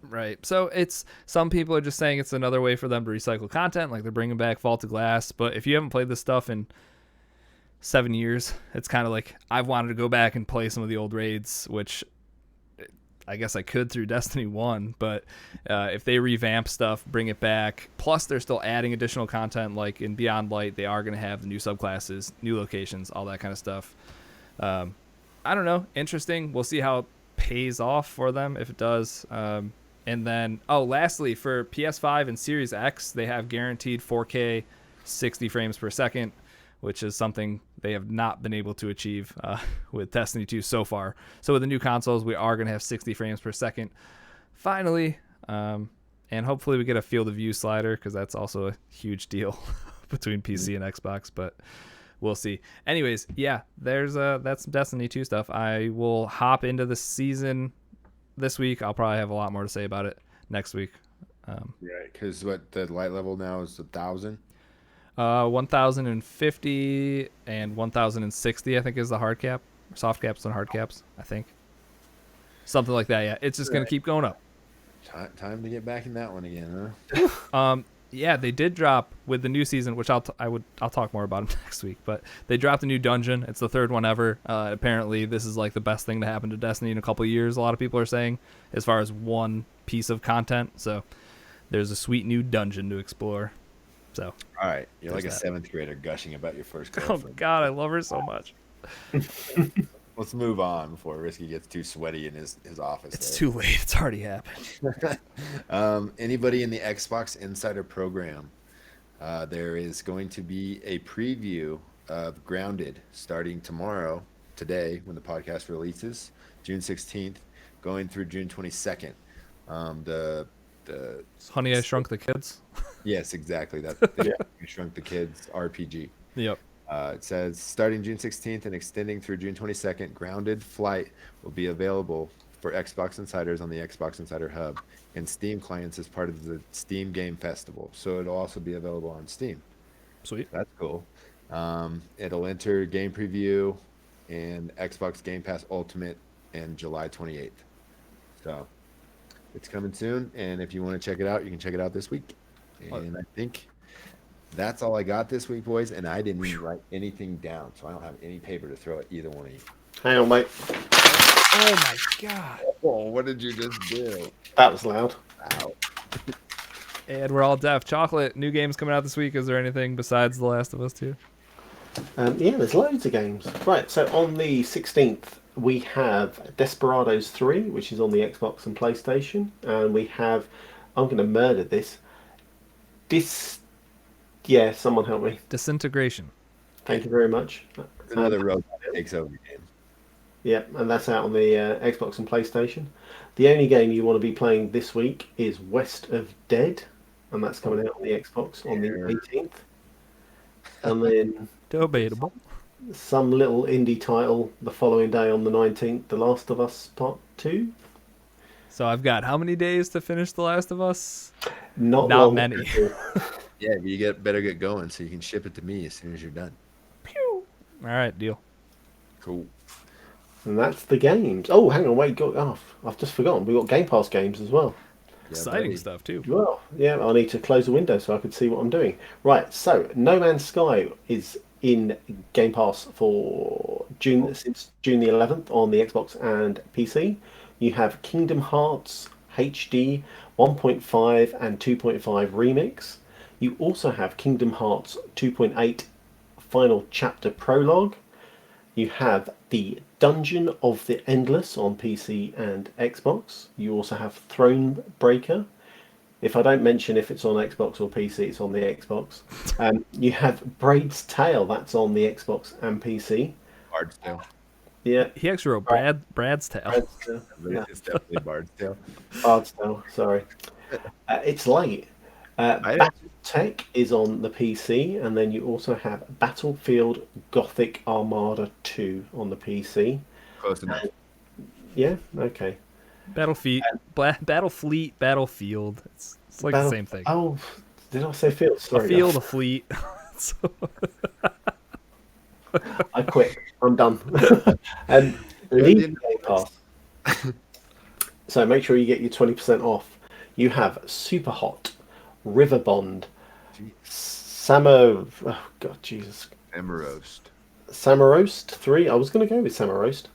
Right. So it's, some people are just saying it's another way for them to recycle content, like they're bringing back Vault of Glass. But if you haven't played this stuff in 7 years, it's kind of like I've wanted to go back and play some of the old raids, which I guess I could through Destiny 1. But if they revamp stuff, bring it back, plus they're still adding additional content, like in Beyond Light, they are going to have the new subclasses, new locations, all that kind of stuff. I don't know. Interesting. We'll see how it pays off for them if it does. And then, lastly, for PS5 and Series X, they have guaranteed 4K 60 frames per second, which is something they have not been able to achieve with Destiny 2 so far. So with the new consoles, we are going to have 60 frames per second finally. And hopefully we get a field of view slider, because that's also a huge deal between PC and Xbox, but we'll see. Anyways, yeah, that's some Destiny 2 stuff. I will hop into the season this week. I'll probably have a lot more to say about it next week. Right, because what the light level now is 1,000. 1,050 and 1,060, I think, is the soft caps and hard caps. I think something like that. Yeah, it's just gonna keep going up. Time to get back in that one again, huh? Yeah, they did drop with the new season, which I'll talk more about it next week. But they dropped a new dungeon. It's the third one ever. Apparently, this is like the best thing to happen to Destiny in a couple of years. A lot of people are saying, as far as one piece of content. So there's a sweet new dungeon to explore. So All right, you're like a that. 7th grader gushing about your first oh girlfriend. God, I love her so much. Let's move on before Risky gets too sweaty in his office. It's there. too late. It's already happened. Anybody in the Xbox Insider program, there is going to be a preview of Grounded starting today, when the podcast releases, June 16th, going through June 22nd. The Honey, I Shrunk the Kids. Yes, exactly. That Shrunk the Kids RPG. Yep. It says starting June 16th and extending through June 22nd, Grounded Flight will be available for Xbox Insiders on the Xbox Insider Hub and Steam clients as part of the Steam Game Festival. So it'll also be available on Steam. Sweet. That's cool. It'll enter game preview and Xbox Game Pass Ultimate in July 28th. So it's coming soon, and if you want to check it out, you can check it out this week. And I think that's all I got this week, boys, and I didn't even write anything down, so I don't have any paper to throw at either one of you. Hang on, mate. Oh my God. Oh, what did you just do? That was loud. Wow. And we're all deaf. Chocolate, new games coming out this week. Is there anything besides The Last of Us 2? Yeah, there's loads of games. Right, so on the 16th, we have Desperados 3, which is on the Xbox and PlayStation. And we have, I'm going to murder this. Yeah, someone help me. Disintegration. Thank you very much. It's another rogue that takes over game. Yeah, and that's out on the Xbox and PlayStation. The only game you want to be playing this week is West of Dead, and that's coming out on the Xbox on the 18th. And then Debatable. some little indie title the following day on the 19th, The Last of Us Part 2. So I've got how many days to finish The Last of Us? Not Not many. Yeah, you better get going so you can ship it to me as soon as you're done. Pew. All right, deal. Cool. And that's the games. Oh, hang on, wait, I've just forgotten. We've got Game Pass games as well. Exciting buddy. stuff too. Well, yeah, I need to close the window so I can see what I'm doing. Right, so No Man's Sky is in Game Pass for since June the 11th on the Xbox and PC. You have Kingdom Hearts HD 1.5 and 2.5 Remix. You also have Kingdom Hearts 2.8 Final Chapter Prologue. You have the Dungeon of the Endless on PC and Xbox. You also have Throne Breaker. If I don't mention if it's on Xbox or PC, it's on the Xbox. You have Braid's Tale, that's on the Xbox and PC. Bard's Tale. Yeah, He actually wrote Brad's Tale. Braid's Tale. Yeah. It's definitely Bard's Tale. Bard's Tale, sorry. It's late. Battletech is on the PC, and then you also have Battlefield Gothic Armada 2 on the PC. Close enough. Yeah, okay. Battlefleet, Battlefield. It's like the same thing. Oh, did I say field? Sorry, A field, a fleet. So- I quit. I'm done. And leave Game Pass. So make sure you get your 20% off. You have Super Hot, River Bond, Samarost 3. I was going to go with Samarost.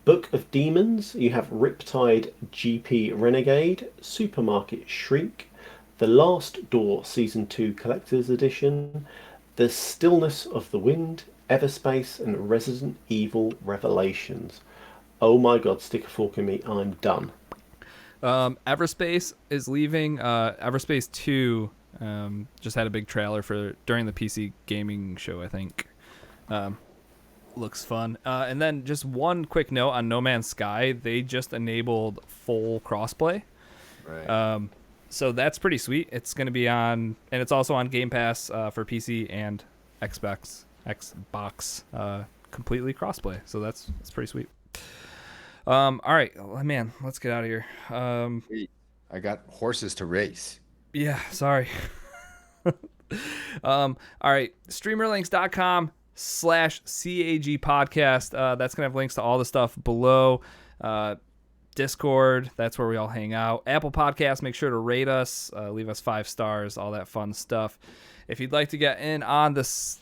Book of Demons. You have Riptide GP Renegade, Supermarket Shriek, The Last Door Season 2 Collector's Edition, The Stillness of the Wind, Everspace, and Resident Evil Revelations. Oh my god, stick a fork in me, I'm done. Everspace is leaving. Everspace 2 just had a big trailer during the PC gaming show, I think. Looks fun. And then just one quick note on No Man's Sky. They just enabled full crossplay. Right. So that's pretty sweet. It's going to be on, and it's also on Game Pass for PC and Xbox, completely crossplay. So that's pretty sweet. All right, man, let's get out of here. I got horses to race. Yeah, sorry. All right, streamerlinks.com/CAG podcast. That's going to have links to all the stuff below. Discord, that's where we all hang out. Apple Podcasts, make sure to rate us, leave us 5 stars, all that fun stuff. If you'd like to get in on this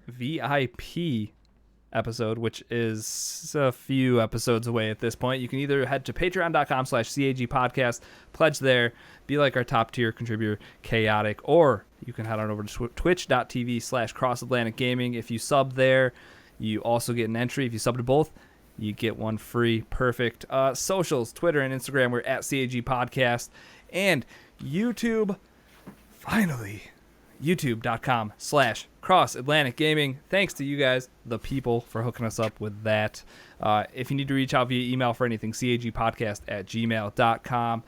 VIP episode, which is a few episodes away at this point, you can either head to patreon.com/CAG podcast, pledge there, be like our top tier contributor, Chaotic, or you can head on over to twitch.tv/Cross-Atlantic Gaming. If you sub there, you also get an entry. If you sub to both, you get one free. Perfect. Socials, Twitter and Instagram, we're at CAG Podcast. And YouTube, finally, youtube.com/Cross-Atlantic Gaming. Thanks to you guys, the people, for hooking us up with that. If you need to reach out via email for anything, cagpodcast@gmail.com.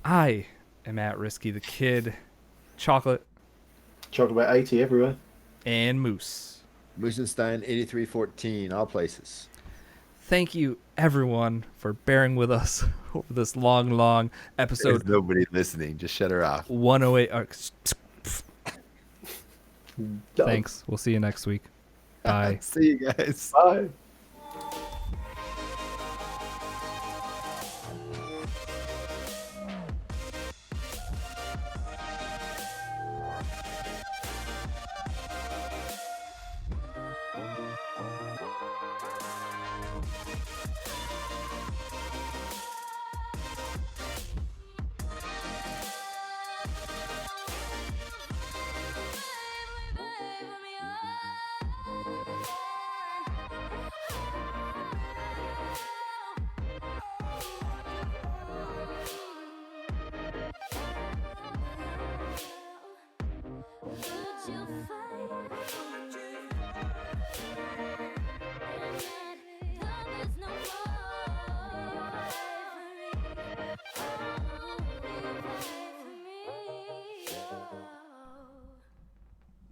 I am at Risky the Kid. Chocolate. Chocolate 80 everywhere. And Moose. Moosenstein 8314, all places. Thank you, everyone, for bearing with us over this long episode. There's nobody listening. Just shut her off. 108. Thanks. We'll see you next week. Bye. See you guys. Bye.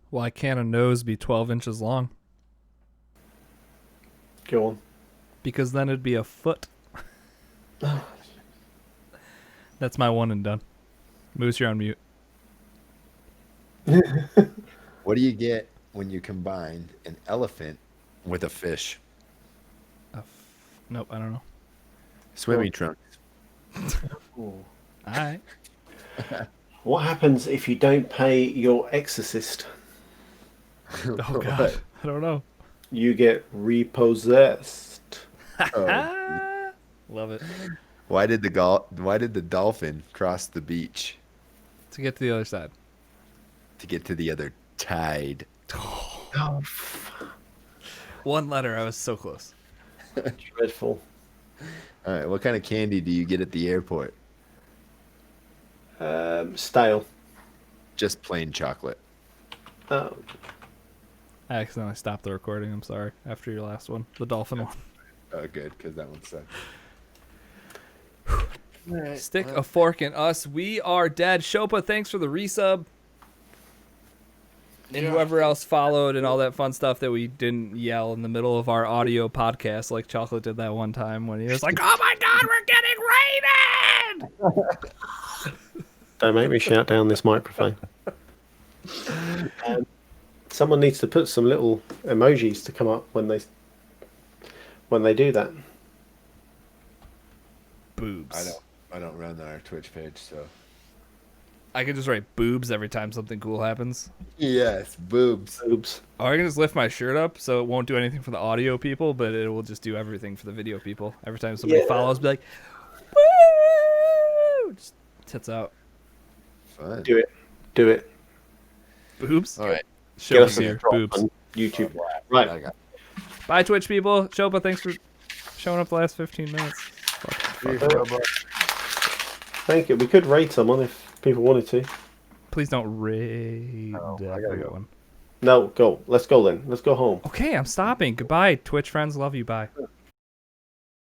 Why can't a nose be 12 inches long? Go on. Because then it'd be a foot. That's my one and done. Moose, you're on mute. What do you get when you combine an elephant with a fish? Nope, I don't know. Swimming trunks. Ooh. All right. What happens if you don't pay your exorcist? Oh, God. I don't know. You get repossessed. Oh. Love it. Why did the dolphin cross the beach? To get to the other side. To get to the other tide. Oh, One letter. I was so close. dreadful. All right, what kind of candy do you get at the airport? Stale. Just plain chocolate. Oh, I accidentally stopped the recording. I'm sorry. After your last one. The dolphin one. Oh, good, because that one sucked. Stick a fork in us. We are dead. Shopa, thanks for the resub. And whoever else followed and all that fun stuff that we didn't yell in the middle of our audio podcast like Chocolate did that one time when he was like, oh my God, we're getting raided! don't make me shout down this microphone. Someone needs to put some little emojis to come up when they do that. Boobs. I don't run our Twitch page, so. I can just write boobs every time something cool happens. Yes, boobs. Oops. Or I can just lift my shirt up so it won't do anything for the audio people, but it will just do everything for the video people. Every time somebody follows, be like, woo! Just tits out. Fun. Do it. Do it. Boobs? All right. Show us your boobs. On YouTube. I Right. got Bye, Twitch people. Shopa, thanks for showing up the last 15 minutes. Thank you. We could rate someone if people wanted to. Please don't raid. Oh, I I gotta got go. one. No, go. Let's go then. Let's go home. Okay, I'm stopping. Goodbye, Twitch friends. Love you. Bye.